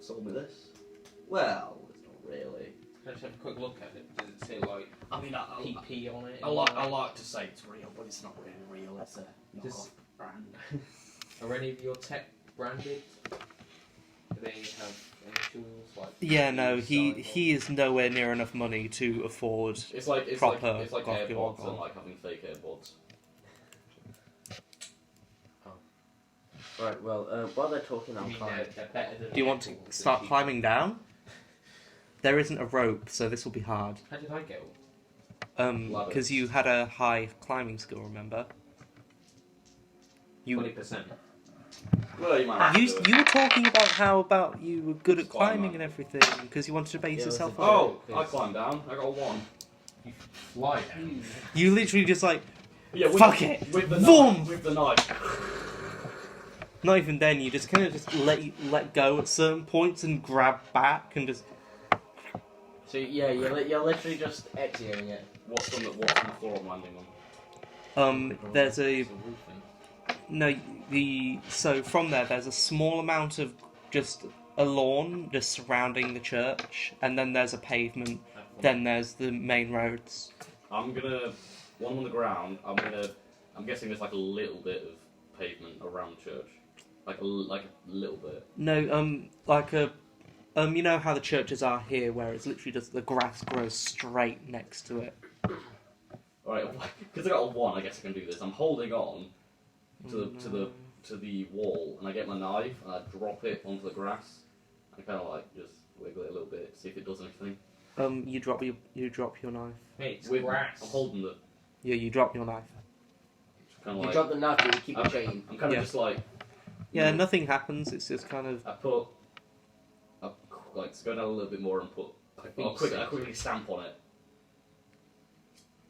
sold me this. Well, it's not really. Can I just have a quick look at it? Does it say like I mean, PP on it? I like to say it's real, but it's not really real. It's a Just- knockoff brand. Are any of your tech branded? Do they have initials like? Yeah, no, P, he is nowhere near enough money to afford. It's like Proper it's like coffee or AirPods and gold. like having fake AirPods. Right, well, while they're talking, I I'll mean, climb. they're better than. Do you want to people, start the climbing down? There isn't a rope, so this will be hard. How did I get all? Because you had a high climbing skill, remember? You 20%. Well, you might have you to do it. you were talking about you were good at It's fine, climbing man. and everything because you wanted to base Yeah, yourself it on. was it. Oh, I climbed down. I got a 1. You fly down. You literally just like Yeah, with Fuck the, it. With the Boom. knife. With the knife. not even then. You just kind of just let go at certain points and grab back and just. So yeah, you're literally just exiting it. What's on the floor I'm landing on? There's a It's a roofing. no. So from there's a small amount of just a lawn just surrounding the church, and then there's a pavement. Then there's the main roads. I'm gonna one on the ground. I'm guessing there's like a little bit of pavement around the church, like a little bit. No, like a You know how the churches are here, where it's literally just the grass grows straight next to it. Alright, because I got a 1, I guess I can do this. I'm holding on to the wall, and I get my knife, and I drop it onto the grass. I kind of like just wiggle it a little bit, see if it does anything. You drop your knife. Hey, it's With, grass. I'm holding the... Yeah, you drop your knife. Kind of You like, drop the knife, but you keep the chain. I'm kind of Yeah. just like... Yeah, nothing happens. It's just kind of. I like go down a little bit more and put... I quickly stamp on it.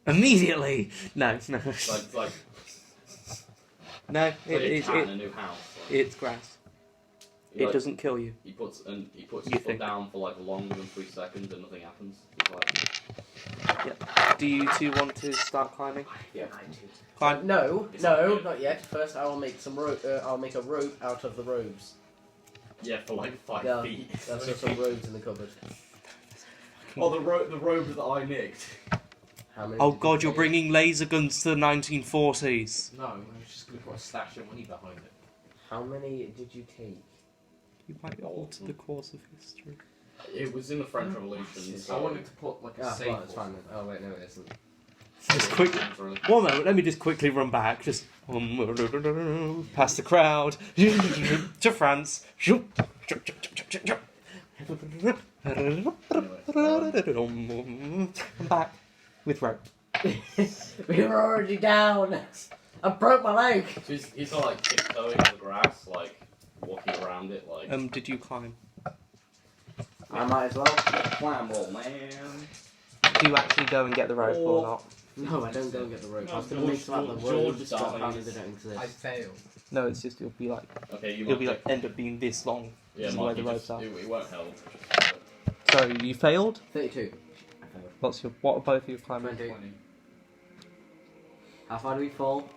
Immediately! No. Like No, it's in a new house. Like, it's grass. It like, doesn't kill you. He puts You his foot think. down for like longer than 3 seconds and nothing happens. It's like, Do you two want to start climbing? Yeah. Climb. No, It's no, not not yet. First, I will make some rope. I'll make a rope out of the robes. yeah, for like 5 Yeah. feet. There's just some robes in the cupboard. Oh, the robes that I nicked. How many? Oh did you god, you're take? bringing laser guns to the 1940s. No, I was just going to put a stash of money behind it. How many did you take? You might alter the course of history. It was in the French Revolution. I So wanted to put like a Ah, safe. well, it's fine then. Oh wait, no, it isn't. Just quick. One moment, let me just quickly run back. Just past the crowd to France. I'm back with rope. We were already down. I broke my leg. So he's sort of like tiptoeing on the grass, like walking around it, like. Did you climb? I might as well. Climb, old man. Do you actually go and get the rope or not? No, I don't go and get the rope. I was No, going to make some out of the George robes, but dies. apparently they don't exist. I failed. No, it's just it'll be like Okay, you it'll be might like end up being this long. yeah, this is where Mark, the you ropes just, are. it won't help. So you failed. 32. I failed. What are both of your climbing? 20. How far do we fall?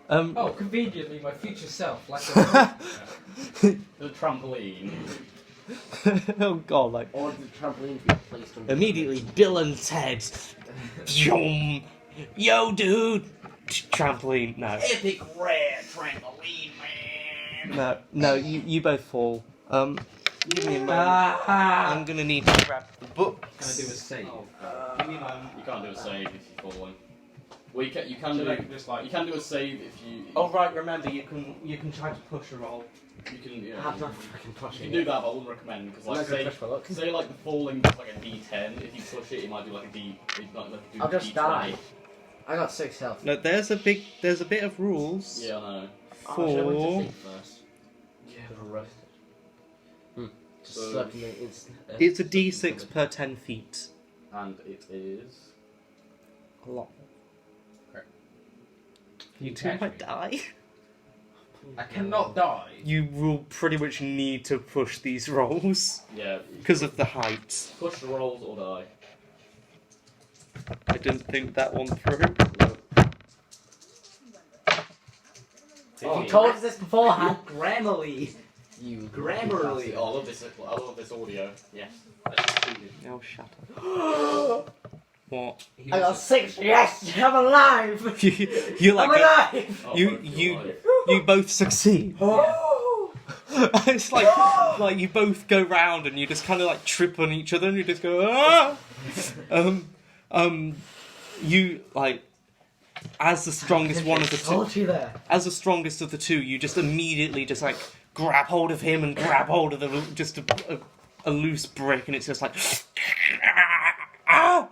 Oh, conveniently, my future self, like a. The trampoline. Oh god, like Or the trampoline to be placed on immediately Bill and Ted. Yum. Yo, dude. Trampoline. No, Epic rare trampoline, man. no. You both fall. Give me a moment. I'm gonna need to grab the book. Can I do a save? Give me a moment. You can't do a save if you're falling. Well, you can Should I do just like. you can do a save if you. Oh right, remember you can try to push a roll. You can. Yeah, I'm not fucking you pushing can do that, but I wouldn't recommend because I'm like not gonna push my luck. say like the falling is like a D10. If you push it, it might do like a D. It might like do I'll a just D20. die. I got 6 health. No, there's a bit of rules. Yeah, I know. Oh, should I went to For sleep first? Yeah. Could've rested. Just So- slept in the instant. it's a D6 per 10 feet. And it is. A lot. Correct. You You two catch might me? die. I cannot die. You will pretty much need to push these rolls Yeah. because of the height. Push the rolls or die. I didn't think that one through. You told us this beforehand. Grammarly. You Grammarly. Oh, I love this. I love this audio. Yes. Oh, shut up. What? I got 6. Yes, I'm alive. You're like I'm alive. Oh, You- both you- alive. you both succeed. Oh. It's like you both go round and you just kind of like trip on each other and you just go ah. You like as the strongest one of the two. Told you there. As the strongest of the two, you just immediately just like grab hold of him and grab hold of just a loose brick, and it's just like ah!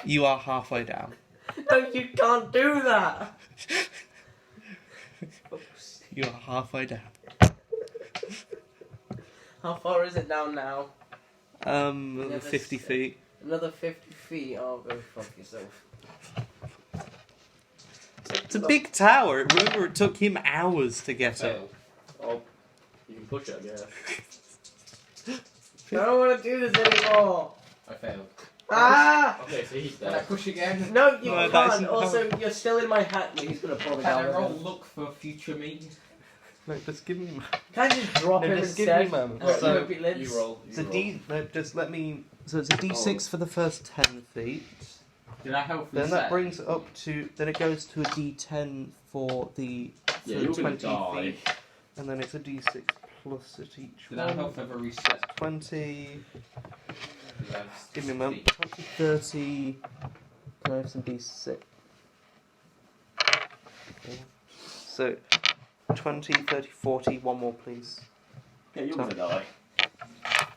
You are halfway down. No, you can't do that. You are halfway down. How far is it down now? Another 50 feet. Another 50 feet. Oh, go fuck yourself. It's a big tower. Remember, it took him hours to get it. Failed. Oh, you can push it, I guess. I don't want to do this anymore. I failed. Ah! Okay, so he's Can I there. push again? No, you No, that can't. isn't Also, you're still in my hat. He's gonna pull me Can I down. roll again. look for future me? No, just give me. Can I just drop No, him just give me instead? a moment. Hope So, he lives. You roll. It's a D. No, just let me. So it's a D6 for the first 10 feet. Did I help Then that brings it up to. Then it goes to a D10 for the Yeah, for you're gonna 20 die. feet. And then it's a d6 plus at each Did our one. health ever reset? 20. Did I have Give me a moment. 60? 20, 30. Can I have some d6? So 20, 30, 40. One more, please. Yeah, you're gonna die.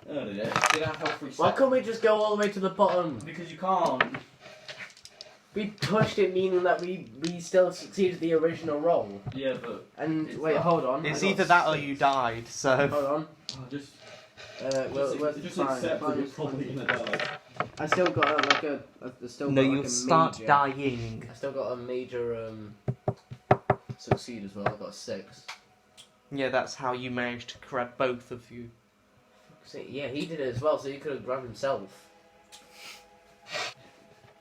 Oh, Did our health reset? Why can't we just go all the way to the bottom? Because you can't. We pushed it, meaning that we still succeeded the original roll. Yeah, but And It's wait, not- hold on. It's I got either that or 6. you died, so. Hold on. just Where's just fine, accept that fine. you're probably gonna die. I still got like a. I still No, got you'll like a start major, dying. I still got a major succeed as well. I got a 6. Yeah, that's how you managed to grab both of you. See, yeah, he did it as well, so he could have grabbed himself.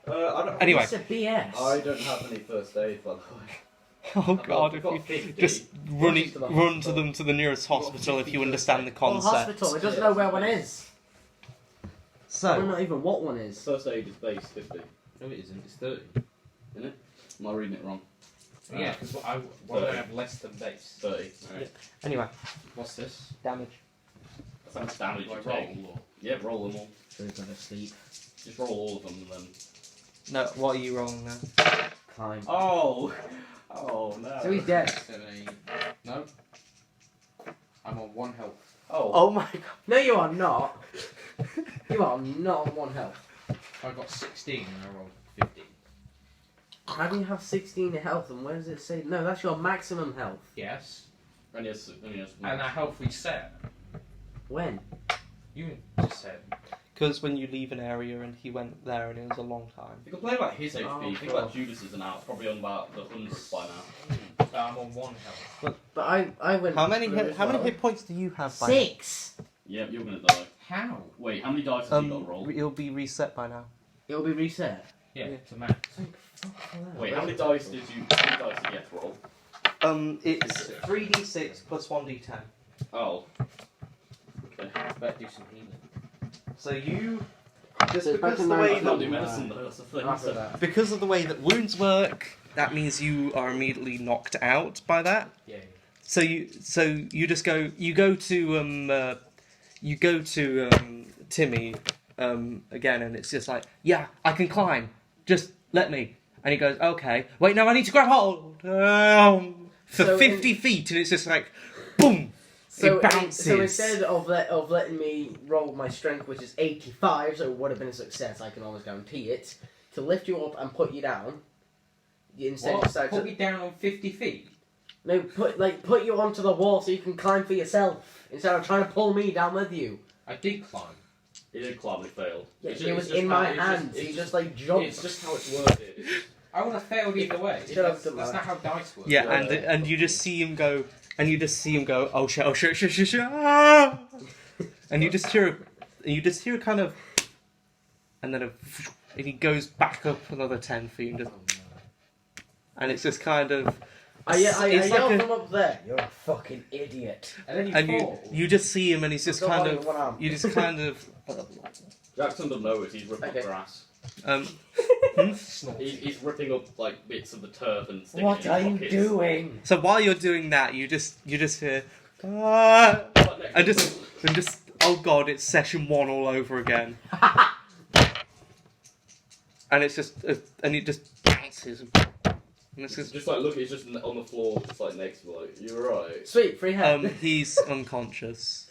I don't. Anyway. It's a BS. I don't have any first aid, by the way. Oh I've god, got if you 50. just run, Just to the run to hospital. them to the nearest got hospital if 50 you understand the Well, concept. hospital. It doesn't know where one is. We So, not even what one is. First aid is base 50. No, it isn't. It's 30. Am I reading it wrong? Yeah, because why would I have less than base? 30. Alright. anyway, What's this? damage. That's how much damage Do I you roll? take. Or? Yeah, roll them all. So he's gonna sleep. Just roll all of them and then. No, what are you rolling now? Climb. Oh! Oh no. So he's dead. 7, 8. No. I'm on 1 health. Oh. Oh my god. No, you are not. You are not on 1 health. I got 16 and I rolled 15. How do you have 16 health? And where does it say? No, that's your maximum health. Yes. And yes, And our health reset. When? You just said. Because when you leave an area and he went there and it was a long time. You can play about his HP. Oh, Think God. about Judas's now. It's probably on about the hundredth by now. I'm on 1 health. But I went. How many through hit, as how many well. hit points do you have by 6. Yep, you're gonna die. How? Wait, how many dice have you got to roll? It'll be reset by now. It'll be reset. Yeah, Yeah. to max. Wait, how many dice did you get to roll? It's 3d6 plus 1d10. Oh. Okay. Better do some healing. So you just So it's because better of the now way I can't do that, medicine though, that's the thing. After that. because of the way that wounds work, that means you are immediately knocked out by that. Yeah. So you just go to Timmy again, and it's just like, yeah, I can climb, just let me. And he goes, okay, wait, no, I need to grab hold for So 50 feet, and it's just like, boom, So, it bounces. so instead of letting me roll my strength, which is 85, so it would have been a success, I can almost guarantee it, to lift you up and put you down, you instead What? decide Put to... me down on 50 feet? No, put you onto the wall so you can climb for yourself, instead of trying to pull me down with you. I did climb. He did climb, he failed. Yeah, It's it ju- was it's just in how- my it's just- hands, it's he just- just like jumped. It's just how it's worded. I would have failed either way. Shut up, That's Tomas. not how dice work. Yeah, and you just see him go, oh shit, ah! And you just hear kind of, and then and he goes back up another 10 feet, and, and it's just kind of, I it's yell like from up there, you're a fucking idiot. And then you and fall. you just see him, and he's just Go kind on of, with one arm. you just kind of, Jackson doesn't know it, he's ripping Okay. up grass. Snort. He's ripping up like bits of the turf and sticking What it in are you pockets. doing? So while you're doing that, you just hear, ah! What next? and just, oh god, it's session 1 all over again. And it's just, and it just bounces. And it's just, Just like look, he's just on the floor, just like next to me, like, you're right. Sweet, free head. he's unconscious.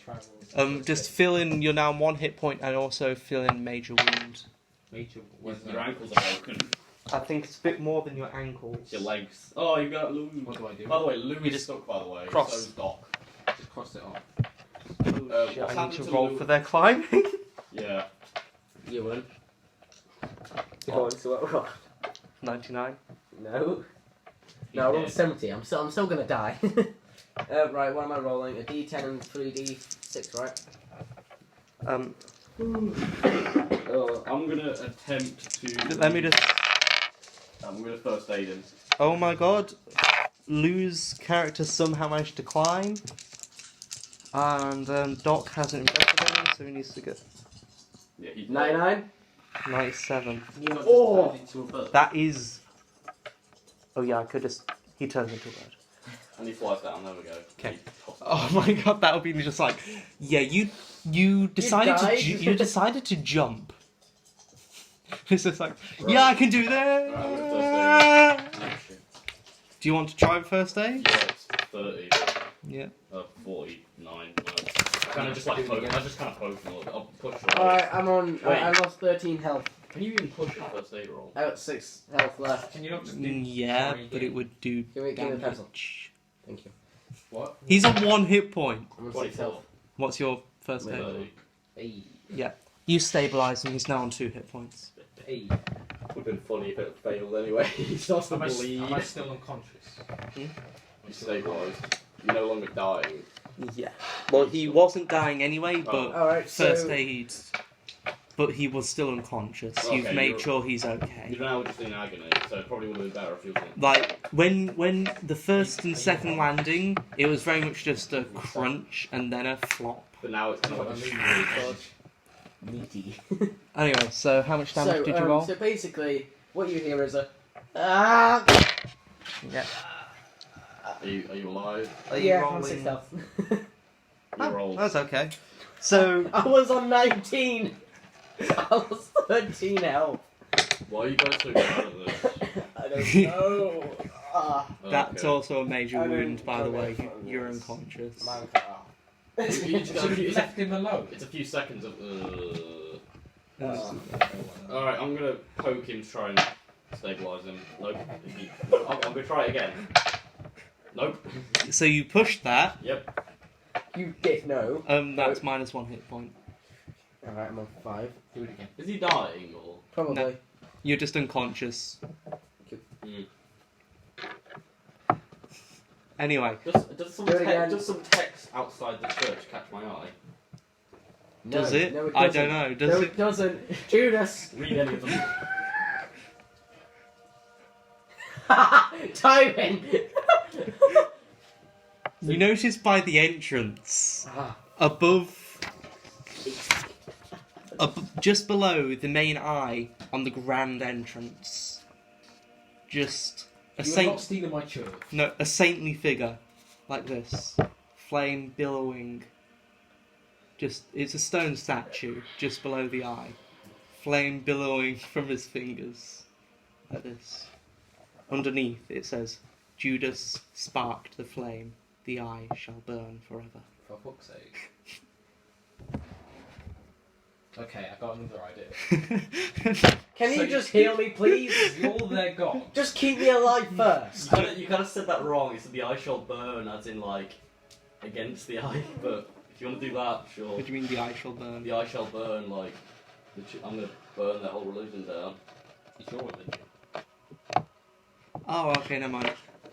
Travel. Just fill in, you're now 1 hit point, and also fill in major wound. Major. Where's Your that? ankles are broken. I think it's a bit more than your ankles. Your legs. Oh, you got Lou. What do I do? By the way, Lou You is just stuck, by the way. cross. So's Doc. Just cross it off. Shit, what's I need happened to to roll Lou? for their climbing. Yeah. You won. Oh. 99. No. He's No, I rolled dead. 70. I'm still gonna die. Right, what am I rolling? A D10 and 3D6, right? Um, I'm gonna attempt to. let me just. I'm gonna first aid him. Oh my god. Lou's character somehow managed to climb. And Doc hasn't investigated, so he needs to get Yeah, he's 99? 97. Can you not just Oh! turn into a bird? That is Oh yeah, I could just. He turns into a bird. And he flies down. There we go. Okay. Oh my god, that would be just like, yeah, you decided died. you decided to jump. It's just like, yeah, I can do that. Right, I'm gonna first aid. Do you want to try first aid? Yeah, it's 30. Yeah. 49. I just kind of poke him a little bit. I'll push right. Alright, I'm on. Wait. I lost 13 health. Can you even push a first aid roll? I got 6 health left. Can you not just do Yeah, three but it would do Give me the pencil. damage. Thank you. What? He's on 1 hit point. I'm on 6 24. health. What's your first aid? 30. Hey. Yeah. You stabilise him. He's now on 2 hit points. Hey. Would have been funny if it failed anyway. He starts to Am I bleed. still unconscious? He's stabilised. You're no longer dying. Yeah. Well, he wasn't dying anyway, but Alright, first so. aid. But he was still unconscious. Okay, You've made you're- sure he's okay. You're now just in agony, so it probably would have been better if you wasn't. Like when the first and second landing, it was very much just a crunch and then a flop. But now it's kind of like a Meaty. Anyway, so how much damage did you roll? So basically, what you hear is a. Ah! Yeah. Are you alive? Are you Yeah, I'm rolling? 6 health. You Oh, rolled. that's okay. So I was on 19! I was 13 health. Why are you guys so bad at this? I don't know. that's Okay. also a major I don't wound, by the know way. if it You're was. unconscious. Man, You just Should gotta- we left him alone? It's a few seconds of. oh. Alright, I'm gonna poke him to try and stabilise him. Nope. Nope. I'm gonna try it again. Nope. So you pushed that. Yep. You dick, no. That's minus 1 hit point. Alright, I'm on 5. Do it again. Is he dying or? Probably. No. You're just unconscious. Hmm. Anyway, Does some Do it again. does some text outside the church catch my eye? No, does it? No, it I doesn't. don't know. Does No, it? it doesn't. Judas! Read any of them. Timing! You notice by the entrance, Ah. above, just below the main eye on the grand entrance, just a You're saint. not stealing my church. No, a saintly figure, like this, flame billowing. It's a stone statue just below the eye, flame billowing from his fingers, like this. Underneath it says, "Judas sparked the flame. The eye shall burn forever." For fuck's sake. Okay, I got another idea. Can So you just heal me, please? You're their god. Just keep me alive first. You kind of said that wrong. You said the eye shall burn, as in like against the eye. But if you want to do that, sure. What do you mean the eye shall burn? The eye shall burn, like I'm gonna burn their whole religion down. It's your religion. Oh, okay, never mind.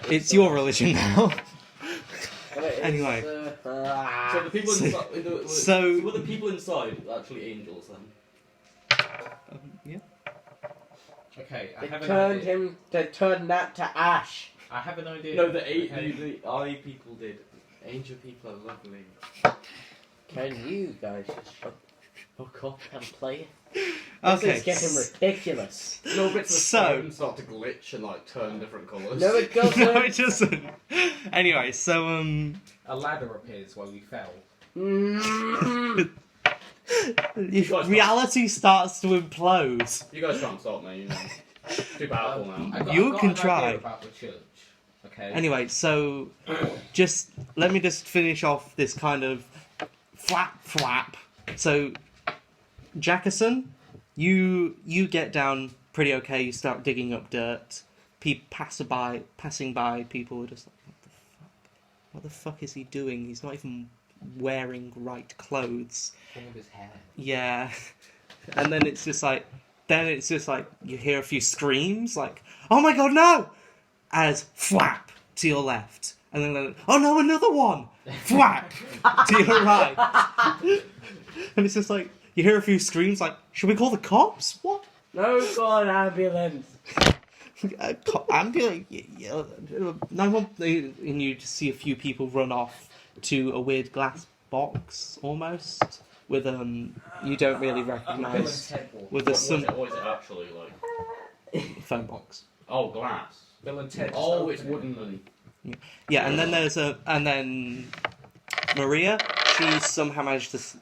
It's your religion now. Anyway. So the people So- inside. so- were the people inside actually angels then? Yeah. Okay, I They have an turned idea. him. They turned that to ash. I have an idea. No, Okay. the eye people did. Angel people are lovely. Can you guys just shut Fuck off. and play? Okay. This is getting ridiculous. No bits of So- stone start to glitch and like turn different colours. No, it doesn't. No, it doesn't. Anyway, so A ladder appears while we fell. Mm. if reality starts to implode. You guys can't stop me. You know. Too powerful now. You can an try. idea about the church. Okay. Anyway, so let me just finish off this kind of flap. So, Jackerson, you get down pretty okay. You start digging up dirt. Passing by, people are just like, "What the fuck? What the fuck is he doing? He's not even wearing right clothes." Thing of his hair. Yeah, and then it's just like you hear a few screams, like, "Oh my god, no!" As flap to your left, and then oh no, another one, flap to your right, and it's just like you hear a few screams, like, "Should we call the cops? What? No, God, ambulance. Ambulance? No one." And you just see a few people run off to a weird glass box, almost with you don't really recognise, with What some is it actually like? phone box. Oh, glass. Bill and Ted. Oh, it's wooden and... Yeah, and then then Maria, she somehow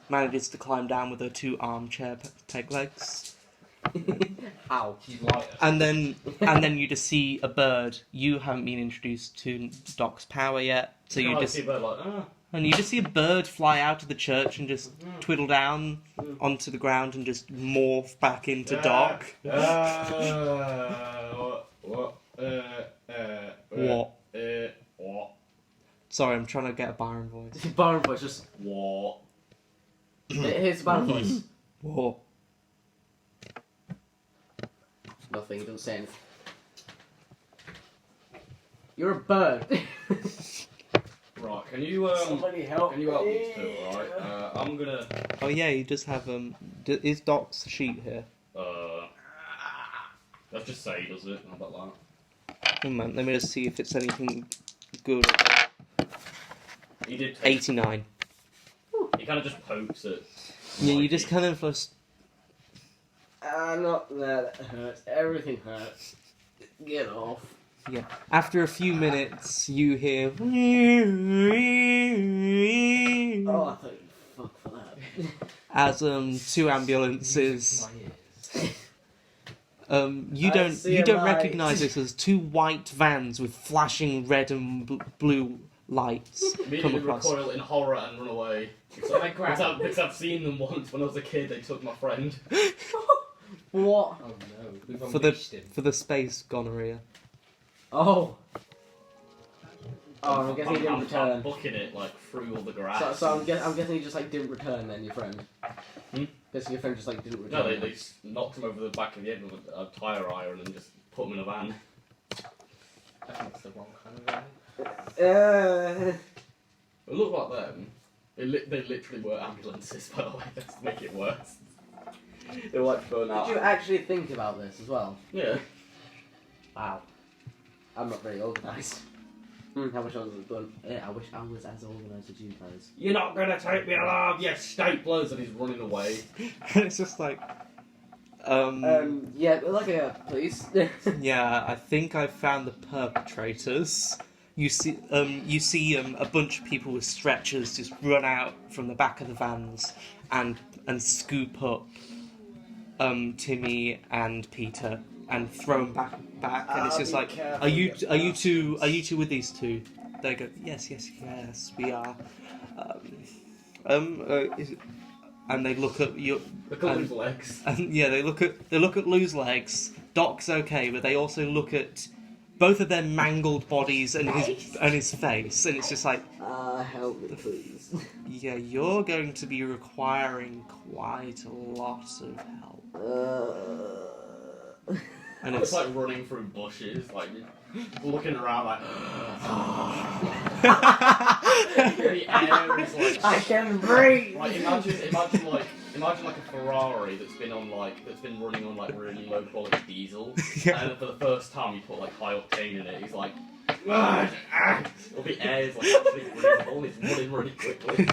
manages to climb down with her 2 armchair peg legs. Ow. She's lighter. And then you just see a bird. You haven't been introduced to Doc's power yet, so you just see a bird like, and you just see a bird fly out of the church and just twiddle down onto the ground and just morph back into Doc. What? What? Sorry, I'm trying to get a Byron voice. Byron voice, just... What? Here's the Byron voice. What? Nothing, he doesn't say anything. You're a bird. Right, can you Somebody help can you help me. these two, alright? I'm gonna Oh yeah, you just have is Doc's sheet here? let's just say he does it, how about that? One moment, let me just see if it's anything good. He did take, 89. he kinda just pokes it. Yeah, you just kind of just... Not that hurts. Everything hurts. Get off. Yeah. After a few minutes, you hear... Oh, I thought you fuck for that. As 2 ambulances... You I don't see a light. recognise this as 2 white vans with flashing red and blue lights come Immediately across. recoil in horror and run away. So I grab. Because I've seen them once when I was a kid, they took my friend. What? Oh no, we've For the unleashed him. for the space gonorrhea. Oh. Oh, I'm guessing he didn't I'm return. booking it like through all the grass. So I'm guessing he just like didn't return then, your friend. Guessing your friend just like didn't return. No, they knocked him over the back of the head with a tyre iron and just put him in a van. I think it's the wrong kind of van. It looked like them. They literally were ambulances, by the way, just to make it worse. They were like burn out. Did you actually think about this as well? Yeah. Wow. I'm not very organised. How much I was done? Yeah, I wish I was as organised as you guys. You're not gonna take me alive, you staplers! And he's running away. And it's just like... Yeah, like a please. Yeah, I think I found the perpetrators. You see a bunch of people with stretchers just run out from the back of the vans and scoop up Timmy and Peter and throw them back, and it's just like, are you two with these 2? They go, yes, we are. And they look at you. Look at his legs. And yeah, they look at Lou's legs. Doc's okay, but they also look at both of their mangled bodies and his face, and it's just like, Help me, please. yeah, you're going to be requiring quite a lot of help. And It's like running through bushes, like looking around like. The air is like. I can breathe. Like imagine like a Ferrari that's been running on like really low quality diesel, Yeah. and for the first time you put like high octane in it. He's like, all the air is like actually breathable. It's running really quickly.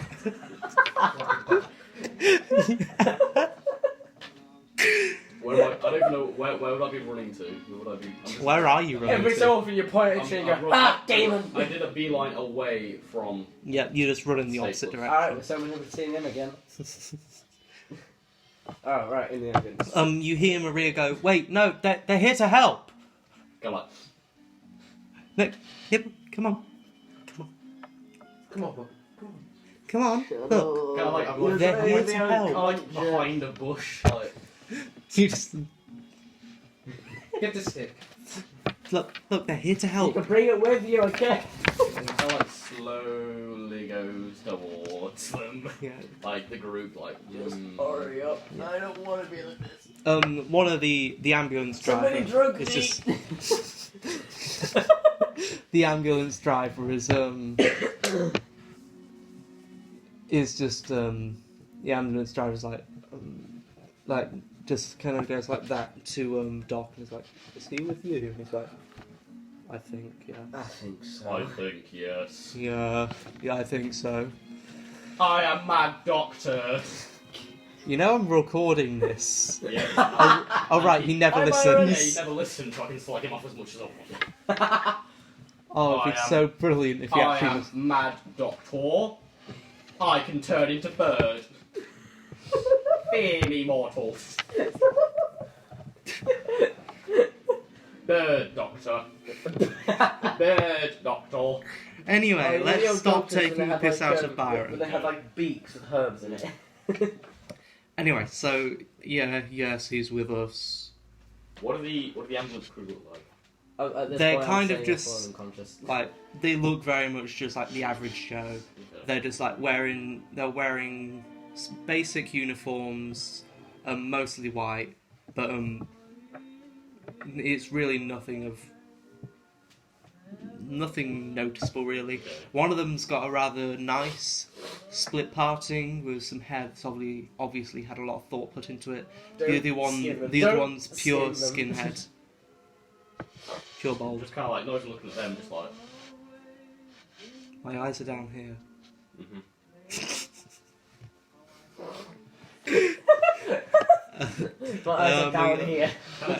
Where would I don't even know where would I be running to? Where would I be? I'm just- Where are you running Every to? so often you point at a tree and go, demon! I did a beeline away from. Yeah, you just run in the opposite Staples. direction. Alright, so we're never seeing them again. Oh, right, in the ambulance. You hear Maria go, wait, no, they're here to help. Go like. Look, yep, come on. Come on, Bob. Come on, look. Kind of like I'm like, They're here to help. I'm like behind a bush. Like. You just, Get the stick. look, they're here to You help. can bring it with you, okay? And it kind of like slowly goes towards them. Yeah. Like the group, like. Hurry up. I don't want to be like this. One of the ambulance Somebody driver drug is me. just the ambulance driver is the ambulance driver's like just kind of goes like that to Doc and is like, is he with you? And he's like, I think, yeah. I think so. I think yes. Yeah, I think so. I am mad doctor. You know I'm recording this. Yeah. Oh right, he never Yeah, he listens. never listens, so I can slag him off as much as I want. Oh, it'd be so brilliant if he I actually am was. Mad Doctor. I can turn into bird. Fear me, mortals. Bird Doctor. Bird Doctor. Anyway, let's stop taking the piss out of They Byron. have like beaks with herbs in it. Anyway, so yeah, yes, he's with us. What do the ambulance crew look like? At this They're point, I'm kind of saying they're just, fallen unconscious. Like, they look very much just like the average Joe. Okay. They're just like wearing basic uniforms, mostly white, but it's really nothing noticeable really. Okay. One of them's got a rather nice split parting with some hair that's obviously had a lot of thought put into it. Don't The other Don't one's pure skin them. skinhead, pure bald. Just kind of like not even looking at them, just like. My eyes are down here. Mm-hmm. My eyes are down yeah. here. Kind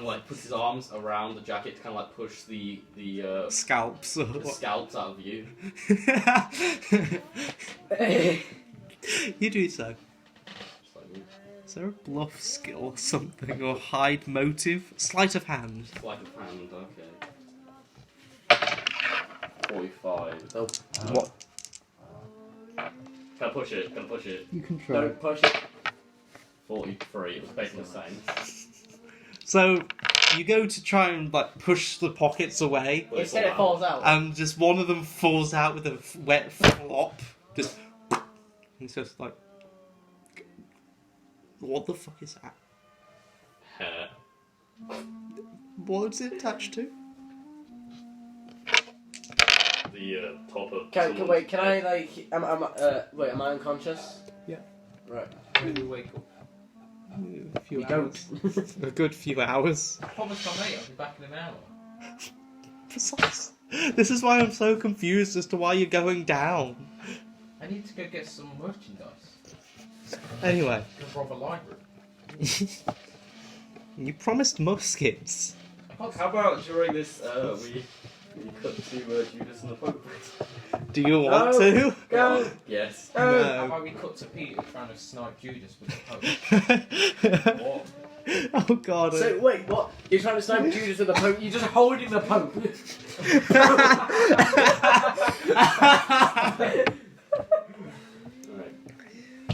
of puts his arms around the jacket to kind of like push the Scalps. Or what? scalps out of view. You do so. Just like, Is there a bluff skill or something, or hide motive? Sleight of hand. sleight of hand, okay. 45. Oh, What? Can I push it? You can try. don't push it. 43. It was basically the same. So, you go to try and like push the pockets away, But it's Instead, it all falls out. and just one of them falls out with a wet flop. Just. And it's just like. What the fuck is that? hair. What's it attached to? The top of. Wait, can I like? Am I unconscious? Yeah. Right. When you wake up. A few We hours. don't. A good few hours. I promised my mate I'll be back in an hour. Precise. This is why I'm so confused as to why you're going down. I need to go get some merchandise. Anyway, Go rob a library. you promised muskets. I can't How about during this, we cut to Judas and the Pope? Do you want No. to? Go. Yes. How No. about we cut to Peter trying to snipe Judas with the Pope? What? Oh god. So wait, what? You're trying to snipe Judas with the Pope? You're just holding the Pope.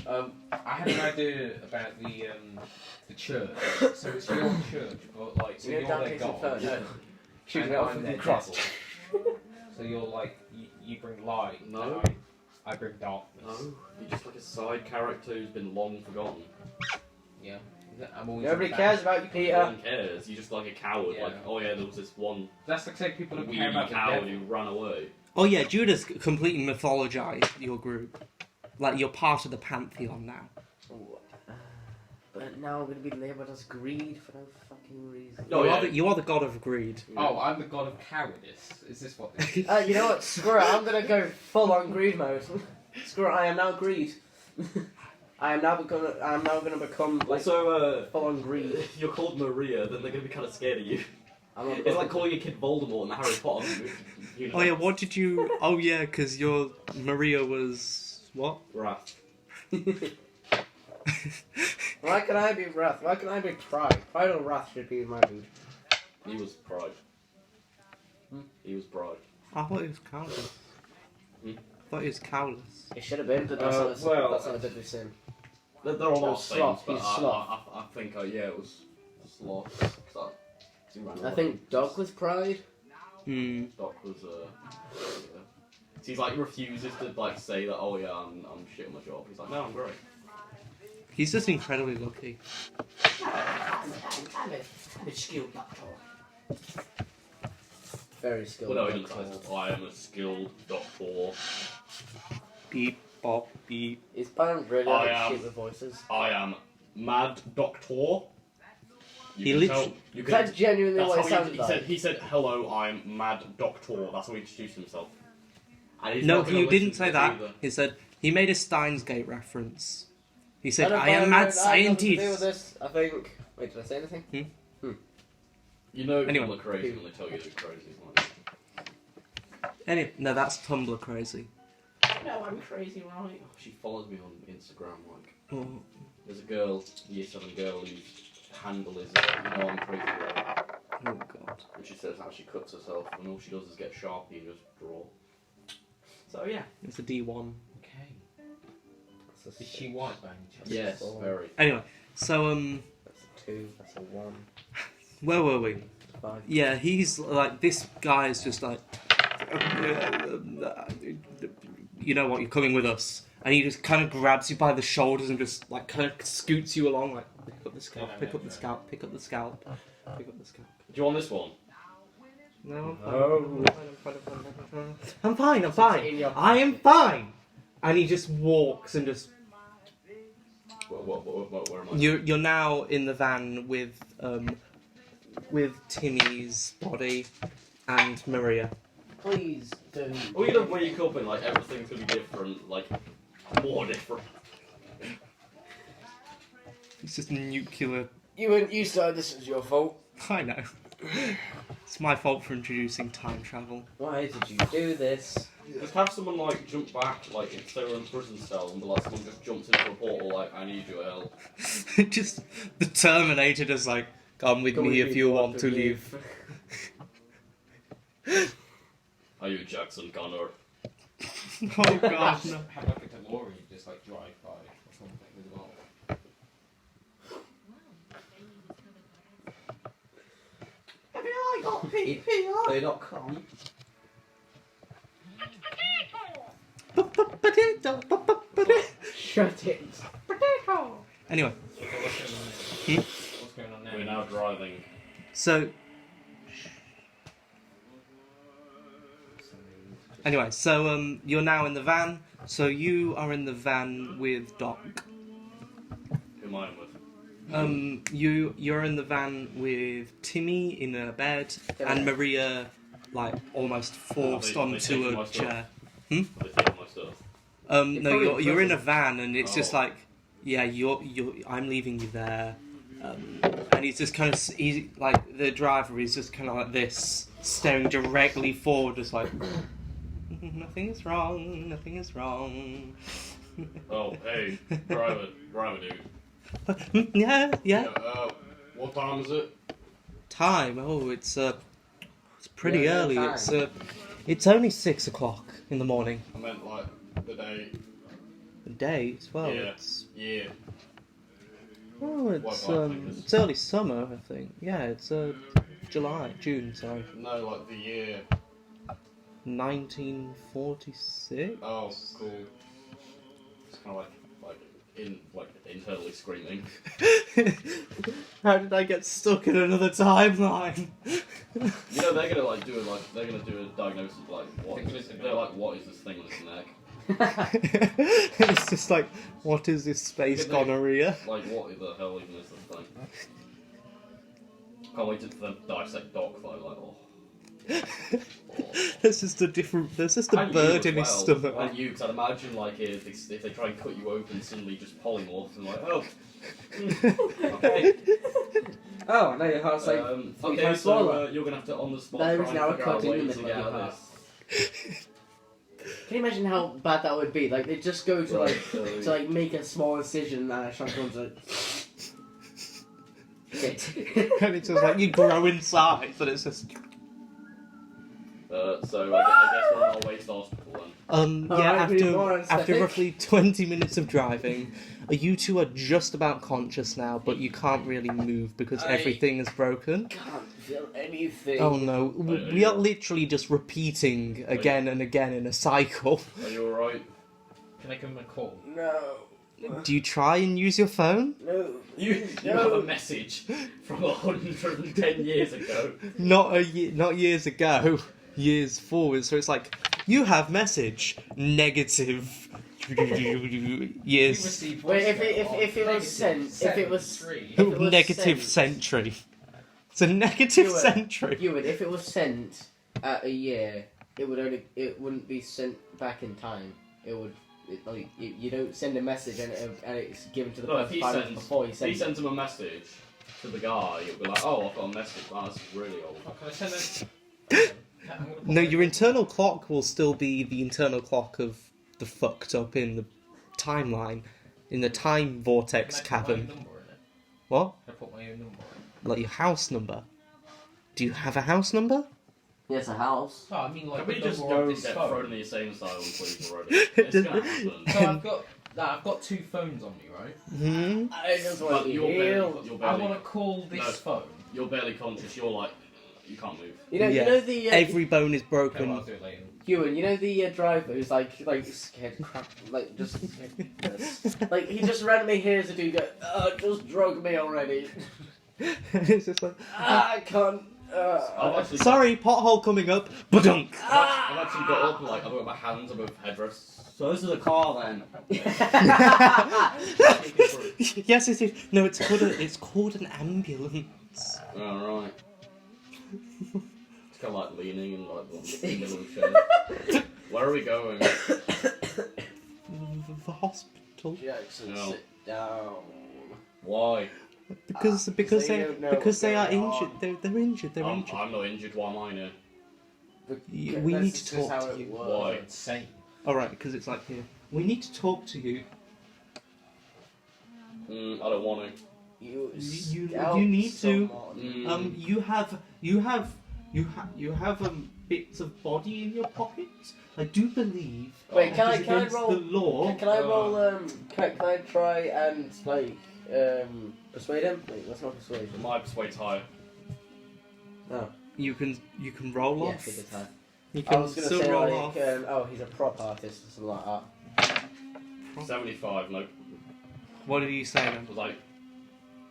Alright. I had an idea about the church. So it's your church, but like, so You you're know their Dante's god. Inferno. Shooting and out I'm from their the cross. devil. So you're like, you bring light. No. and I bring darkness. No, you're just like a side character who's been long forgotten. Yeah. I'm always Nobody in cares back. about you, No Peter. one cares. You're just like a coward. Yeah. Like, oh yeah, there was this one That's like saying people don't wee care about the coward devil. who ran away. Oh yeah, Judas completely mythologized your group. Like you're part of the pantheon now. But now I'm going to be labelled as greed for no fucking reason. Oh, yeah. You are the god of greed. Oh, I'm the god of cowardice. Is this what this is? You know what? Screw it. I'm going to go full on greed mode. Screw it. I am now greed. I am now going to become like Also, full on greed. if you're called Maria, then they're gonna be kind of scared of you. I'm a It's like calling a kid Voldemort in the Harry Potter universe. Oh yeah, what did you? Oh yeah, because your Maria was what? Wrath. Why can I be wrath? Why can I be pride? Pride or wrath should be my mood. He was pride. He was pride. I thought he was cowardice. Hmm? I thought he was cowardice. It should have been, but that's not a deadly sin. There are a lot No, of sloth. things, but He's sloth. I think, yeah, it was sloth. 'Cause he ran I away. think dog was pride. Hmm. Doc was, yeah. So he's like refuses to like say that, oh yeah, I'm shit at my job. He's like, no, I'm great. He's just incredibly lucky. I'm a skilled doctor. Very skilled Well, no, he doctor. says, I am a skilled doctor. Beep bop beep. His parents really I like am- shit with voices. I am mad doctor. He can literally- tell- you can- That's genuinely That's what how it sounded he like. said. He said, "Hello, I'm Mad Doctor." That's how he introduced himself. And he's No, not gonna he listen didn't to say this that. either. He said, He made a Steins Gate reference. He said, don't "I am find mad it- I have nothing to do with scientist." this, I think. Wait, did I say anything? You know Anyway. people are crazy when they tell you they're crazy. Like, No, that's Tumblr crazy. No, I'm crazy, right? she follows me on Instagram. Like, Oh, there's a girl, year 7 girl, whose handle is, I'm crazy, right? oh god. And she says how she cuts herself, and all she does is get Sharpie and just draw. So yeah. It's a D1. Okay. Is she white by any chance? Yes, Four. very. Anyway, so That's a 2, that's a 1, where were we? 5. Yeah, he's like, this guy is just like, you know what, you're coming with us. And he just kind of grabs you by the shoulders and just like kind of scoots you along, like, pick up the scalp, pick up the scalp, pick up the scalp, pick up the scalp. Do you want this one? No, No. I'm fine, I'm fine. I am fine. And he just walks and just. Where am I? You're now in the van with Timmy's body and Maria. Please don't. Oh, you don't wake up and like everything's gonna be different, like more different. It's just nuclear. You started this, was your fault. I know. It's my fault for introducing time travel. Why did you do this? Just have someone like jump back, like if they were in a prison cell, and like someone just jumps into a portal, like I need your help. Just the Terminator just like, come with me if you want to leave. Are you Jackson Connor? Oh god, no. Have like a DeLorean just like drive by or something as well. Have I got PPR? They're not calm. Shut it. Anyway, So what's going on now? We're now driving. so you're now in the van. So you are in the van with Doc. Who am I with? You're in the van with Timmy in a bed and Maria, like almost forced Are they onto taking a my stuff? chair. Are they taking my stuff? No, probably you're in prison. a van and it's just Oh. like, yeah, I'm leaving you there, and he's just kind of like the driver is just kind of like this, staring directly forward, just like nothing is wrong, nothing is wrong. Oh, hey, driver dude. yeah. What time is it? Time. Oh, it's pretty Yeah, no early. time. It's only 6 o'clock in the morning. I meant like the day. The day as well. Yeah. It's Yeah. it's it's early summer, I think. Yeah, it's June. Sorry, No, like the year. 1946. Oh, cool. It's kind of like internally screaming. How did I get stuck in another timeline? You know they're gonna do a diagnosis of like what they're like what is this thing on his neck? It's just like, what is this space Good night. gonorrhea? Like what the hell even is this thing? Can't wait to them dissect Doc though, like oh. There's just a different. There's just a And bird you in as his well. stomach. And you, because I'd imagine like if they try and cut you open, suddenly just polymorphs and like oh. Okay. Oh, now your heart's like. Okay, times so smaller. you're gonna have to on the spot There try is and now a figure out cut in the ways to middle get of out your of heart. this. Can you imagine how bad that would be? Like they just go to Right, like so- make a small incision and a shark comes like. Shit. And it's just like you grow in size, and it's just. So I guess we're on our way to the hospital then. Yeah, Alright, we need more after anesthetic. roughly 20 minutes of driving, you two are just about conscious now, but you can't really move because everything is broken. Can't feel anything. Oh no, we are literally just repeating again and again in a cycle. Are you alright? Can I give him a call? No. Do you try and use your phone? No. You have a message from 110 years ago. Not years ago, years forward. So it's like, you have message, negative years, Wait, if it was sent, if it was negative sent, century. It's a negative You would- century. you would, if it was sent at a year, it wouldn't be sent back in time. It would you don't send a message and it's given to the No, if person he 5 minutes sends, before you if send he sends him a message to the guy, you'll be like, oh, I've got a message. Wow, that's really old. Oh, can I send it? No, your internal clock will still be the internal clock of the fucked up in the timeline, in the time vortex Can I put my own cavern. number in it? What? Can I put my own number in? Like your house number? Do you have a house number? Yes, a house. Oh, I mean like Can we the just number go of and this get phone. thrown in the insane asylum, please, already? It's gonna happen. So I've got 2 phones on me, right? Hmm? I just But want to you're heal. barely, you're I barely, want to call this No. phone. you're barely conscious. You're like, you can't move. You know, Yeah. you know the Every bone is Okay, well, I'll broken. do it later. Ewan, you know the driver who's like scared crap, like just like he just randomly hears a dude go, just drug me already. It's just like, I can't. I've actually, sorry, pothole coming up. Badunk. I've actually got up, like, I've got my hands above headrests. So this is a car then. Yes, it is. No, it's called an ambulance. Oh, right. It's kind of like leaning and like in the middle of the chair. Where are we going? The hospital. Jackson, No. sit down. Why? Because they they don't know because what's they are going injured. on. They're injured. They're I'm injured. not injured. Why am I here? We That's need to just talk how to it you. works. Why? Insane. All right, because it's like here. We need to talk to you. I don't want to. You You need to. someone. You have bits of body in your pockets. I do believe. Wait, can I it's can I against roll? the law? Can I roll? Can I try and like persuade him? Wait, that's not persuasion. My persuade's higher. No. You can roll Yeah, off. take the time. You I can was gonna still say roll like, off. oh, he's a prop artist or something like that. 75. No. What did you say then? I was like,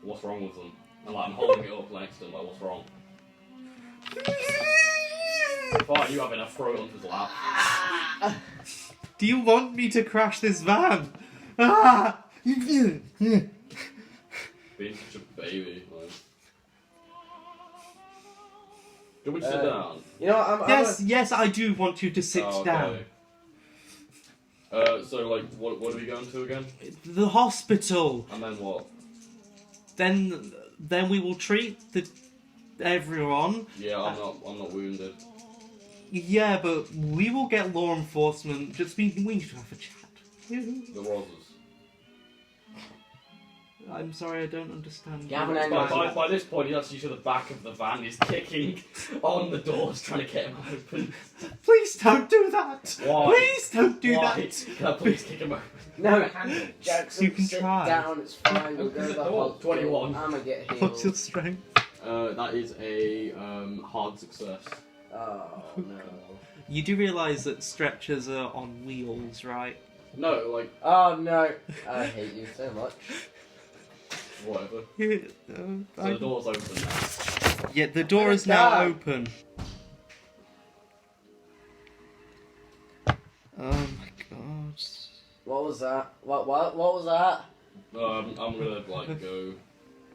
what's wrong with them? And like, I'm holding it up next to him. Like, what's wrong? Fine, you have enough. Throw it onto his lap. Do you want me to crash this van? Ah! Being such a baby. Like. Do you want me to sit down? You know what? Yes, I do want you to sit Oh, okay. down. So like, what are we going to again? The hospital. And then what? Then we will treat everyone. Yeah, I'm not wounded. Yeah, but we will get law enforcement. We need to have a chat. The roses. I'm sorry, I don't understand. Gavin and By this point, he's actually to the back of the van. He's kicking on the doors, trying to get him open. Please don't do that. Why? Please don't do Why? that. Can I please kick him open? No, Handle. Jackson, You can sit try. down. It's fine. We'll go Open to the the door. hospital. 21. I'm gonna get What's your healed. strength? That is a hard success. Oh no. You do realise that stretchers are on wheels, right? No, like Oh no. I hate you so much. whatever. Yeah, So the door's open now. yeah, the door gonna is now die. open. Oh my god. What was that? What was that? I'm gonna like go.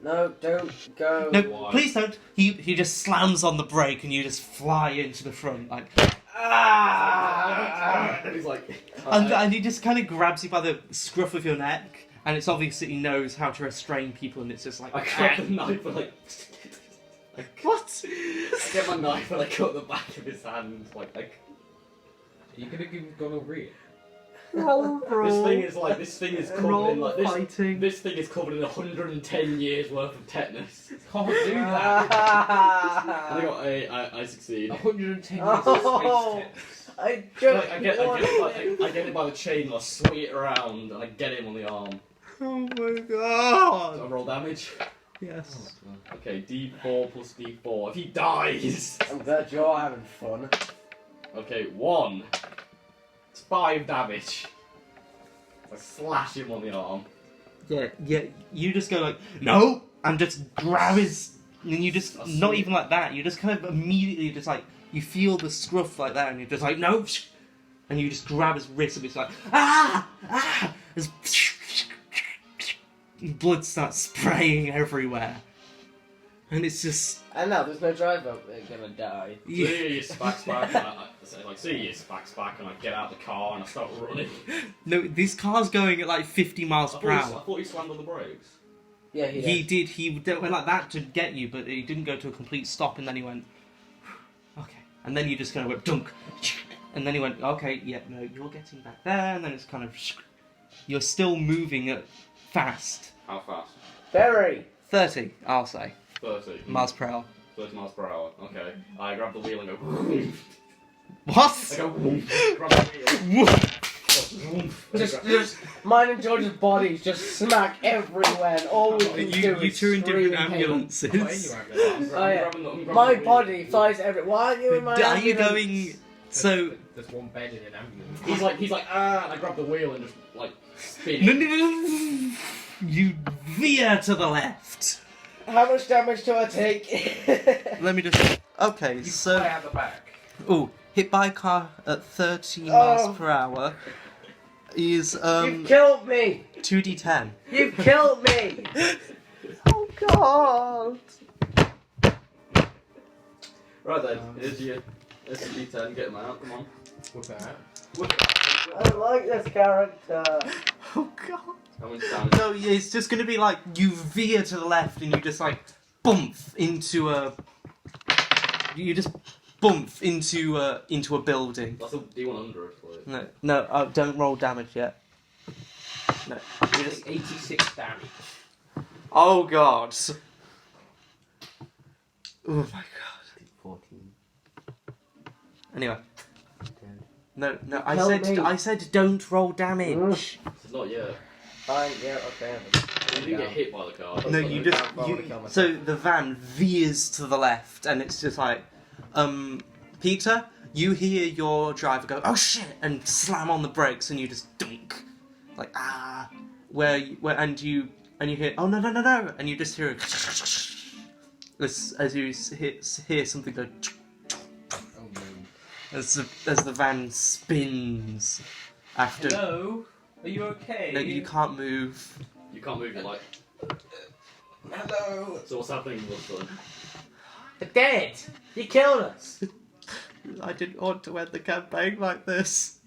No, don't go. No, Why? please don't. He just slams on the brake and you just fly into the front, like, And he's like, and he just kind of grabs you by the scruff of your neck, and it's obvious that he knows how to restrain people, and it's just like, I grab the knife and like, what? I get my knife and I cut the back of his hand. Like, Are you gonna give him gonorrhea? this thing is covered in like this. fighting. This thing is covered in 110 years worth of tetanus. Can't do that. And I succeed. 110 years Oh. of space I Like, just I get it by the chain and I swing it around and I get him on the arm. Oh my Do I god. roll damage? Yes. Okay, D4 plus D4. If he dies! I'm glad you're having fun. Okay, 1. It's 5 damage. I slash him on the arm. Yeah, you just go like, no, and just grab his, and you just, That's not sweet. even like that, you just kind of immediately just like, you feel the scruff like that, and you're just like, no, and you just grab his wrist, and it's like, There's blood starts spraying everywhere. And it's just And now there's no driver. They're gonna die. yeah. See you spacks back, and see you spacks back, and I get out the car and I start running. No, this car's going at like 50 miles per I hour. thought he slammed on the brakes. Yeah, He did. He went like that to get you, but he didn't go to a complete stop. And then he went, okay. And then you just kind of went dunk. And then he went, okay, yeah, no, you're getting back there. And then it's kind of, you're still moving at fast. How fast? Very. 30, I'll say, 30. miles per hour. 30 miles per hour. Okay. I grab the wheel and go. I What? go. Grab the wheel. Just mine and George's bodies just smack everywhere, and all we can do You is two in different scream in pain. ambulances. Oh, yeah. My body flies everywhere. Why are you in my Are you ambulance? going? So There's one bed in an ambulance. He's like, ah, and I grab the wheel and just like spin. no, no, no, no. You veer to the left. How much damage do I take? Let me just. Okay, You so fly out the back. oh, hit by a car at 30 miles Oh. per hour is You've killed me! 2d10. You've killed me! Oh God! Right then, here's your D10. Get him out. Come on. Whip it out. I don't like this character. Oh God! How much damage? No, yeah, it's just gonna be like you veer to the left and you just like bump into a. You just bump into a building. That's a D100. Like. No, don't roll damage yet. No, you just. 86 damage. Oh God! Oh my God! 14. Anyway. 10. No, Help me. I said don't roll damage. It's not yet. Fine, yeah, okay. You didn't get hit by the car. No, you just I wanna kill myself. so the van veers to the left, and it's just like, Peter, you hear your driver go, oh shit, and slam on the brakes, and you just dunk, like and you hear, oh no, and you just hear as you hear something go Oh no. as the van spins after. Hello? Are you okay? No, you can't move. You can't move your leg. Hello? So what's happening with the... They're dead! You killed us! I didn't want to end the campaign like this.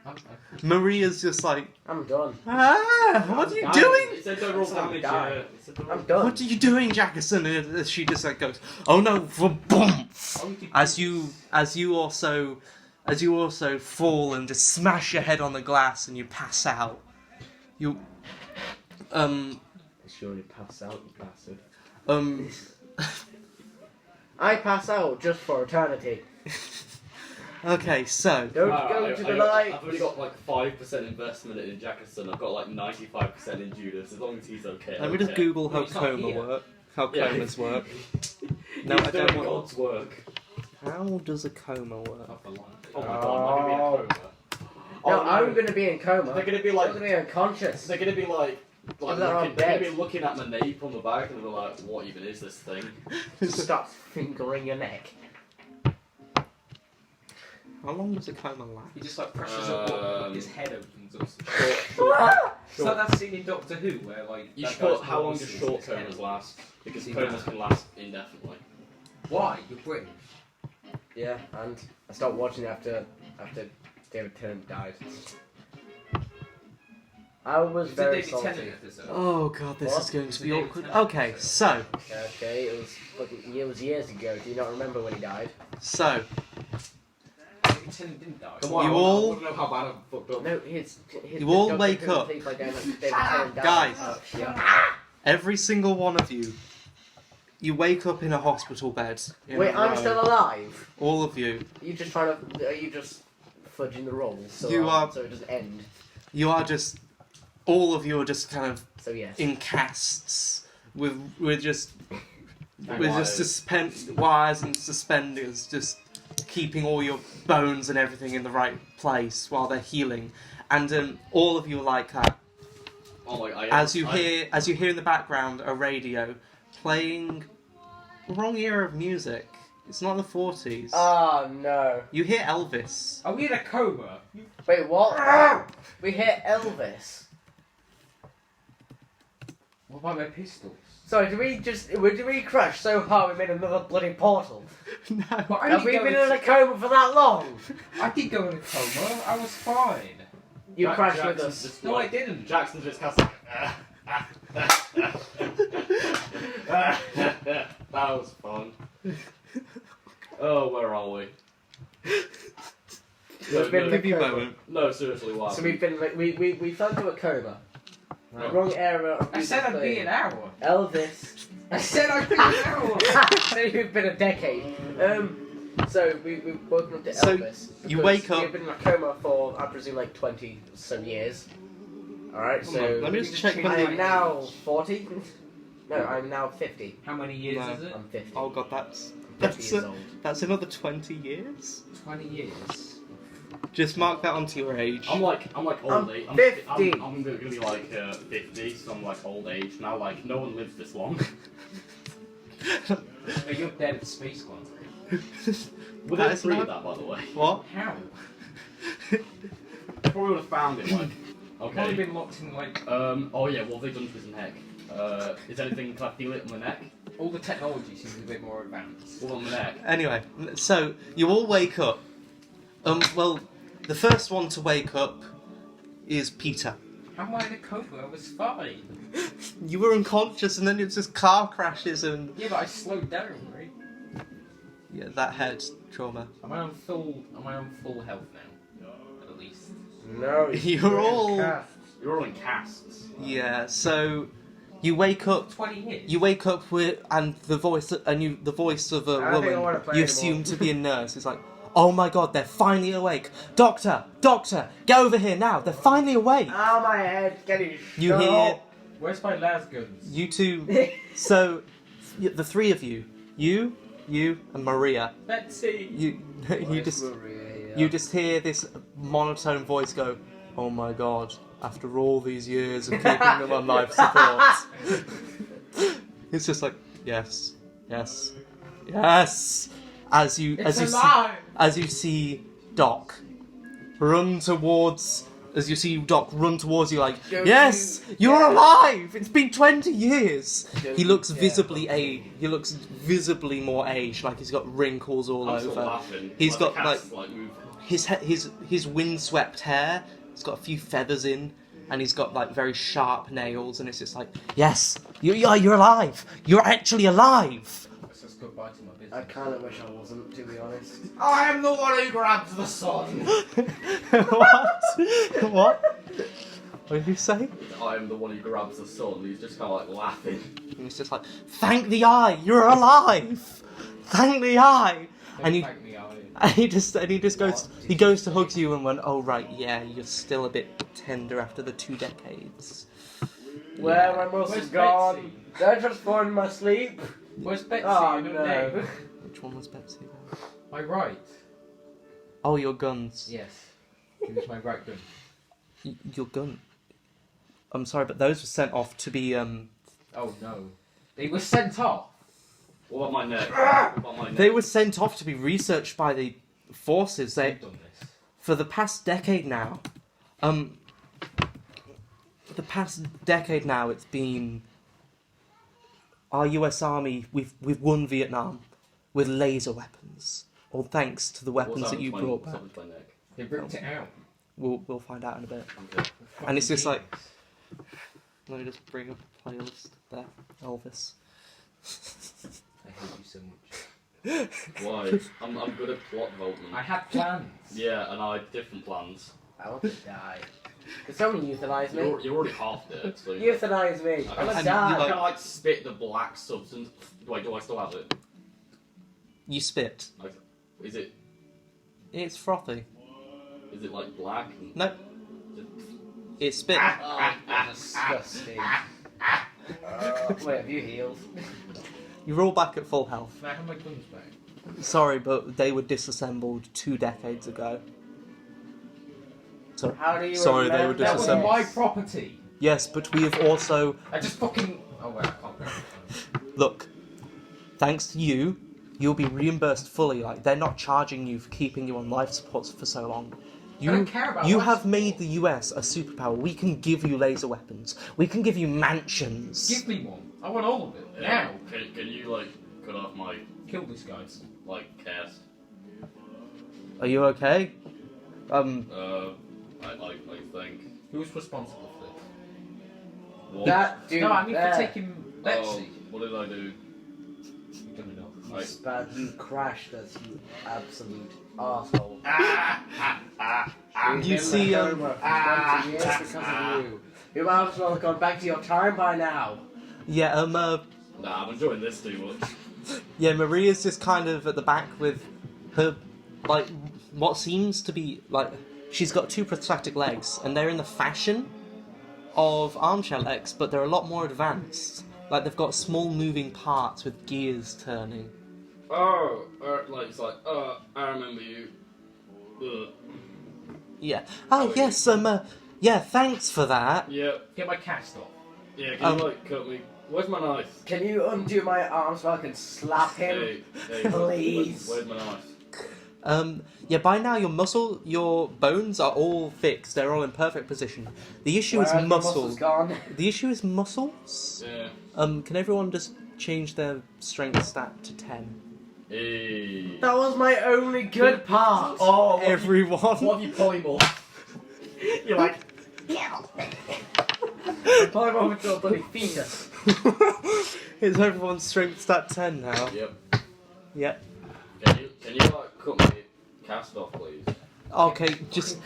I'm Maria's just like, I'm done. what are you doing? It said don't roll damage, die. yeah. It said don't I'm roll- done. What are you doing, Jackerson? And she just like goes, oh no, for boom! As you also fall and just smash your head on the glass and you pass out. You, Sure you pass out, you bastard. I pass out just for eternity. Okay, so Don't Wow, go to the light. I've only got like 5% investment in Jackerson. I've got like 95% in Judas. As long as he's okay. let me just Google how Well, he's not coma here. work. How Yeah. comas work. No, He's I doing don't want. God's work. How does a coma work? Up a line. Oh my god, am I gonna be in a coma? No, Oh, I'm gonna be in coma. They're gonna be I'm like, gonna be unconscious. they're gonna be like They're on looking, they're gonna bed. be looking at my nape on the back and they're like, what even is this thing? Stop fingering your neck. How long does a coma last? He just like presses up, his head opens up. Short. It's like that scene in Doctor Who where like. You that should put guy's how long voice does is short his head. comas last? Because See comas that. can last indefinitely. Why? You're British. Yeah, and I stopped watching after David Tennant died. I was It's a very David salty. Tennant episode. Oh god, this What? is going to be David awkward. Tennant Okay, episode. so Okay, it was years ago. Do you not remember when he died? David Tennant didn't die. Come on, You I all- wanna know how bad I fucked up. No, his You all Doctor wake Who up. played by David Tennant died. Guys. Oh, yeah. every single one of you, you wake up in a hospital bed. in Wait, a I'm row. still alive. All of you. You just trying to? Are you just fudging the rolls so You are- so it doesn't end? You are just. All of you are just kind of So yes. in casts with just Wires. wires and suspenders, just keeping all your bones and everything in the right place while they're healing, and all of you are like that. Oh my, As you hear in the background a radio playing wrong era of music. It's not the 40s. Oh no! You hear Elvis. Are we in a coma? Wait, what? We hit Elvis. What about my pistols? Sorry, did we crash so hard we made another bloody portal? No. But I Have we didn't been go in a coma for that long? I did go in a coma. I was fine. You crashed with Jackson's us. just No, like- I didn't. Jackson's just cast like, that was fun. Oh, where are we? We've been in a Give you a coma. moment. No, seriously, why? So we've been like we fell into a coma. Right. Wrong era of I said I'd be playing. an hour. Elvis. I said I'd be an hour. Say we've been a decade. So we've woken up to So, Elvis. you because wake up- We've been in a coma for I presume like 20 some years. All right, Hold so on, let me just check I when am now 40. No, I'm now 50. How many years No. is it? I'm 50. Oh god, that's 50 years old. that's another 20 years. 20 years. Just mark that onto your age. I'm like old I'm age. 50. I'm gonna be like 50, so I'm like old age now. Like no one lives this long. No, you're dead at space one. Would That they is free not- that, by the way? What? How? Probably would have found it. Like, I've only okay. been locked in like Oh yeah, what have they done to his neck? Is anything? Can I feel it on the neck? all the technology seems a bit more advanced. All on the neck. Anyway, so you all wake up. Well, the first one to wake up is Peter. How am I in a coma? I was fine. You were unconscious, and then it's just car crashes and Yeah, but I slowed down, right? yeah, that head trauma. Am I on full health now? At least. No, You're all- You're all in casts. Yeah, so you wake up. 20 years. You wake up with and the voice of a I don't think I woman wanna play you anymore. assume to be a nurse. It's like, oh my god, they're finally awake. Doctor, get over here now. They're finally awake. Oh, my head getting You shot. hear Where's my las guns? you two. So the three of you, you and Maria. Betsy. You just hear this monotone voice go, oh my god. After all these years of keeping them on life support, it's just like yes. As you see Doc run towards you like yes, you're alive. It's been 20 years. He looks visibly more aged, like he's got wrinkles all I'm still over. laughing. He's Like, got the cast's, moving. his windswept hair. It's got a few feathers in, and he's got like very sharp nails, and it's just like, yes, you're alive. You're actually alive. Let's just goodbye to my business. I kind of wish I wasn't, to be honest. I am the one who grabs the sun. What? What? What did you say? I am the one who grabs the sun. He's just kind of like laughing. And he's just like, thank the eye, you're alive. Thank the eye. And he Thank me, he goes to hug you and went, oh right, yeah, you're still a bit tender after the 2 decades. Where my muscles Where's gone? Betsy? Did I transform in my sleep? Where's Betsy? Oh, I don't no. know. Which one was Betsy? My right. Oh, your guns. Yes. It was my right gun. Your gun. I'm sorry, but those were sent off to be Oh no. They were sent off. What about my neck? What about my neck? They were sent off to be researched by the forces. They've done this. For the past decade now, it's been our U.S. Army. We've won Vietnam with laser weapons, all thanks to the weapons What's that you with brought my- back. what's up with my neck? They ripped it out. We'll find out in a bit. Okay. And it's just like, Fucking let me just bring up a playlist there, Elvis. genius. I hate you so much. Why? I'm good at plot development. I had plans. Yeah, and I had different plans. I want to die. Could someone euthanize me? You're already half dead, so Euthanize me. I want to And die. you I like- kind of like spit the black substance. Wait, do I still have it? You spit. Is it It's frothy. like black? No. It's spit. Oh, disgusting. Wait, have you healed? You're all back at full health. Can I have my guns back? Sorry, but they were disassembled 2 decades ago. So, How do you sorry, they were remember That was disassembled. my property. Yes, but we have also... I just fucking. Oh wait, I can't go. Look, thanks to you, you'll be reimbursed fully. Like, they're not charging you for keeping you on life support for so long. I don't care about You life have support. made the US a superpower. We can give you laser weapons. We can give you mansions. Give me one. I want all of it. Now. Can you like cut off my Kill this guy. like cast? Are you okay? I think. Who's responsible for this? What? That dude No, I mean there. for taking Betsy. Oh, what did I do? You've done enough. You crashed us, you absolute arsehole. You see, years because of you. You might as well have gone back to your time by now. yeah, Nah, I'm enjoying this too much. yeah, Maria's just kind of at the back with her, like, what seems to be, like, she's got two prosthetic legs, and they're in the fashion of armchair legs, but they're a lot more advanced. Like, they've got small moving parts with gears turning. Oh, like it's like, I remember you. Yeah. Oh, yes, yeah, thanks for that. Yep. Get my cast off. Yeah, can you like cut me? Where's my knife? Can you undo my arm so I can slap him? Hey, Please. Where's my knife? Yeah, by now your bones are all fixed. They're all in perfect position. The issue is Where are the muscle. muscles gone? The issue is muscles. Yeah. Can everyone just change their strength stat to 10? Hey. That was my only good part. Oh, Everyone. What have you polymorphed? You're like, polymorph into a bloody fetus. Is everyone's strength stat 10 now? Yep. Yep. Can you like cut my cast off, please? Okay, just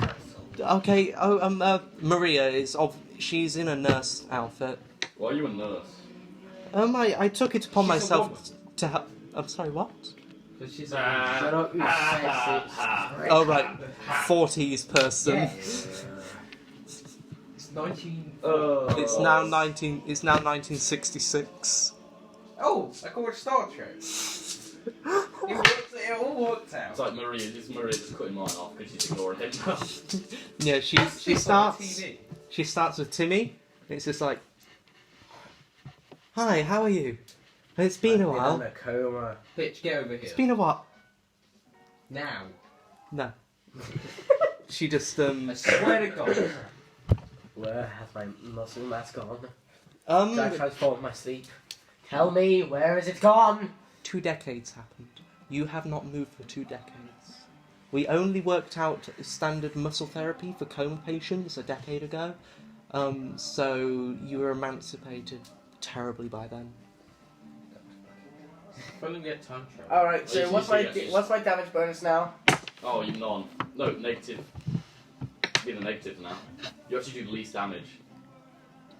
okay. Oh, Maria is she's in a nurse outfit. Why are you a nurse? I took it upon She's a myself to help. I'm sorry, what? Because she's Shut up, you sexy. Oh right, 40s person. Yes. It's 19. It's now 19. It's now 1966. Oh, like all Star Trek. It all worked out. It's like Maria just cutting mine off because she's ignoring him now. Yeah, she What's this on the starts. TV? She starts with Timmy. And it's just like, hi, how are you? It's been a I'm while. in a coma. Bitch, get over here. It's been a while. Now. No. She just I swear to God. Where has my muscle mass gone? Did um I transform my sleep? Tell me, where is it gone? 2 decades happened. You have not moved for 2 decades. We only worked out standard muscle therapy for coma patients a decade ago. So you were emancipated terribly by then. If only we had time travel. Alright, so Yes, what's yes. my damage bonus now? Oh, you're none. No, negative. You're the negative now. You actually do the least damage.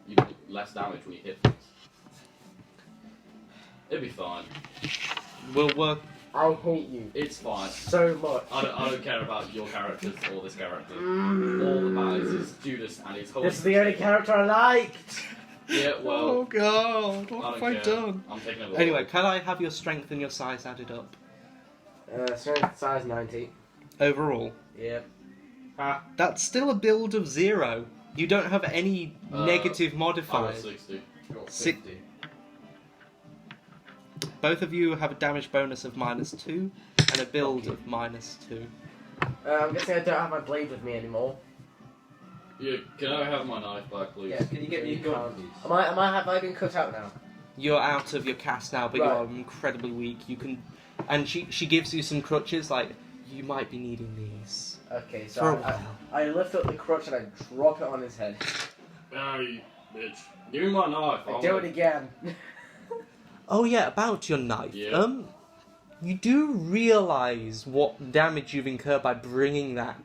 You do less damage when you hit things. It'll be fine. We'll work. I hate you It's fine. so much. I don't care about your characters or this character. All that matters is Judas and his whole. This is the only character I liked. Yeah, well, God, I don't care. I'm taking over. Anyway, can I have your strength and your size added up? Strength size 90. Overall? Yep. That's still a build of 0. You don't have any negative I got modifiers. 60. Got Sick. 50. Both of you have a damage bonus of -2 and a build of -2. I'm guessing I don't have my blade with me anymore. Yeah, can I have my knife back, please? Yeah, can you get me a gun, please? Have I been cut out now? You're out of your cast now, but you Right. are incredibly weak. You can, and she gives you some crutches. Like you might be needing these Okay, for a so while. I lift up the crutch and I drop it on his head. Ah, you bitch. Give me my knife. I do it again. Oh yeah, about your knife. Yeah. You do realise what damage you've incurred by bringing that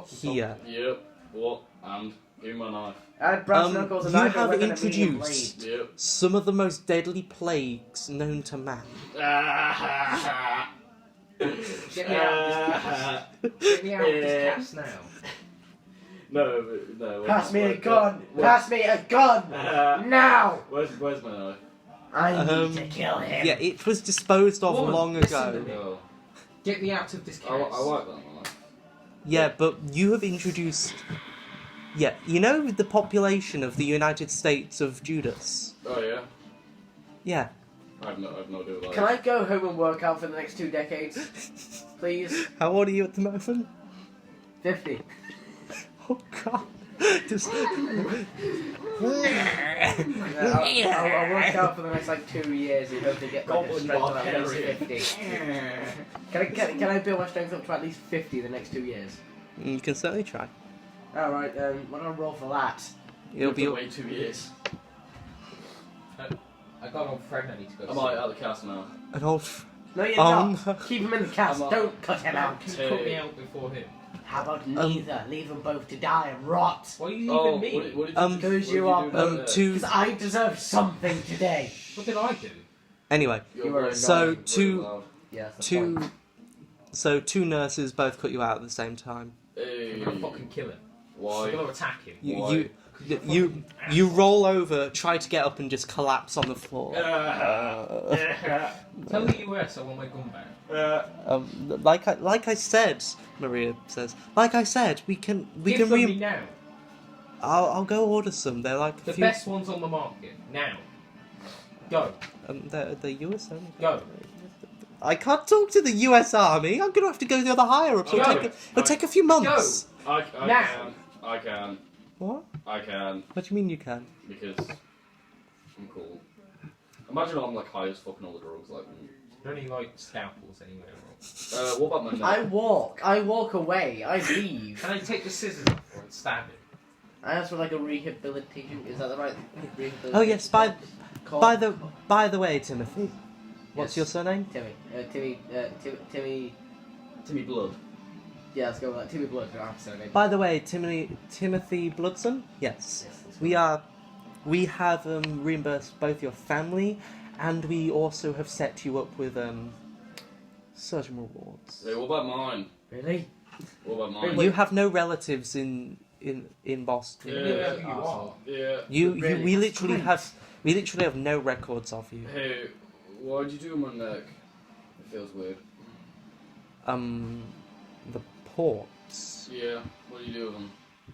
here. Yep. What? And give me my knife. Add brass knuckles and you I have weapon and introduced- blade. Yep. Some of the most deadly plagues known to man. Ah, Get me out of this Get me out of this cast now. No, no. Pass me a gun! Pass me a gun! Now! Where's my knife? I need to kill him. Yeah, it was disposed of Woman, long listen ago. to me. No. Get me out of this cast. I like that knife. Yeah, but you have introduced. Yeah, you know the population of the United States of Judas. Oh yeah. Yeah. I have no idea what that Can I go home and work out for the next 2 decades? Please? How old are you at the moment? 50. Oh God. Just... I'll work out for the next like 2 years and hope to get like, a Goblin strength of at barbarian. least 50. Can I build my strength up to at least 50 the next 2 years? You can certainly try. Alright, what do I roll for that? It'll be... wait 2 years. I got an old friend I need to go Am see. I out of the cast now? an old... No, you're Um, not. Keep him in the cast. I'm Don't cut him out. Can you put me out before him? How about neither? Leave them both to die and rot. Why are you Oh, leaving me? what did Because you what are did do? two... Because I deserve something today. What did I do? Anyway, You were so annoying. two... Yeah, that's the Two... point. So two nurses both cut you out at the same time. Hey, I'm gonna fucking kill him. I'm why? gonna attack him. You you roll over, try to get up, and just collapse on the floor. Tell the US I want my gun back. Like I said, Maria says. Like I said, we can Give them me now. I'll go order some. They're like The best ones on the market. Now. Go. They're the US Army. Go. I can't talk to the US Army. I'm gonna have to go to the higher ups. Go. It'll take a few months. I Now. can. I can. What? I can. What do you mean you can? Because I'm cool. Imagine I'm like high as fucking all the drugs like me. There are any like scalpels anywhere. What about my neck? I walk away, I leave. Can I take the scissors off and stab him? I asked for like a rehabilitation. Is that the right rehabilitation? Oh yes. By Called? the way, Timothy. What's Yes. your surname? Timmy. Timmy Blood. Yeah, let's go with that. Timmy Blood. I'm sorry. By the way, Timothy Bloodson. Yes. We have reimbursed both your family, and we also have set you up with certain rewards. Hey, what about mine? Really? What about mine? You have no relatives in Boston. Yeah. Whoever you are. Yeah. Really? We That's literally great. have no records of you. Hey, why'd you do my neck? It feels weird. The ports. Yeah. What do you do with them?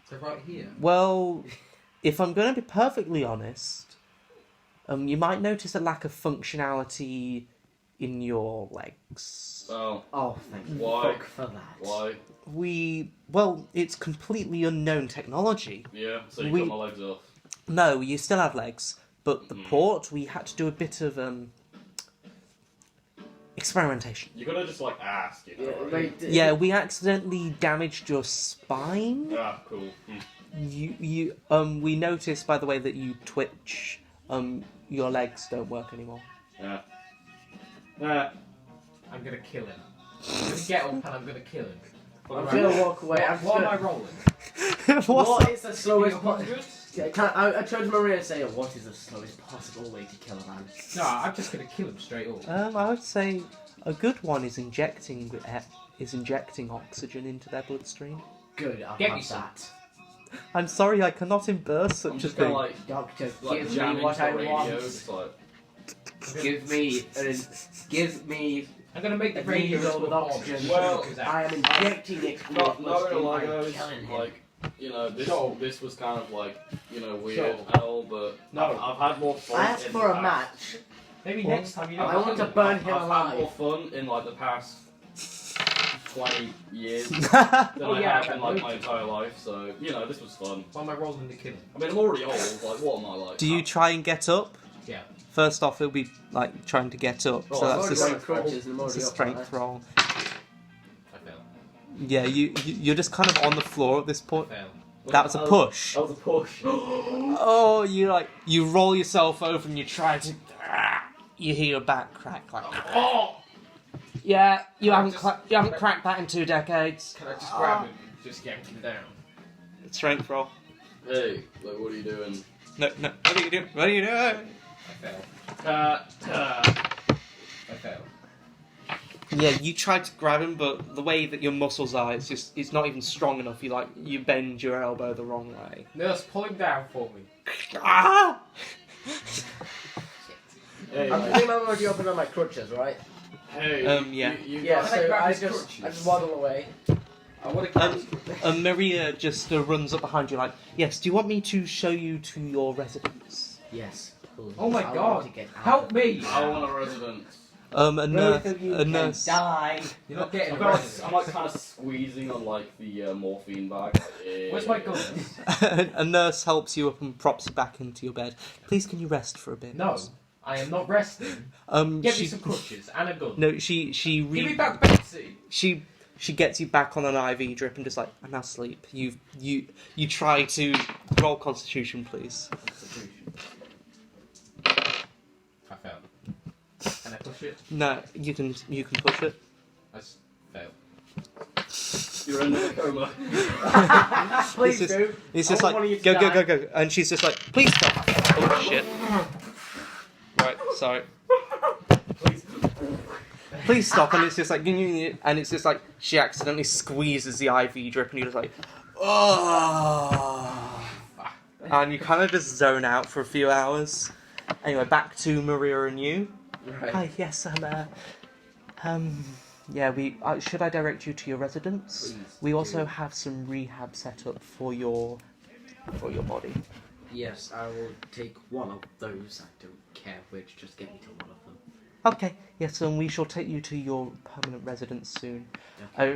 They're right here. Well, if I'm going to be perfectly honest, you might notice a lack of functionality in your legs. Oh. Oh, thank Why? fuck for that. Why? It's completely unknown technology. Yeah. So you We- cut my legs off. No, you still have legs, but the port, we had to do a bit of experimentation. You gotta just like ask, you know. Yeah, right? like, Yeah, we accidentally damaged your spine. Ah, cool. We noticed, by the way, that you twitch. Your legs don't work anymore. Yeah. Yeah. I'm gonna kill him. I'm gonna get up and I'm gonna kill him. I'm gonna walk away. What am I rolling? What is the slowest? 100? I tried to Maria and say, what is the slowest possible way to kill a man? No, I'm just gonna kill him straight up. I would say a good one is injecting oxygen into their bloodstream. Good, I'll Get me have some. that. I'm sorry, I cannot imburse I'm such a just gonna thing. like Doctor, like give jam me into what the I radio, want. just like Give me I'm gonna make the a radio needle with bomb. oxygen. Well, I am injecting it with not gonna bloodstream. lie I'm guys, killing him. like you know, this was kind of like, you know, weird Sure. and all, but No. I've had more fun. I asked in for the a past. match. Maybe Well, next time you don't I want kill to him. burn him I've had more alive. fun in like the past 20 years than Oh, I yeah, have in okay. like my entire life. So you know, this was fun. Why am I rolling to kill him? I mean, I'm already old. Like, what am I like? Do you try and get up? Yeah. First off, it'll be like trying to get up, Oh, so I've that's already a, got crutches and I'm that's a already up, strength aren't roll. I fail. Yeah, you're just kind of on the floor at this point. Fail. That was a push. That was a push. Oh, you roll yourself over and you try to. You hear your back crack like. Oh! Yeah, you haven't Just- cracked that in 2 decades. Can I just grab him and just yank him down? Strength roll. Hey, like, what are you doing? No. What are you doing? What are you doing? I fail. I fail. Yeah, you tried to grab him, but the way that your muscles are, it's not even strong enough. You bend your elbow the wrong way. Nurse, pull him down for me. Ah! Hey, I like, think I'm already up on my crutches, right? hey. Yeah. You Yeah, guys- Can I so grab I his just crutches? waddle away. I want to kill him. Maria just runs up behind you like, yes, do you want me to show you to your residence? Yes. Please. Oh my I God. want to get out Help of me! I want a residence. A Both of you a can nurse. die. You're not getting I'm arrested. like kind of squeezing on like the morphine bag. Where's my gun? A nurse helps you up and props you back into your bed. Please, can you rest for a bit? No, I am not resting. Get me some crutches and a gun. No, she Give me back Betsy. she gets you back on an IV drip and just like, and now sleep. You try to roll Constitution, please. I failed. Can I push it? No, you can push it. I s- failed. You're in a coma. Please It's do. It's just I want one of you like, to go, die. go, and she's just like, please stop. Oh shit. Right, sorry. Please stop, and it's just like, and it's just like, she accidentally squeezes the IV drip, and you're just like, oh. And you kind of just zone out for a few hours. Anyway, back to Maria and you. Right. Hi, yes, yeah, should I direct you to your residence? Please We also do. have some rehab set up for your body. Yes, I will take one of those. I don't care which, just get me to one of them. Okay, yes, and we shall take you to your permanent residence soon.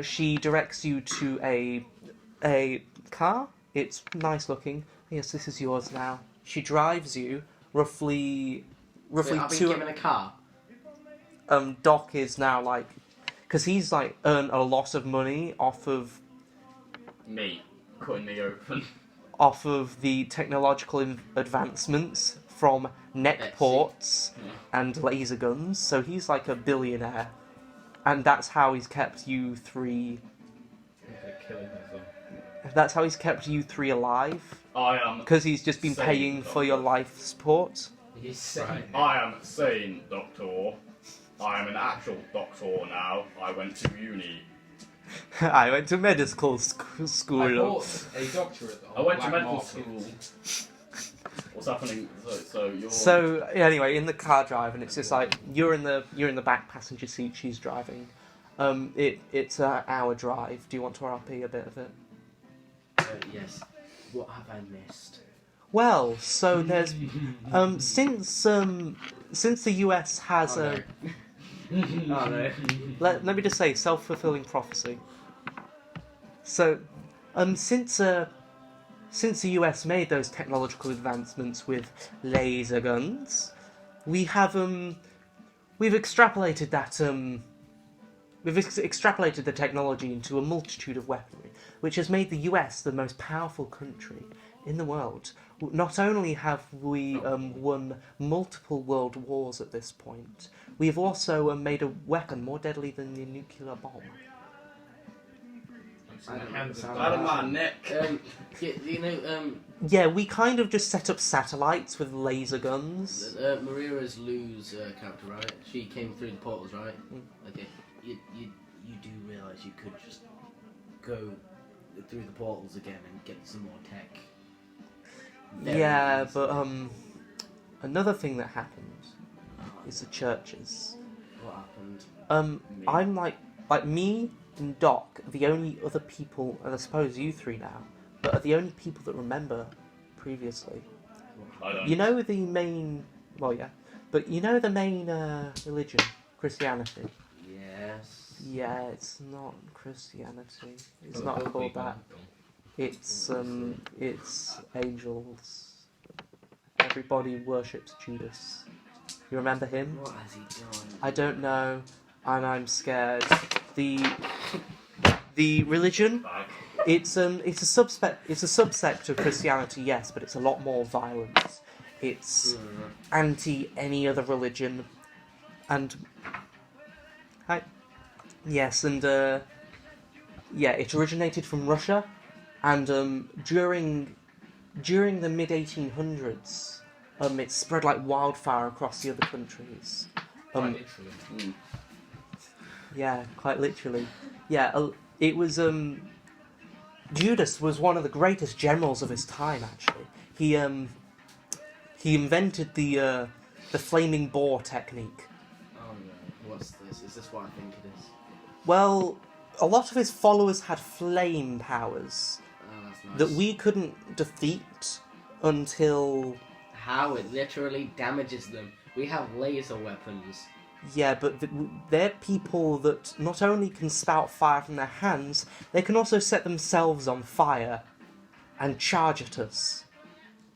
She directs you to a car. It's nice looking. Yes, this is yours now. She drives you roughly Wait, I've been given a car. Doc is now like, because he's like earned a lot of money off of Me cutting me open. the technological advancements from neck Betsy. ports and laser guns. So he's like a billionaire, and that's how he's kept you three. Okay, killing myself. That's how he's kept you three alive, I am. because he's just been Sane, paying for your Doctor. life support. He's saying I am sane, Doctor. I am an actual doctor now. I went to uni. I went to medical I school. bought a doctorate I on went to black medical market. school. What's happening? So you're. So anyway, in the car drive, and it's just like you're in the back passenger seat. She's driving. It's an hour drive. Do you want to RP a bit of it? Yes. What have I missed? Well, so there's since the US has Oh, no. let me just say self-fulfilling prophecy. So since the US made those technological advancements with laser guns, we have we've extrapolated that extrapolated the technology into a multitude of weaponry, which has made the US the most powerful country in the world. Not only have we won multiple world wars at this point, we have also made a weapon more deadly than the nuclear bomb. I don't understand Out of that. my neck. You know, Yeah, we kind of just set up satellites with laser guns. Maria is Lou's character, right? She came through the portals, right? Okay. You do realise you could just go through the portals again and get some more tech. Very Yeah, easily. but another thing that happened is the churches. What happened? Me. I'm like me and Doc are the only other people, and I suppose you three now, but are the only people that remember previously. I don't. You know the main, well, yeah, but you know the main religion, Christianity. Yes. Yeah, it's not Christianity. It's Oh, not don't called be that. bad. It's angels. Everybody worships Judas. You remember him? What has he done? I don't know, and I'm scared. The religion, Bag. it's a subsect of Christianity, yes, but it's a lot more violent. It's anti any other religion, and yes, and yeah, it originated from Russia, and during the mid 1800s, it spread like wildfire across the other countries. Quite literally. Yeah, quite literally. Yeah, it was. Judas was one of the greatest generals of his time. Actually, he invented the flaming boar technique. Oh no. What's this? Is this what I think it is? Well, a lot of his followers had flame powers Oh, that's nice. that we couldn't defeat until. How it literally damages them. We have laser weapons. Yeah, but they're people that not only can spout fire from their hands, they can also set themselves on fire and charge at us.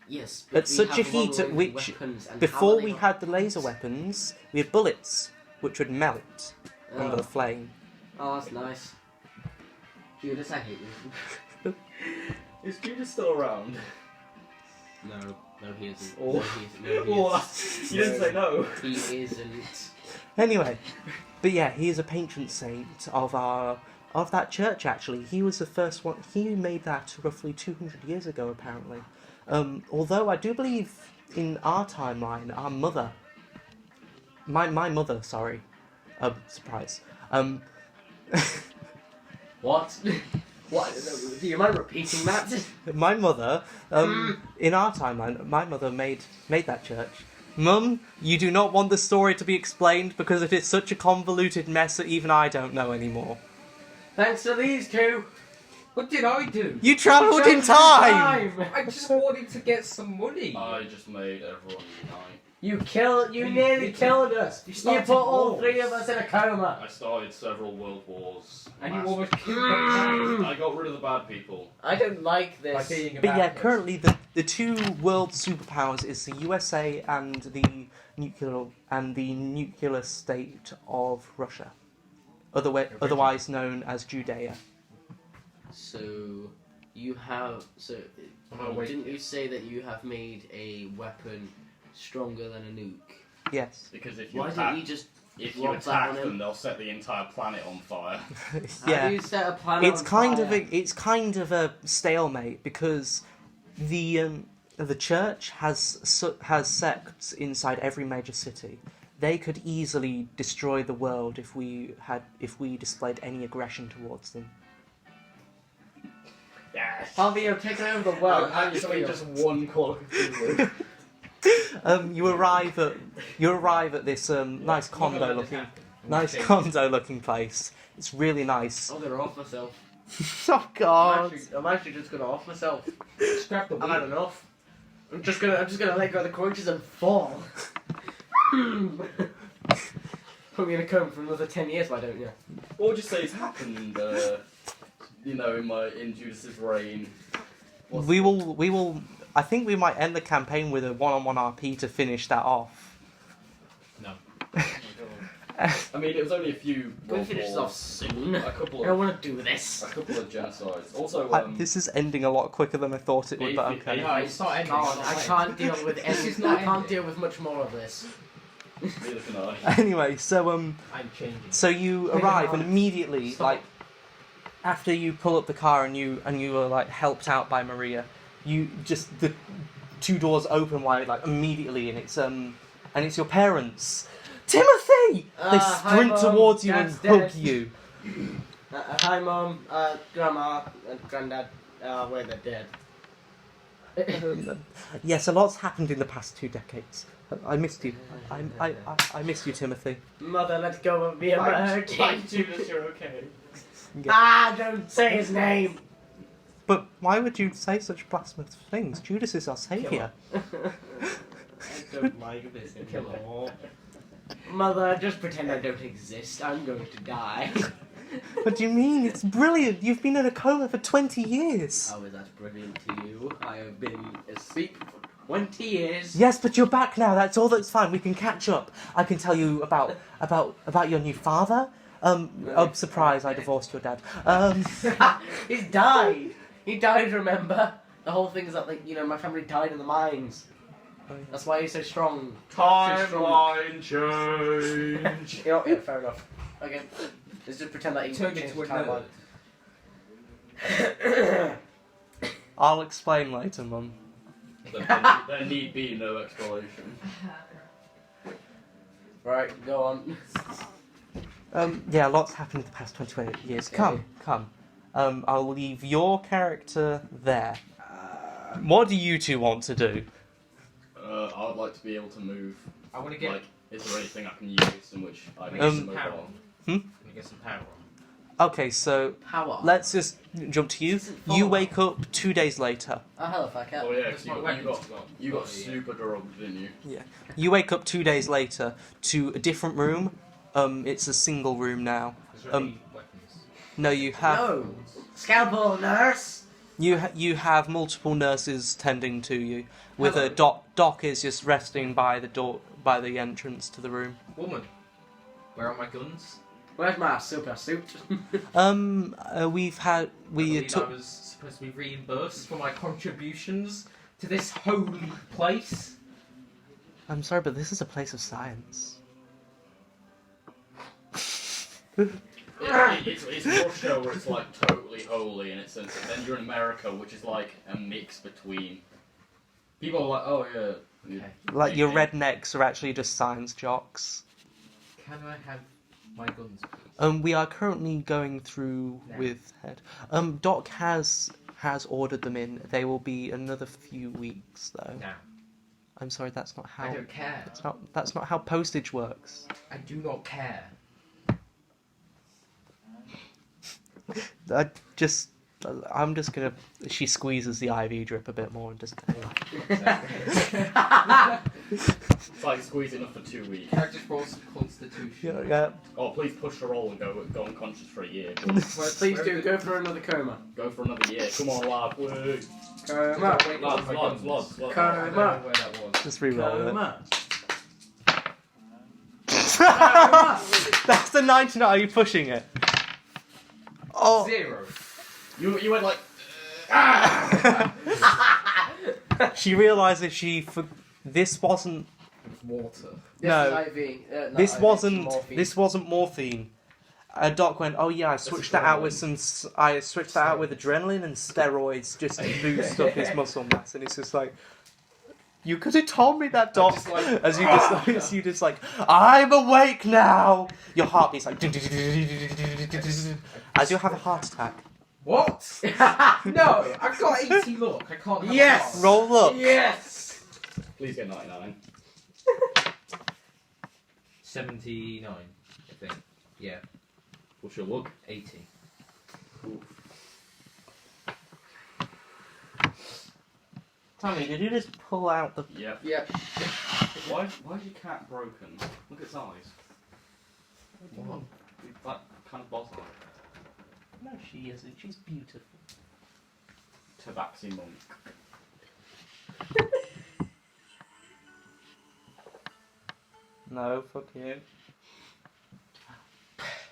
Yes, At but we such a have heat at long-range which, weapons, and before how are we they had the not- laser weapons, we had bullets, which would melt under the flame. Oh, that's nice. Judas, I hate you. Is Judas still around? No, he isn't. Oh. No, he isn't. No, he Oh, isn't. you didn't say no. He isn't. Anyway, but yeah, he is a patron saint of that church. Actually, he was the first one. He made that roughly 200 years ago, apparently. Although I do believe in our timeline, our mother, my mother, sorry, surprise. What? What? Do you mind repeating that? My mother, in our timeline, my mother made that church. Mum, you do not want the story to be explained because it is such a convoluted mess that even I don't know anymore. Thanks to these two. What did I do? You travelled in time! I just wanted to get some money. I just made everyone unite. You nearly killed us. You started put all wars. 3 of us in a coma. I started several world wars. And you almost killed me I got rid of the bad people. I don't like by this. being a But bad yeah, person. currently the two world superpowers is the USA and the nuclear state of Russia, otherwise known as Judea. So, you have... So, Oh, wait. didn't you say that you have made a weapon stronger than a nuke? Yes. Because if you Why attack, didn't you just... if you drop that attack on them, him? they'll set the entire planet on fire. How Yeah. do you set a planet It's on kind fire? of a stalemate because the church has sects inside every major city. They could easily destroy the world if we displayed any aggression towards them. Yes. Harvey, you're taking over the world. How do you Actually, feel? just one Call of Cthulhu. You arrive at this nice condo looking place. It's really nice. I'm gonna off myself. Oh God! I'm actually just gonna off myself. Scrap the I've had wheel. enough. I'm just gonna let go of the crunches and fall. Put me in a coma for another 10 years, why don't you? What would you say has happened? In Judas's reign. We will. I think we might end the campaign with a one-on-one RP to finish that off. No. I mean, it was only a few. Can we world finish this wars, off soon? A couple I don't of want to do this. genocides. Also, This is ending a lot quicker than I thought it would, but okay. No, it's not ending. God, it's I not can't deal with This is any. not I can't ending. deal with much more of this. neither can I. Anyway, so I'm changing. so you arrive and immediately, Stop. like, after you pull up the car and you are like helped out by Maria, you just the 2 doors open wide like immediately, and it's your parents. Timothy! They Hi, sprint Mum. towards you Dad's and hug dead. you. Hi, Mum, Grandma, and Granddad. Where they're dead. Yes, a lot's happened in the past 2 decades. I missed you. I miss you, Timothy. Mother, let go of me. I'm hurting. Judas, you're okay. Don't say his name. But why would you say such blasphemous things? Judas is our saviour. I don't like this anymore. Mother, just pretend I don't exist. I'm going to die. What do you mean? It's brilliant. You've been in a coma for 20 years. How is that brilliant to you? I have been asleep for 20 years. Yes, but you're back now. That's all that's fine. We can catch up. I can tell you about your new father. Surprise, I divorced your dad. He's died. He died, remember? The whole thing is that, like, my family died in the mines. That's why he's so strong. Timeline change. Yeah, fair enough. Okay, let's just pretend that he Turned changed into the a timeline. nerd. I'll explain later, Mum. There need be no explanation. Right, go on. Yeah, lots happened in the past 28 years. Okay. Come. I'll leave your character there. What do you two want to do? I would like to be able to move. I want to get. Like, is there anything I can use in which I can Um, move power. on? Can you get some power on? Okay, so Power. let's just jump to you. This isn't You fun. wake up 2 days later. Oh, hello, fat cat. Oh yeah, That's 'cause my you weapons got as well. you got Oh, yeah. super drugged, didn't you? You wake up 2 days later to a different room. It's a single room now. Is there Um, any weapons? No, you have No! Scalpel, nurse! you have multiple nurses tending to you. With Hello. a Doc is just resting by the door by the entrance to the room. Woman, where are my guns? Where's my super suit? We've had I we believe I took. was supposed to be reimbursed for my contributions to this holy place. I'm sorry, but this is a place of science. It's Russia where it's like totally holy in its sense, and then you're in America, which is like a mix between. People are like, oh yeah. Okay. Like your rednecks are actually just science jocks. Can I have my guns, please? We are currently going through No. with head. Doc has ordered them in. They will be another few weeks though. Now. I'm sorry, that's not how. I don't care. That's not how postage works. I do not care. I'm just gonna. She squeezes the IV drip a bit more and just. It's like squeezing up for 2 weeks. Can I just roll some constitution? Yeah. Oh, please push the roll and go unconscious for a year. Please do, go for another coma. Go for another year. Come on, lad. Woo. Coma. Wait, Lads, my lads, guns. lads, lads. I don't know Coma. where that was. Just reroll it. Coma. That's the 99. Are you pushing it? Oh. 0. You went like. She realizes this wasn't. It was water. No. This is IV. This IV, wasn't. morphine. This wasn't morphine. Doc went, oh yeah, I switched that out with adrenaline and steroids just to boost up his muscle mass, and it's just like, you could have told me that, Doc. just like- as you just like, I'm awake now. Your heartbeat's like, as you have a heart attack. What? No, I've got 80 luck. I can't have Yes! a Roll up. Yes! Please get 99. 79, I think. Yeah, What's your luck? 80. Tommy, did you just pull out the... Yep. Yep. Why's your cat broken? Look at its eyes. What? It's that kind of boss eye. No, she isn't. She's beautiful. Tabaxi monk. No, fuck you.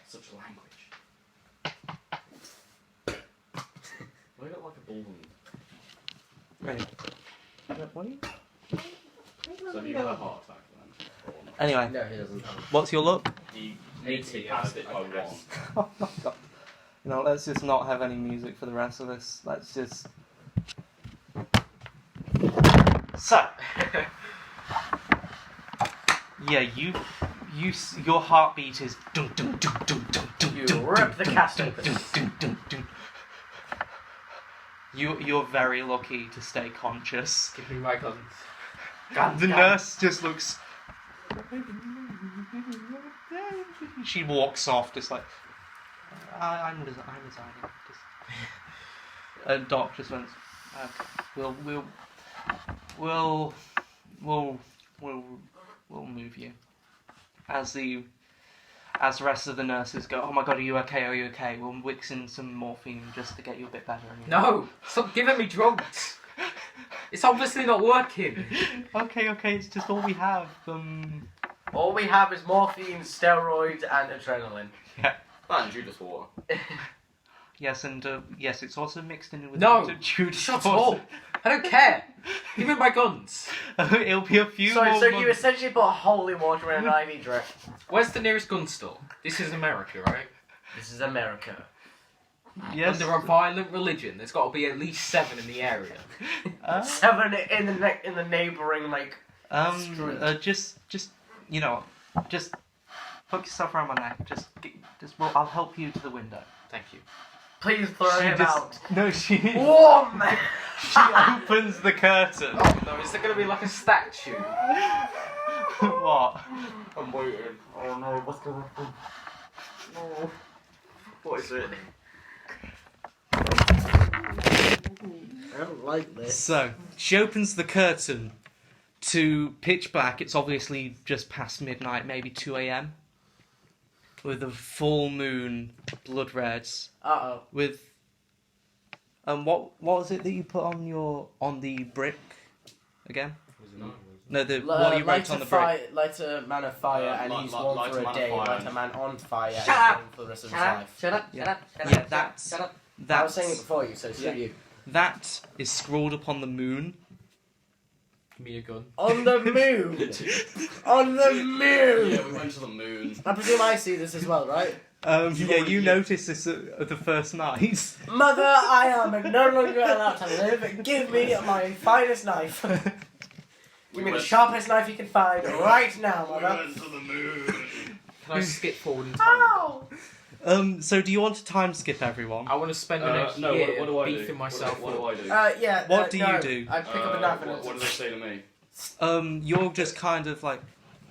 Such language. Why look like a bullhorn? Right. What are you... So have you had a heart attack then? Or not? Anyway, No, he doesn't. what's your look? He 80, passed it by I 1. passed. Oh my god. You know, let's just not have any music for the rest of this. Let's just... So... Yeah, your heartbeat is... Dun, dun, dun, dun, dun, dun, You dun, rip the dun, cast dun, open. dun, dun, dun, dun. You're very lucky to stay conscious. Give me my guns. The nurse just looks... She walks off, just like... I'm resigning. Just... And Doc just went... We'll move you. As the rest of the nurses go, oh my god, are you okay? We'll mix in some morphine just to get you a bit better. No! Stop giving me drugs! It's obviously not working! Okay, it's just all we have. All we have is morphine, steroids, and adrenaline. Yeah. And Judas water. Yes, and yes, it's also mixed in with No! Judas Shut water. up! I don't care! Give me my guns! It'll be a few more So you months. essentially put holy water in an IV drip. Where's the nearest gun store? This is America, right? This is America. Yes. Under a violent religion, there's got to be at least 7 in the area. 7 in the neighbouring Just you know, just hook yourself around my neck. Well, I'll help you to the window. Thank you. Please throw him out. No, she Warm man. she opens the curtain. Oh no, is there going to be like a statue? What? I'm waiting. Oh no, what's going to happen? No. What is it? I don't like this. So, she opens the curtain to pitch black. It's obviously just past midnight, maybe 2 a.m. With a full moon, blood red. Uh-oh. With what was it that you put on the brick again? No, what you wrote on the brick. Light a man of fire and light- he's light- one light for a a man day. of fire. Light a man on fire Shut and up! he's for the rest of his Shut up! life. Shut up! Yeah. Shut up! Shut Yeah, up! that's- Shut up! I was saying it before you, so screw you. That is scrawled upon the moon. Give me a gun. On the moon! On the moon! Yeah, we went to the moon. I presume I see this as well, right? You noticed this at the first night. Mother, I am no longer allowed to live. Give me my finest knife. Give me the sharpest knife you can find right now, We mother. went to the moon. Can I skip forward in time? Ow! So do you want to time skip everyone? I want to spend the next No, year what do I do? beefing myself What up. do I do? Yeah. What do no, you do? I pick up a knife and What do they say to me? You're just kind of like,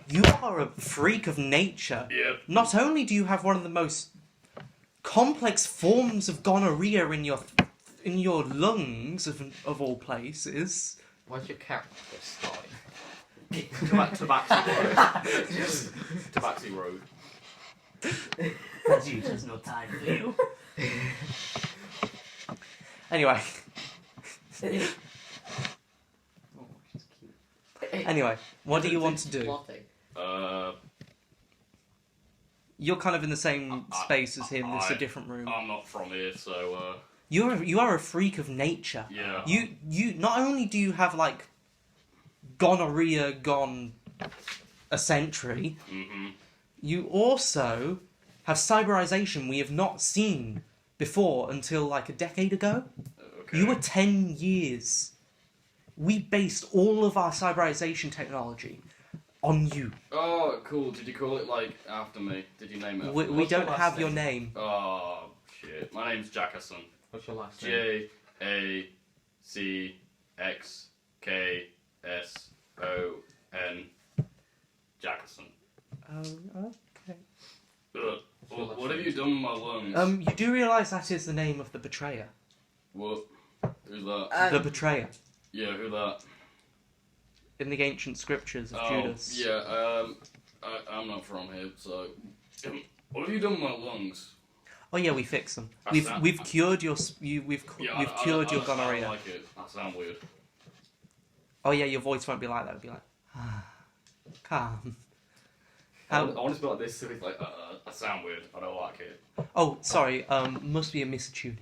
you are a freak of nature. Yep. Not only do you have one of the most complex forms of gonorrhea in your lungs of all places. Why's your cat this starting? Tabaxi Road. Tabaxi Road. There's no time for you. Anyway, Oh, she's cute. anyway, what do you want to do? Plotting. You're kind of in the same space as him. This is a I- different room. I'm not from here, so You are a freak of nature. yeah. You not only do you have like gonorrhea gone a century, Mm-hmm. you also have cyberization we have not seen before until like a decade ago. Okay. You were 10 years. We based all of our cyberization technology on you. Oh, cool. Did you call it like after me? Did you name it? After We me? What's your don't last have your name? name. Oh shit. My name's Jackerson. What's your last name? Jackerson. Jackerson. Okay. Ugh. What have you done with my lungs? You do realise that is the name of the betrayer. What? Who's that? The betrayer. Yeah, who that? In the ancient scriptures of Oh, Judas. yeah. I'm not from here, so. What have you done with my lungs? Oh yeah, we fixed them. I We've sound- we've cured your we've Yeah, cured your I gonorrhea. don't like it. That sounds weird. Oh yeah, your voice won't be like that. It'll be like, calm. I want to be like this, so it's like, I sound weird. I don't like it. Oh, sorry. Must be a mistuning.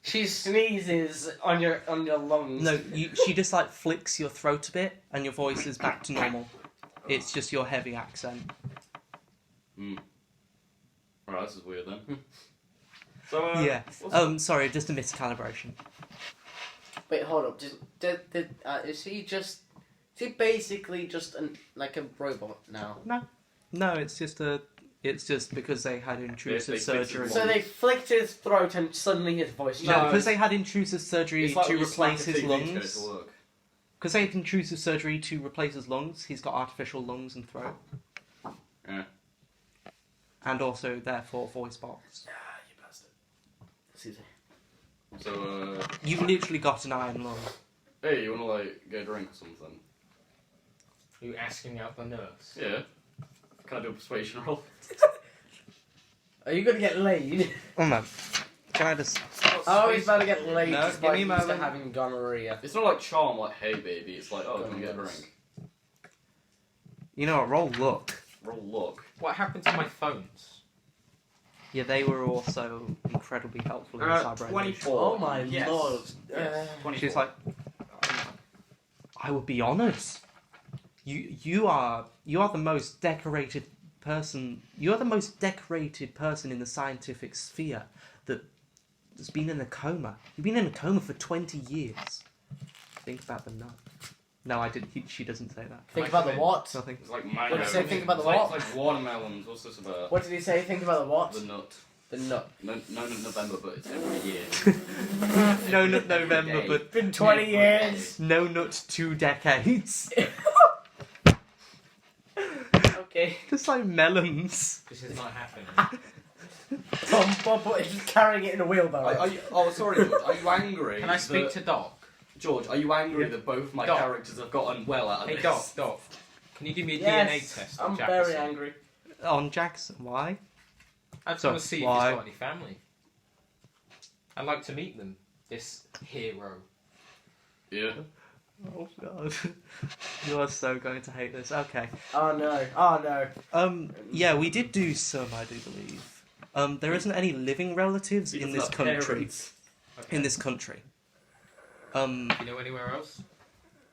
She sneezes on your lungs. No, she just like flicks your throat a bit, and your voice is back to normal. It's just your heavy accent. Right, this is weird then. So, Yeah. what's- Sorry, just a miscalibration. Wait, hold up. Is he basically just like a robot now? No, it's just because they had intrusive They fixed surgery. it So they flicked his throat and suddenly his voice No, changed. because they had intrusive surgery It's like to when you smack replace a his TV to get it lungs. to work. Because they had intrusive surgery to replace his lungs. He's got artificial lungs and throat. Yeah. And also, therefore, voice box. You bastard. Excuse me. So, You've literally got an iron lung. hey, you wanna like get a drink or something? Are you asking out the nurse? Yeah. Can I do a persuasion roll? Are you gonna get laid? Oh no. Can I just... Oh, he's about to get laid No, despite give me a used to moment. having gonorrhea. It's not like charm, like hey baby. It's like oh, can we get a drink? You know what? Roll luck. Roll luck. What happened to my phones? Yeah, they were also incredibly helpful in cyber. 24. Oh my Yes. lord. Yes. 24. She's like, I would be honoured. You are the most decorated person. You are the most decorated person in the scientific sphere that's been in a coma. You've been in a coma for 20 years. Think about the nut. No, I didn't. She doesn't say that. Think about the what? Nothing. It's like What mango. did he say? Think about the It's like, what? It's like watermelons. What's this about? What did he say? Think about the what? The nut. The nut. No, November, but it's every year. No nut November, day. but Been 20 years. no nut 2 decades. Okay. Just like melons. This is not happening. Bob is just carrying it in a wheelbarrow. Oh, sorry, George. Are you angry? Can I speak that- to Doc? George, are you angry that both my Doc. characters have gotten well out of Hey, this? Doc. Can you give me a Yes, DNA test on I'm Jefferson? very angry. On Jackson, why? I just So, want to see if why? he's got any family. I'd like to meet them. This hero. Yeah. Oh god. You are so going to hate this. Okay. Oh no. Yeah, we did do some, I do believe. There isn't any living relatives in this country. Okay. In this country. Do you know anywhere else?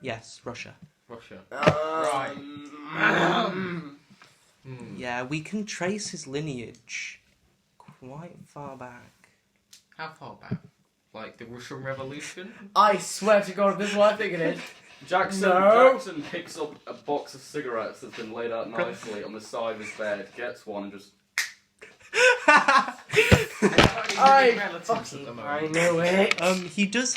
Yes, Russia. Russia. Right. Yeah, we can trace his lineage quite far back. How far back? Like the Russian Revolution? I swear to God, this is what I think it is. Jackson No. Jackson picks up a box of cigarettes that's been laid out nicely on the side of his bed, gets one and just... I knew it. He does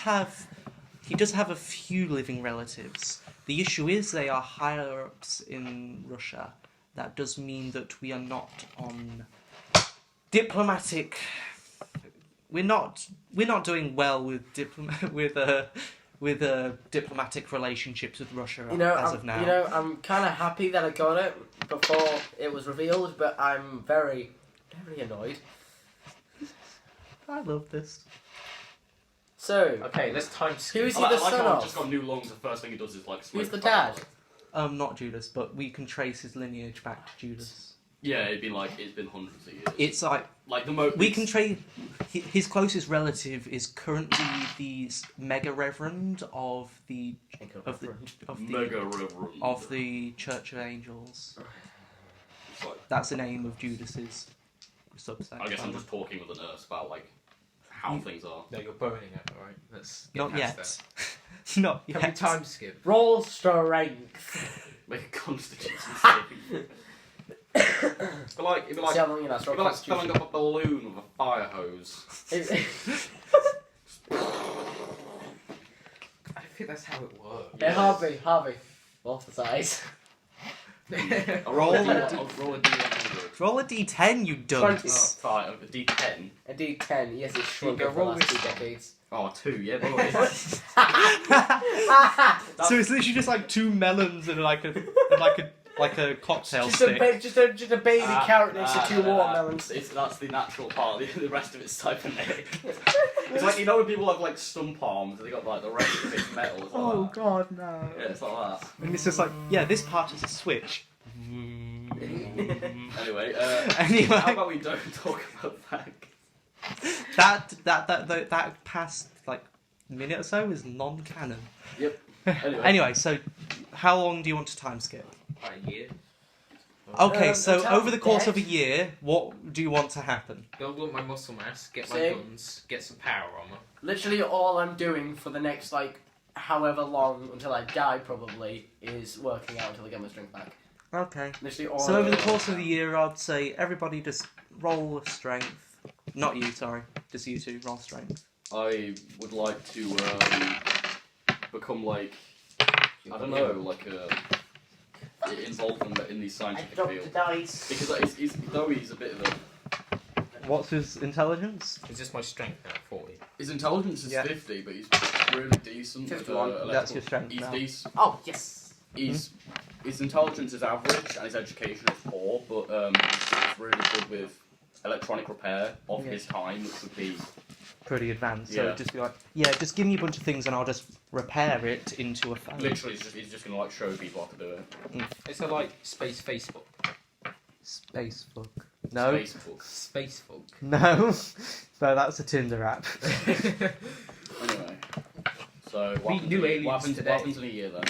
have a few living relatives. The issue is they are higher ups in Russia. That does mean that we are not on diplomatic. We're not doing well with diplomatic relationships with Russia as of now. I'm kind of happy that I got it before it was revealed, but I'm very, very annoyed. I love this. So, Okay, let's time skip. Who is he I the like son how I've of? just got new lungs, the first thing he does is like smoke Who's the a fat dad? one. Not Judas, but we can trace his lineage back to Judas. Yeah, it's been hundreds of years. It's like Like the most... we can trace his closest relative is currently the mega reverend of the Mega reverend. of the Church of Angels. It's like, That's the name of Judas's subsect. I guess I'm just talking with the nurse about like how things are. No, you're burning it, alright? Let's get Not past yet. Not that. yet. Can we time skip? Roll strength. Make a constitution saving. It'd be like See how long you last. it'd be like filling up a balloon with a fire hose. I don't think that's how it works. Hey, Harvey. What's the size? Roll a Roll D100. Roll a d10, you dunce. 20. Fine, a D10. A D10. Yes, it's shrunk Go over the roll last this 2 one. decades. Oh, 2, yeah, boy. So it's literally just like two melons and like a cocktail Just stick. just a baby carrot next to 2 watermelons. That's the natural part. The rest of it's cybernetic. It's like, you know when people have like stump arms and they got like the rest of it's metal. It's like that. god, no. Yeah, it's like that. And it's just like, yeah, this part is a switch. Anyway, Anyway. how about we don't talk about that? That past like minute or so is non-canon. Yep. Anyway, so how long do you want to time skip? A year. Okay, so until over the course dead. of a year, what do you want to happen? Build up my muscle mass, get my Same. guns, get some power armor. Literally all I'm doing for the next, like, however long, until I die probably, is working out until I get my strength back. Okay. Literally all So I'm over the doing. course of the year, I'd say everybody just roll strength. Not you, sorry. Just you two, roll strength. I would like to become like, I don't know, like involved in the I scientific dropped the field. dice. Because though he's a bit of a... What's his intelligence? It's just my strength now, 40. His intelligence is Yeah. 50, but he's really decent. 51. With, That's your strength He's now. decent. Oh, yes. His intelligence is average and his education is poor, but he's really good with electronic repair of Yeah. his time, which would be... Pretty advanced. So Yeah. it'd just be like, yeah, just give me a bunch of things and I'll just repair it into a phone. Literally, he's just going to like show people how to do it. It's a like space Facebook. Spacebook. No. Facebook. Spacebook. No. So that's a Tinder app. Anyway, so Meet what new aliens happens, today. what happens in a year then?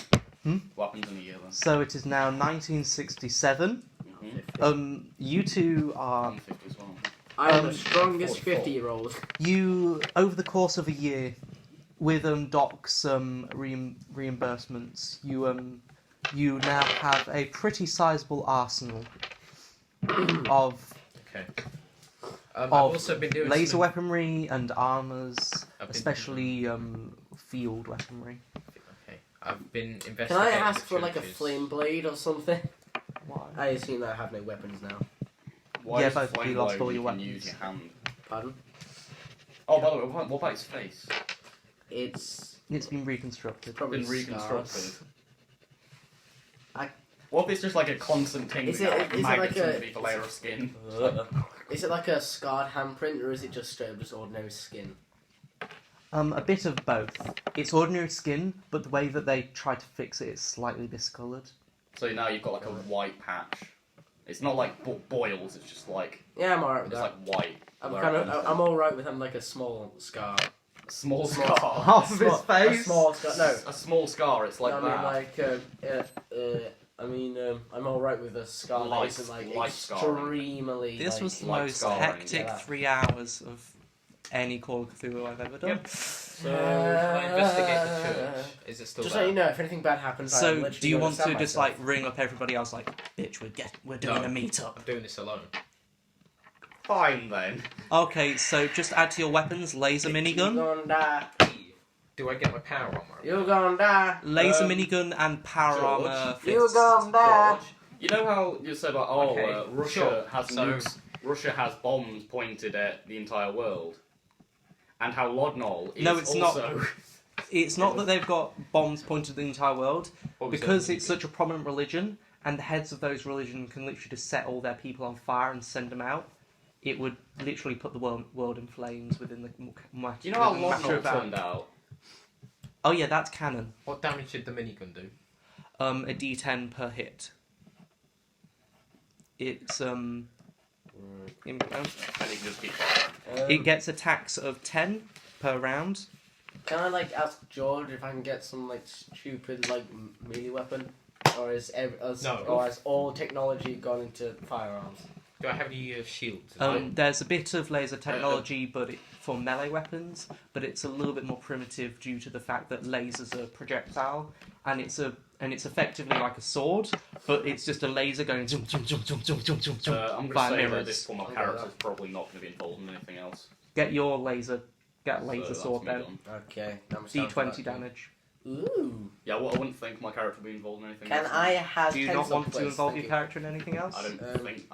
Hmm? What happens in a year then? So it is now 1967. Mm-hmm. You two are I'm 50 as well. I'm the strongest 44. 50-year-old. you over the course of a year with Doc's reimbursements. You now have a pretty sizable arsenal of Okay. I've Of also been doing laser some... weaponry and armors, I've been- especially field weaponry. Okay. I've been investigating. Can I ask the for like a churches. flame blade or something? Why? I assume I have no weapons now. Why Yeah, is but flame you lost blow all you your can weapons. use your hand? Pardon? Oh, by the way, what about his face? It's It's been reconstructed. probably Been reconstructed. scars. What if it's just like a constant thing Is that it- like is it maggots like a- underneath a layer of skin? Is it like a scarred handprint, or is it just straight up just ordinary skin? A bit of both. It's ordinary skin, but the way that they try to fix it is slightly discoloured. So now you've got like a white patch. It's not like boils. It's just like Yeah, I'm alright with it's that. like white. I'm where I'm alright with having like a small scar. a small small scar. Half of his A face. small scar. No, A small scar. It's like I that. mean, I'm alright with a scar Light- that isn't like light scarring. extremely. This like, was the light most scarring, hectic yeah. 3 hours of any Call of Cthulhu I've ever done. Yep. So, can I investigate the church? Is it still Just there? let you know if anything bad happens. I'm So, literally do you gonna want stab to just myself. like ring up everybody else like, bitch, we're doing No. a meetup? I'm doing this alone. Fine then. Okay, so just add to your weapons laser You minigun, gonna die. Do I get my power armor? You gonna die. laser Um, minigun, and power George, armor. You fists. gonna die. George, you know how you said like, oh, Okay, Russia sure. has So- nukes. Russia has bombs pointed at the entire world, and how Lodnol is No, it's not. also. It's not that they've got bombs pointed at the entire world, What was because it? it's such a prominent religion, and the heads of those religions can literally just set all their people on fire and send them out. It would literally put the world in flames within the matter. Do you know how within a matter Lodnol of hours. turned out? Oh yeah, that's canon. What damage did the minigun do? A D10 per hit. It's And you can just keep firing. it gets attacks of 10 per round. Can I like ask George if I can get some like stupid like melee weapon, or No. or has all technology gone into firearms? Do I have any shields? There's a bit of laser technology, but for melee weapons, but it's a little bit more primitive due to the fact that lasers are projectile, and it's effectively like a sword, but it's just a laser going zoom, zoom, zoom, zoom, zoom, zoom, zoom, zoom, I'm going to via say that mirrors. this form of Okay, character is that- probably not going to be involved in anything else. Get your laser So sword that's me then. done. Okay. how much damage D20 will that damage. do? Ooh. Yeah, well, I wouldn't think my character would be involved in anything Can else. I have? Do you not pencil, want to please? involve Thank your you. character in anything else? I don't think.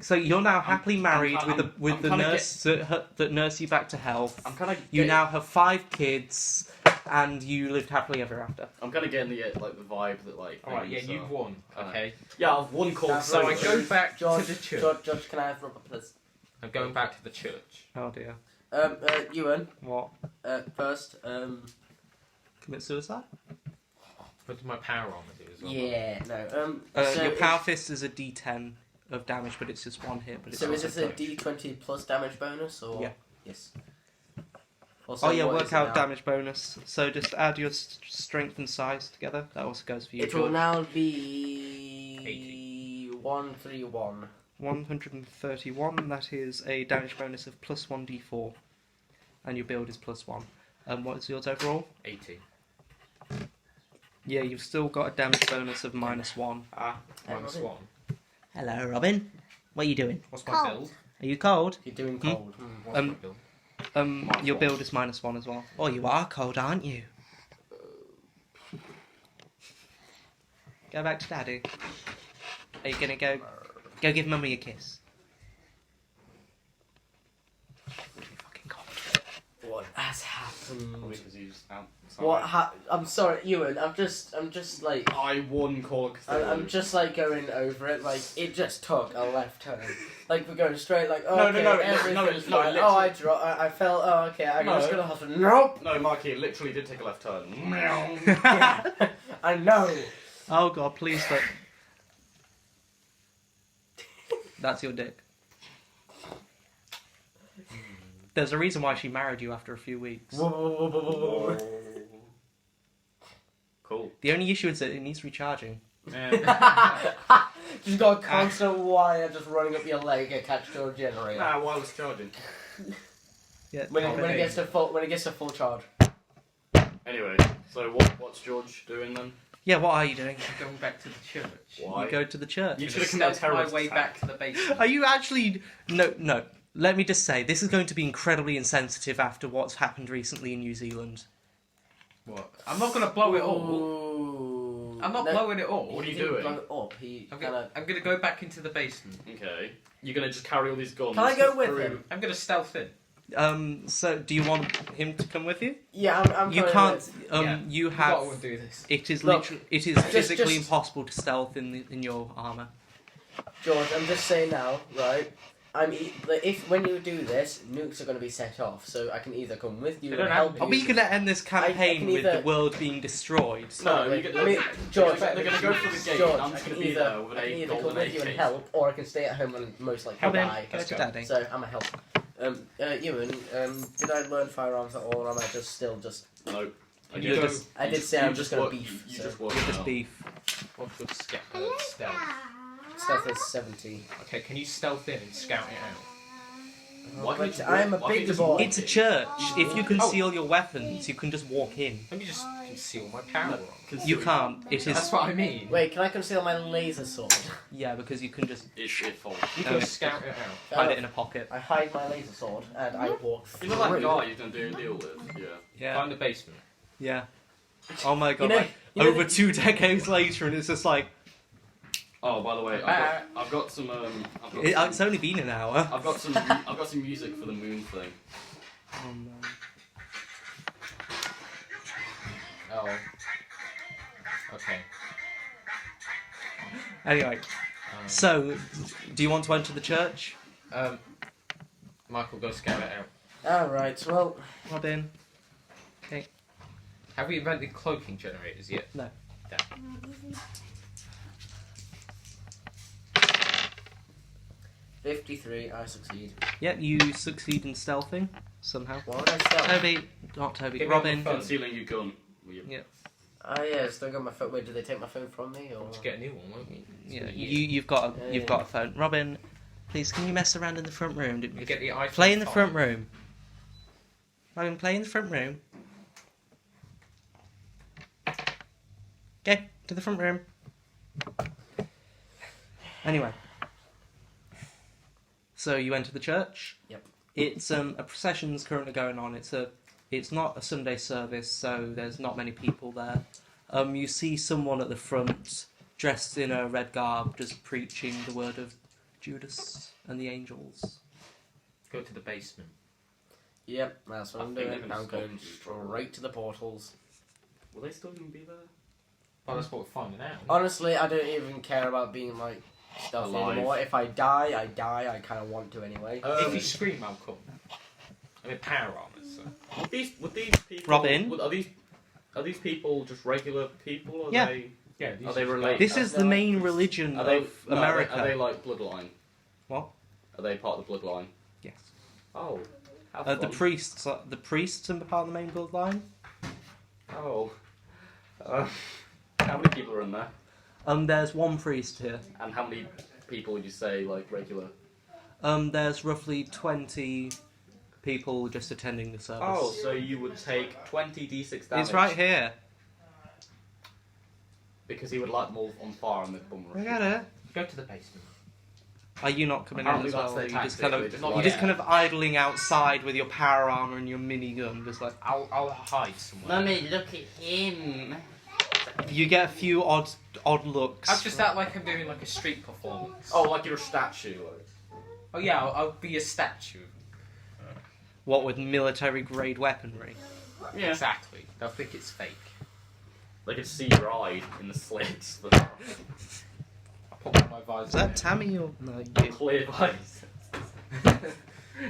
So you're now happily married I'm with the kinda nurse that nurse you back to health. I'm kind of. You now have 5 kids, and you lived happily ever after. I'm kind of getting the like the vibe that like. Alright, yeah, things you've are- won. Okay. Yeah, I've won called. That's So I right. go back George, to the church. George, can I have rubber, please? I'm going back to the church. Oh dear. Ewan, What? first, Commit suicide? What does my power armor do as well? yeah, no, so Your power fist is a D10 of damage, but it's just 1 hit. But it's So is also this a touch. D20 plus damage bonus, or? Yeah. Yes. Also, Oh yeah, what is work it out now? damage bonus. So just add your strength and size together. That also goes for you. It will George. now be 131. 131. That is a damage bonus of plus 1d4, and your build is plus 1. What is yours overall? 80. Yeah, you've still got a damage bonus of minus 1. Minus Robin. 1. Hello, Robin. What are you doing? What's my build? Are you cold? You're doing cold. What's my build? Your build is minus 1 as well. Oh, you are cold, aren't you? Go back to Daddy. Are you gonna go give Mummy a kiss? Fucking cold. What has happened? Because he's out. I'm sorry, Ewan. I'm just like. I won Call of Cthulhu. I'm just like going over it. Like it just took a left turn. Like we're going straight. Like oh, No, okay, no, everything's no, fine. literally. Oh, I fell. Oh, okay. I'm No. just gonna have to. Nope. No, Marky, it literally did take a left turn. Yeah, I know. Oh god, please don't. That's your dick. There's a reason why she married you after a few weeks. Cool. The only issue is that it needs recharging. Just got a constant wire just running up your leg attached to a generator. Nah, while I was charging. Yeah. When it gets to full charge. Anyway, so what's George doing then? Yeah, what are you doing? I'm going back to the church. Why? You go to the church. You I'm should have gonna committed stealth my terrorist way attack. back to the basement. Are you actually... No. Let me just say, this is going to be incredibly insensitive after what's happened recently in New Zealand. What? I'm not going to blow it all. Ooh. I'm not no, blowing it up. What are he you didn't doing? blow it up. He I'm kind of. gonna go back into the basement. Okay. You're gonna just carry all these guns. Can I go with through- him? I'm gonna stealth in. So do you want him to come with you? Yeah, I'm You going can't. with- Yeah. You I have. would do this. It is Look, literally. It is just- physically just- impossible to stealth in your armor. George, I'm just saying now, right? If when you do this, nukes are going to be set off, so I can either come with you They and don't help have you. Are we going to end this campaign can with either- the world being destroyed? No, Wait, you I mean, get, George, they're gonna go through the gate. George, and I'm I just can gonna be there either, with I can a either come golden with you and AK. help, or I can stay at home and most likely Come in, die. go to daddy. So I'm a help. Ewan, did I learn firearms at all, or am I just still just? No. And You're you go. just- I did say I'm just going to beef. You so. just work You're it just out. beef. What's your stealth? Stealth is 70. Okay, can you stealth in and scout it out? Why can't But you I'm a walk- why can't big you just boy. walk It's a in? church. If you conceal your weapons, you can just walk in. Let me just conceal my power. You can't. It That's is. what I mean. Wait, can I conceal my laser sword? Yeah, because you can just It falls. You Okay. can scout it out. hide it in a pocket. I hide my laser sword and I walk You through. know that guy you're gonna do a deal with? Yeah. Yeah. Find the basement. Yeah. Oh my god. know- like, you know over the- 2 decades later, and it's just like Oh, by the way, I've got some. it's only been an hour. I've got some music for the moon thing. Oh no. Oh. Okay. Anyway, so do you want to enter the church, Michael, go scout it out. Alright, well, Robin? Have we invented cloaking generators yet? No. Damn. 53, I succeed. Yep, you succeed in stealthing somehow. What would I stealth? Toby, not Toby. Give me Robin. the phone. Concealing your gun. Oh yeah, still got my phone. Wait, did they take my phone from me or? We'll just get a new one, won't we? Yeah, you've got Yeah, you've yeah. got a phone. Robin, please, can you mess around in the front room? You get the iPhone. Play in the 5. front room. Robin, play in the front room. Okay, to the front room. Anyway. So you enter the church. Yep. It's a procession's currently going on. It's not a Sunday service, so there's not many people there. You see someone at the front dressed in a red garb, just preaching the word of Judas and the angels. Go to the basement. Yep, that's what I I'm think doing. they're gonna I'm stop going you. straight to the portals. Will they still even be there? Well, that's what we're finding out. Honestly, I don't even care about being like stealthy Alive. anymore. If I die, I die. I kind of want to anyway. If you scream, I'll come. I mean, power armor, so. Would these people? Robin? Are these people just regular people? Or Yeah. Yeah, Are they related? This is the main religion Are they? of no, America. Are they like bloodline? What? Are they part of the bloodline? Yes. Oh. How The fun. priests are part of the main bloodline. Oh. How many people are in there? There's one priest here. And how many people would you say like regular? There's roughly 20 people just attending the service. Oh, so you would take 20 d6 damage. It's right here. Because he would light them all on fire and they'd bum rush. I got it. Go to the basement. Are you not coming Apparently in as that's well? their You're just tactic, kind they of just Not you're yet. just kind of idling outside with your power armor and your minigun, just like I'll hide somewhere. look at him. you get a few odd looks. I'll just act like I'm doing like a street performance. Oh, like you're a statue. Like. Oh yeah, I'll be a statue. What with military grade weaponry? Yeah. Exactly. They'll think it's fake. They could see your eye in the slits. I'll put on my visor. Is that Tammy or no? You. Clear eyes.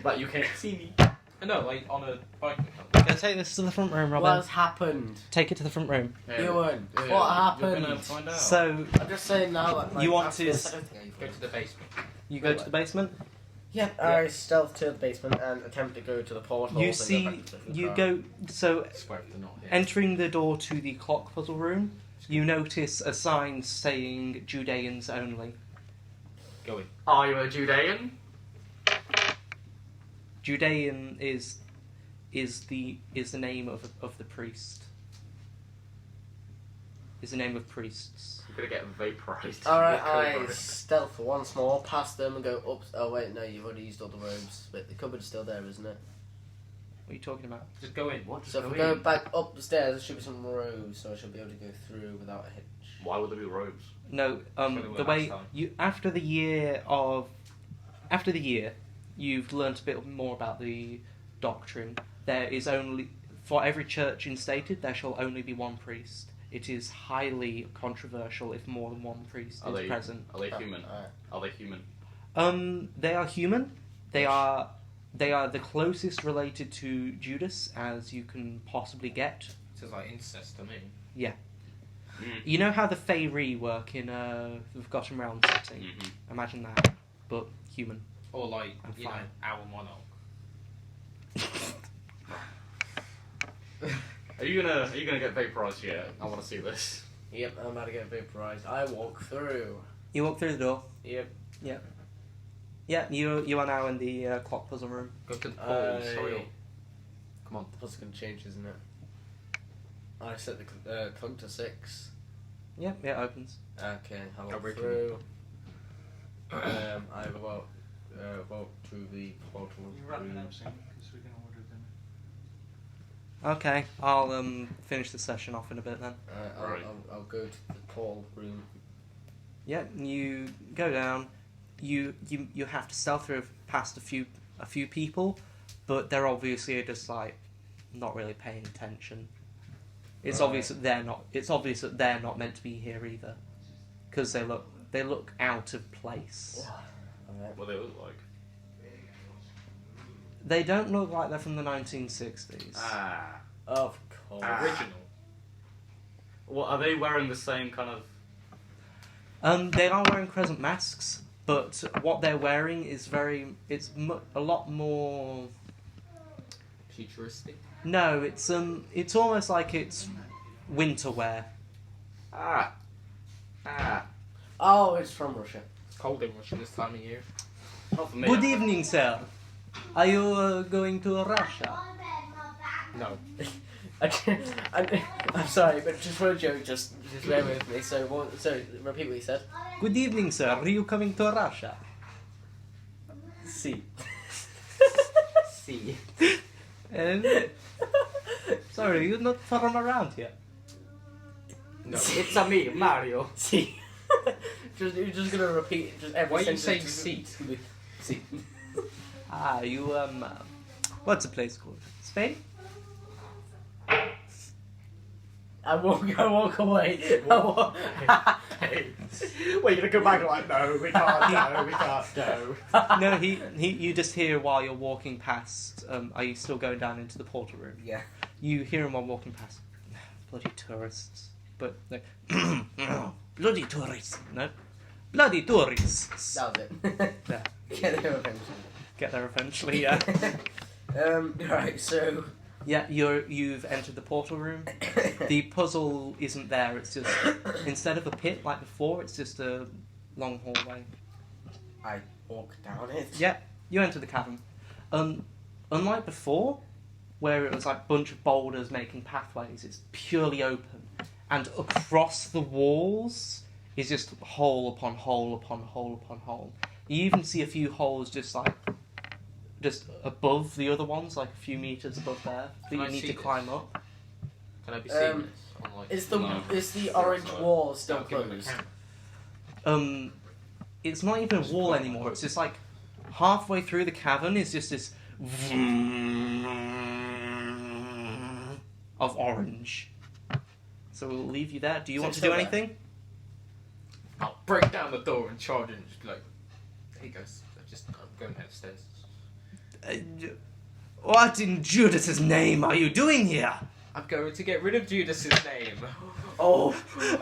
Like you can't see me. No, like on a bike. Go take this to the front room, Robin. What's happened? Take it to the front room. Ewan, Yeah, what You're happened? gonna find out. So I'm just saying now. Like, You want after to this, I don't think I Go to the basement. you go to the basement. Yeah, I stealth to the basement and attempt to go to the portal. You see, you go. So I swear if they're not here. entering the door to the clock puzzle room, you notice a sign saying Judeans only. Go in. Are you a Judean? Judean is the name of the priest. Is the name of priests. You're gonna get vaporized. Alright, I With stealth once more, past them and go up. Oh wait, no, you've already used all the robes. But the cupboard's still there, isn't it? are you talking about? Just go in. What? So if we go back up the stairs, there should be some rows, so I should be able to go through without a hitch. Why would there be robes? No, That's where they the were way last time. you after the year, you've learnt a bit more about the doctrine. There is only for every church instated there shall only be one priest. It is highly controversial if more than one priest is present. Are they human? Are they human? They are human. They are the closest related to Judas as you can possibly get. Sounds like incest to me. You know how the Feyre work in the Forgotten Realms setting? Mm-hmm. Imagine that, but human. Or like, I'm you know, fine. our monarch. Are you gonna get vaporized yet? I want to see this. Yep, I'm about to get vaporized. I walk through. You walk through the door. Yep. Yeah, you are now in the clock puzzle room. Go to the portal, sorry. Come on. The puzzle's gonna change, isn't it? I set the clock to 6. Yeah, it opens. Okay, I walk Original. through. I walk to the portal room. Okay, I'll finish the session off in a bit then. Right. I'll go to the portal room. Yeah, you go down. You have to stealth through past a few people, but they're obviously just like not really paying attention. It's Right. obvious that they're not. It's obvious that they're not meant to be here either, because they look out of place. Alright. What do they look like? They don't look like they're from the 1960s. Ah. Of course. Original. What are they wearing? The same kind of. They are wearing crescent masks, but what they're wearing is a lot more. Futuristic. No, it's almost like it's winter wear. Ah. Oh, it's from Russia. It's cold in Russia this time of year. Not for me. Good evening, sir. Are you going to Russia? No. I'm sorry, but just for a joke, just bear with me. So repeat what you said. Good evening, sir. Are you coming to Russia? See. See. Sorry, you're not from around here. No. It's a me, Mario. See. You're just gonna repeat just every Why are you sentence. saying seat? See. You what's the place called? Spain? I walk away. Hey, well, you're gonna go back and like, no, we can't go. No, you just hear while you're walking past. Are you still going down into the portal room? Yeah. You hear him while walking past. Bloody tourists. But no. Bloody tourists. No. Bloody tourists. That was it. There. Get there eventually. Get there eventually, yeah. Right, so Yeah, you've entered the portal room. The puzzle isn't there. It's just instead of a pit like before, it's just a long hallway. I walk down it. Yeah, you enter the cavern. Unlike before, where it was like a bunch of boulders making pathways, it's purely open, and across the walls is just hole upon hole upon hole upon hole. You even see a few holes just above the other ones, like a few meters above there, that Can you I need see to this? climb up. Can I be seeing this? On, like, Is the No. is the orange wall still I'll give him a closed? count. It's not even a wall anymore. It's just like halfway through the cavern is just this of orange. So we'll leave you there. Do you So want it's to do still there? anything? I'll break down the door and charge in and just be like, hey guys, I'm going downstairs. What in Judas's name are you doing here? I'm going to get rid of Judas's name. Oh.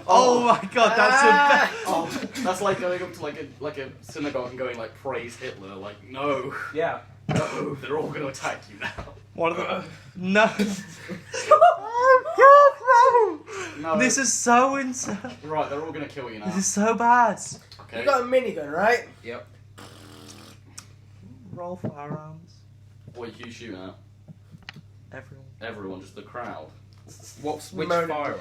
Oh my god, that's the best. Oh, that's like going up to like a synagogue and going like, praise Hitler. Like, no, Yeah. no, they're all gonna attack you now. One of the no. No, This is so insane. right. They're all gonna kill you now. This is so bad. Okay. You got a minigun, right? Yep. Roll firearms. What are you shooting at? Everyone. Everyone, just the crowd. Which Murder. firearm?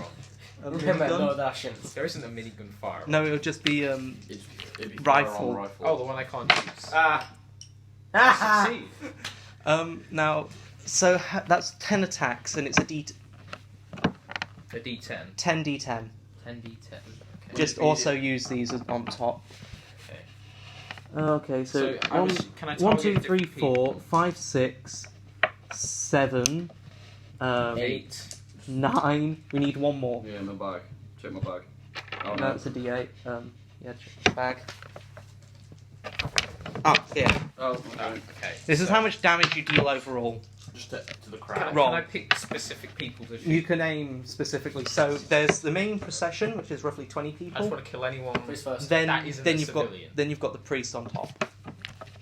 A Remember, minigun? no Russian. There isn't a minigun firearm. No, it'll just be It'd be Rifle. Rifle. Oh, the one I can't use. Ah. Ah! Succeed. Now So that's 10 attacks, and it's a A D10. 10d10. 10d10. Okay. Just also use these on top. Okay. Okay, so, Can I 1, 2, target 3, different 4, people? 5, 6, 7, 8. 9. We need one more. Yeah, my bag. Check my bag. Oh No, no. it's a d8. Yeah, check the bag. Oh, here. Oh, Oh, okay. okay. This is so how much damage you deal overall. Just to the Can I, crowd. Roll. can I pick specific people to shoot? You can aim specifically. So there's the main procession, which is roughly 20 I just people. want to kill anyone. Priest first. Then, that isn't then a you've got civilian. then you've got the priest on top.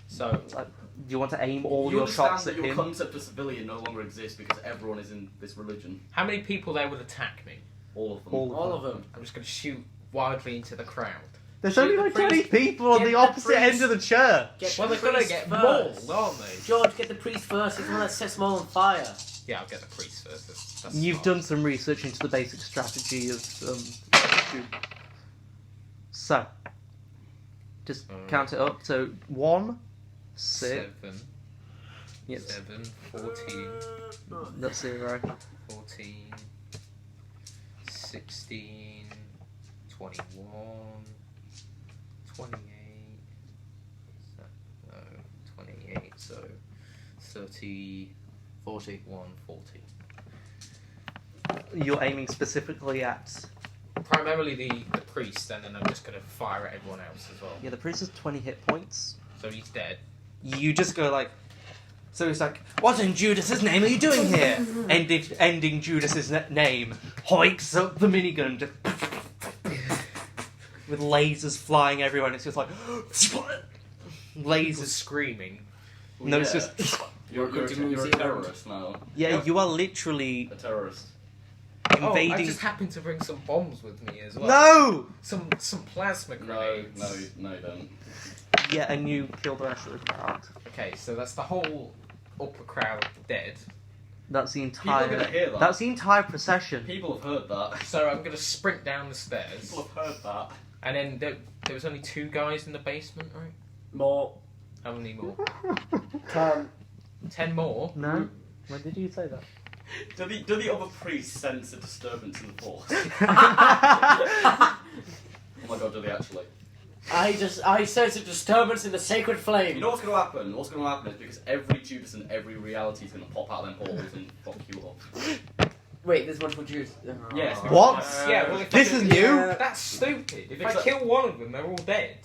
So Like, do you want to aim all you your understand shots that at your him? concept of civilian no longer exists because everyone is in this religion. how many people there would attack me? All of them. All of them. I'm just going to shoot wildly into the crowd. There's Shoot only the like 20 priest. people on Get the the opposite priest. end of the church. Get Well, the they're going to priest get first. mauled, aren't they? George, get the priest first. He's the one that sets them all on fire. Yeah, I'll get the priest first. That's You've smart. done some research into the basic strategy of so just count it up. So 1, 6. 7, Yes, 7, 14, that's 0. 14, 16, 21, 28, no, 28, so 30, 41, 40. You're aiming specifically at Primarily the priest, and then I'm just going to fire at everyone else as well. the priest has 20 hit points. So he's dead. You just go like. So it's like, what in Judas's name are you doing here? ending Judas's name, hoiks up the minigun, just with lasers flying everywhere. And it's just like People lasers. screaming. No, it's Yeah. just You're a terrorist now. yeah. You are literally A terrorist. Oh, I invading. just happened to bring some bombs with me as well. No. Some plasma No, grenades. no, you don't. Yeah, and you kill the rest of the crowd. Okay, so that's the whole upper crowd dead. That's the People are gonna entire. hear that. That's the entire procession. People have heard that. So I'm gonna sprint down the stairs, People have heard that. and then there was only 2 guys in the basement, right? More. How many more? 10. 10 more. No. When did you say that? Do the other priests sense a disturbance in the force? Oh my god, do they actually? I sense a disturbance in the sacred flame. You know what's going to happen? What's going to happen is because every Judas and every reality is going to pop out of them portals and fuck you up. Wait, there's one for Jews. Yes. What? Yeah, well, if This I is do- new? That's stupid. If I Because- kill one of them, they're all dead.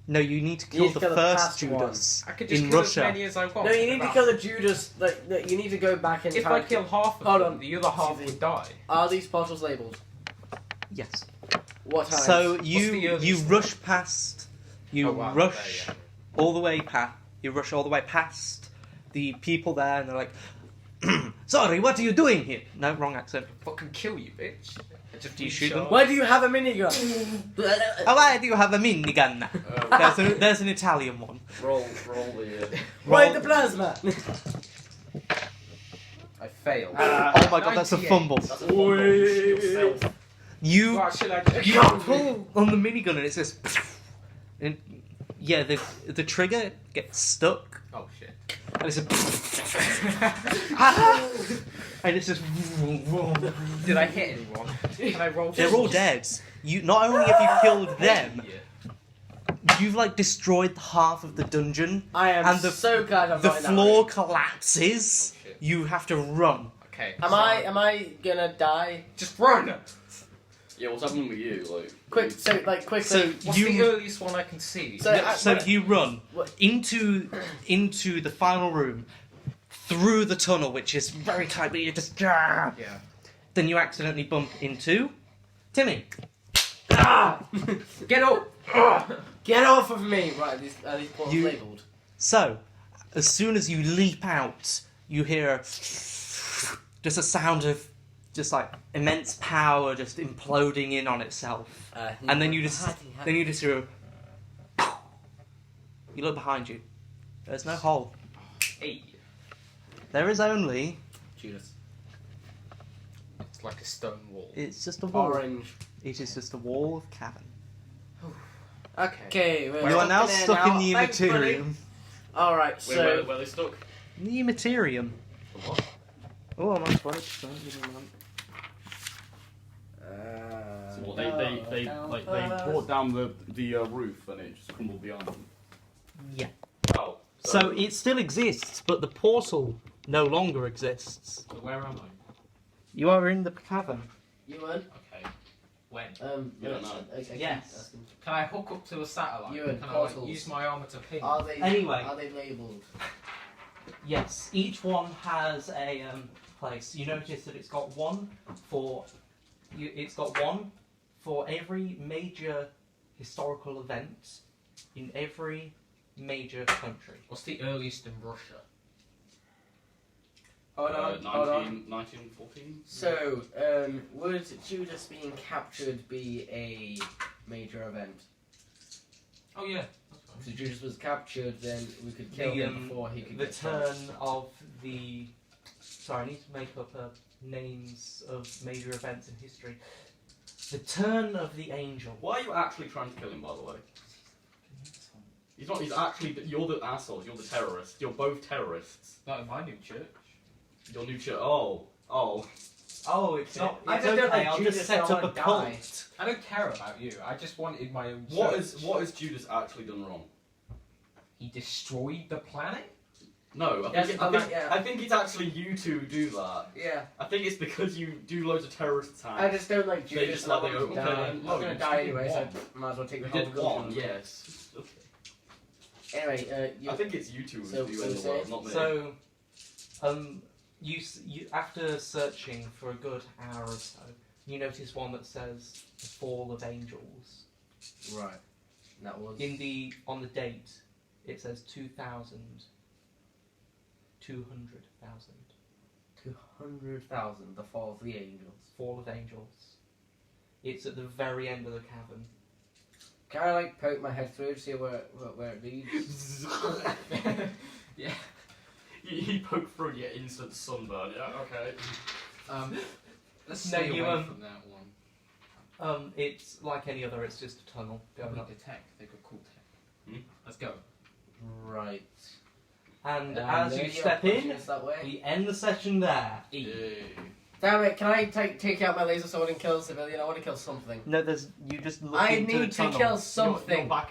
No, you need to You kill need to the kill the first past Judas I could just in kill Russia. as many as I want. No, you need to kill the Judas. Like, no, you need to go back in If time. I kill half of Hold them, on. the other half would die. Are these portals labelled? Yes. What times? So the you earliest rush past. You Oh, wow, rush there, all the way past. You rush all the way past the people there, and they're like, "Sorry, what are you doing here?" No, wrong accent. Fucking kill you, bitch. Do you shoot them? Why do you have a minigun? Oh, why do you have a minigun? There's an Italian one. Roll the. Why the plasma? I failed. Oh my god, that's a 98. fumble. That's a fumble. Yourself. You What should I do? you pull on the minigun, and it says, and yeah, the trigger gets stuck, Oh shit. and it's and it's just. Did I hit anyone? Can I roll? They're all dead. You not only have you killed them, Yeah. you've like destroyed half of the dungeon. I am And the- so glad I'm The not in that floor room. collapses. Oh, shit. You have to run. Okay. Am so- I gonna die? Just run. Yeah, what's happening with you? Like, Quick, quickly. So What's you the earliest one I can see? So- you run What? into the final room, through the tunnel, which is very tight, but you just yeah. then you accidentally bump into Timmy. Get up. Get off of me! Right, are these portals You- labelled? So, as soon as you leap out, you hear just a sound of just like immense power just imploding in on itself, and then you just hear. You look behind you. There's no hole. Hey. There is only Judas. It's like a stone wall. It's just a wall. orange. It is just a wall of cavern. Okay. Okay, You are now stuck in the Thanks, buddy. Immaterium. Alright, wait, so where they stuck? The Immaterium. Oh, I'm on 20%. Give me a moment. So what, they brought down the roof and it just crumbled behind them. Yeah. Oh. So it still exists, but the portal no longer exists. So where am I? You are in the cavern. You weren't? Okay. When? Yeah, no. Yes. Can I hook up to a satellite? You're in Can I like, portals. use my armour to ping? Are they Anyway. Are they labelled? Yes. Each one has a place. You notice that it's got one for. It's got one for every major historical event in every major country. What's the earliest in Russia? Hold on, hold on. 1914? So, would Judas being captured be a major event? Oh yeah. So Judas was captured, then we could kill him before he could The get turn of the. Sorry, I need to make up names of major events in history. The turn of the angel. Why are you actually trying to kill him, by the way? He's not, he's actually, you're the assholes, you're the terrorists. You're both terrorists. Not in my new church. Your new church, oh. Oh, it's not. I It's just don't okay. think I'll Judas just set up a would die. cult. I don't care about you. I just wanted my own church. What has Judas actually done wrong? He destroyed the planet? No, Yes, I think it's actually you two who do that. Yeah. I think it's because you do loads of terrorist attacks. I just don't like They Judas. just and I let the want him to open die. turn I'm gonna loads. die You did anyway, so one. might as well take the You whole did gun. one, yes. Anyway, you. I think it's you two So- who do so end the say- world, not me. So, you after searching for a good hour or so, you notice one that says the Fall of Angels. Right. That was. On the date, it says 2,000. 200,000. 200,000. The fall of the angels. Fall of Angels. It's at the very end of the cavern. Can I like poke my head through to see where it leads? Yeah. He poked through your instant sunburn, yeah, okay. Let's No, stay you, away from that one. It's like any other. It's just a tunnel going Probably up. the tech. They've got cool tech. Hmm? Let's go. Right. And as there you go, step pushing in, us that way. we end the session there. Yay. Damn it! Can I take out my laser sword and kill a civilian? I want to kill something. No, you just look I into the need to tunnel. kill something. You're back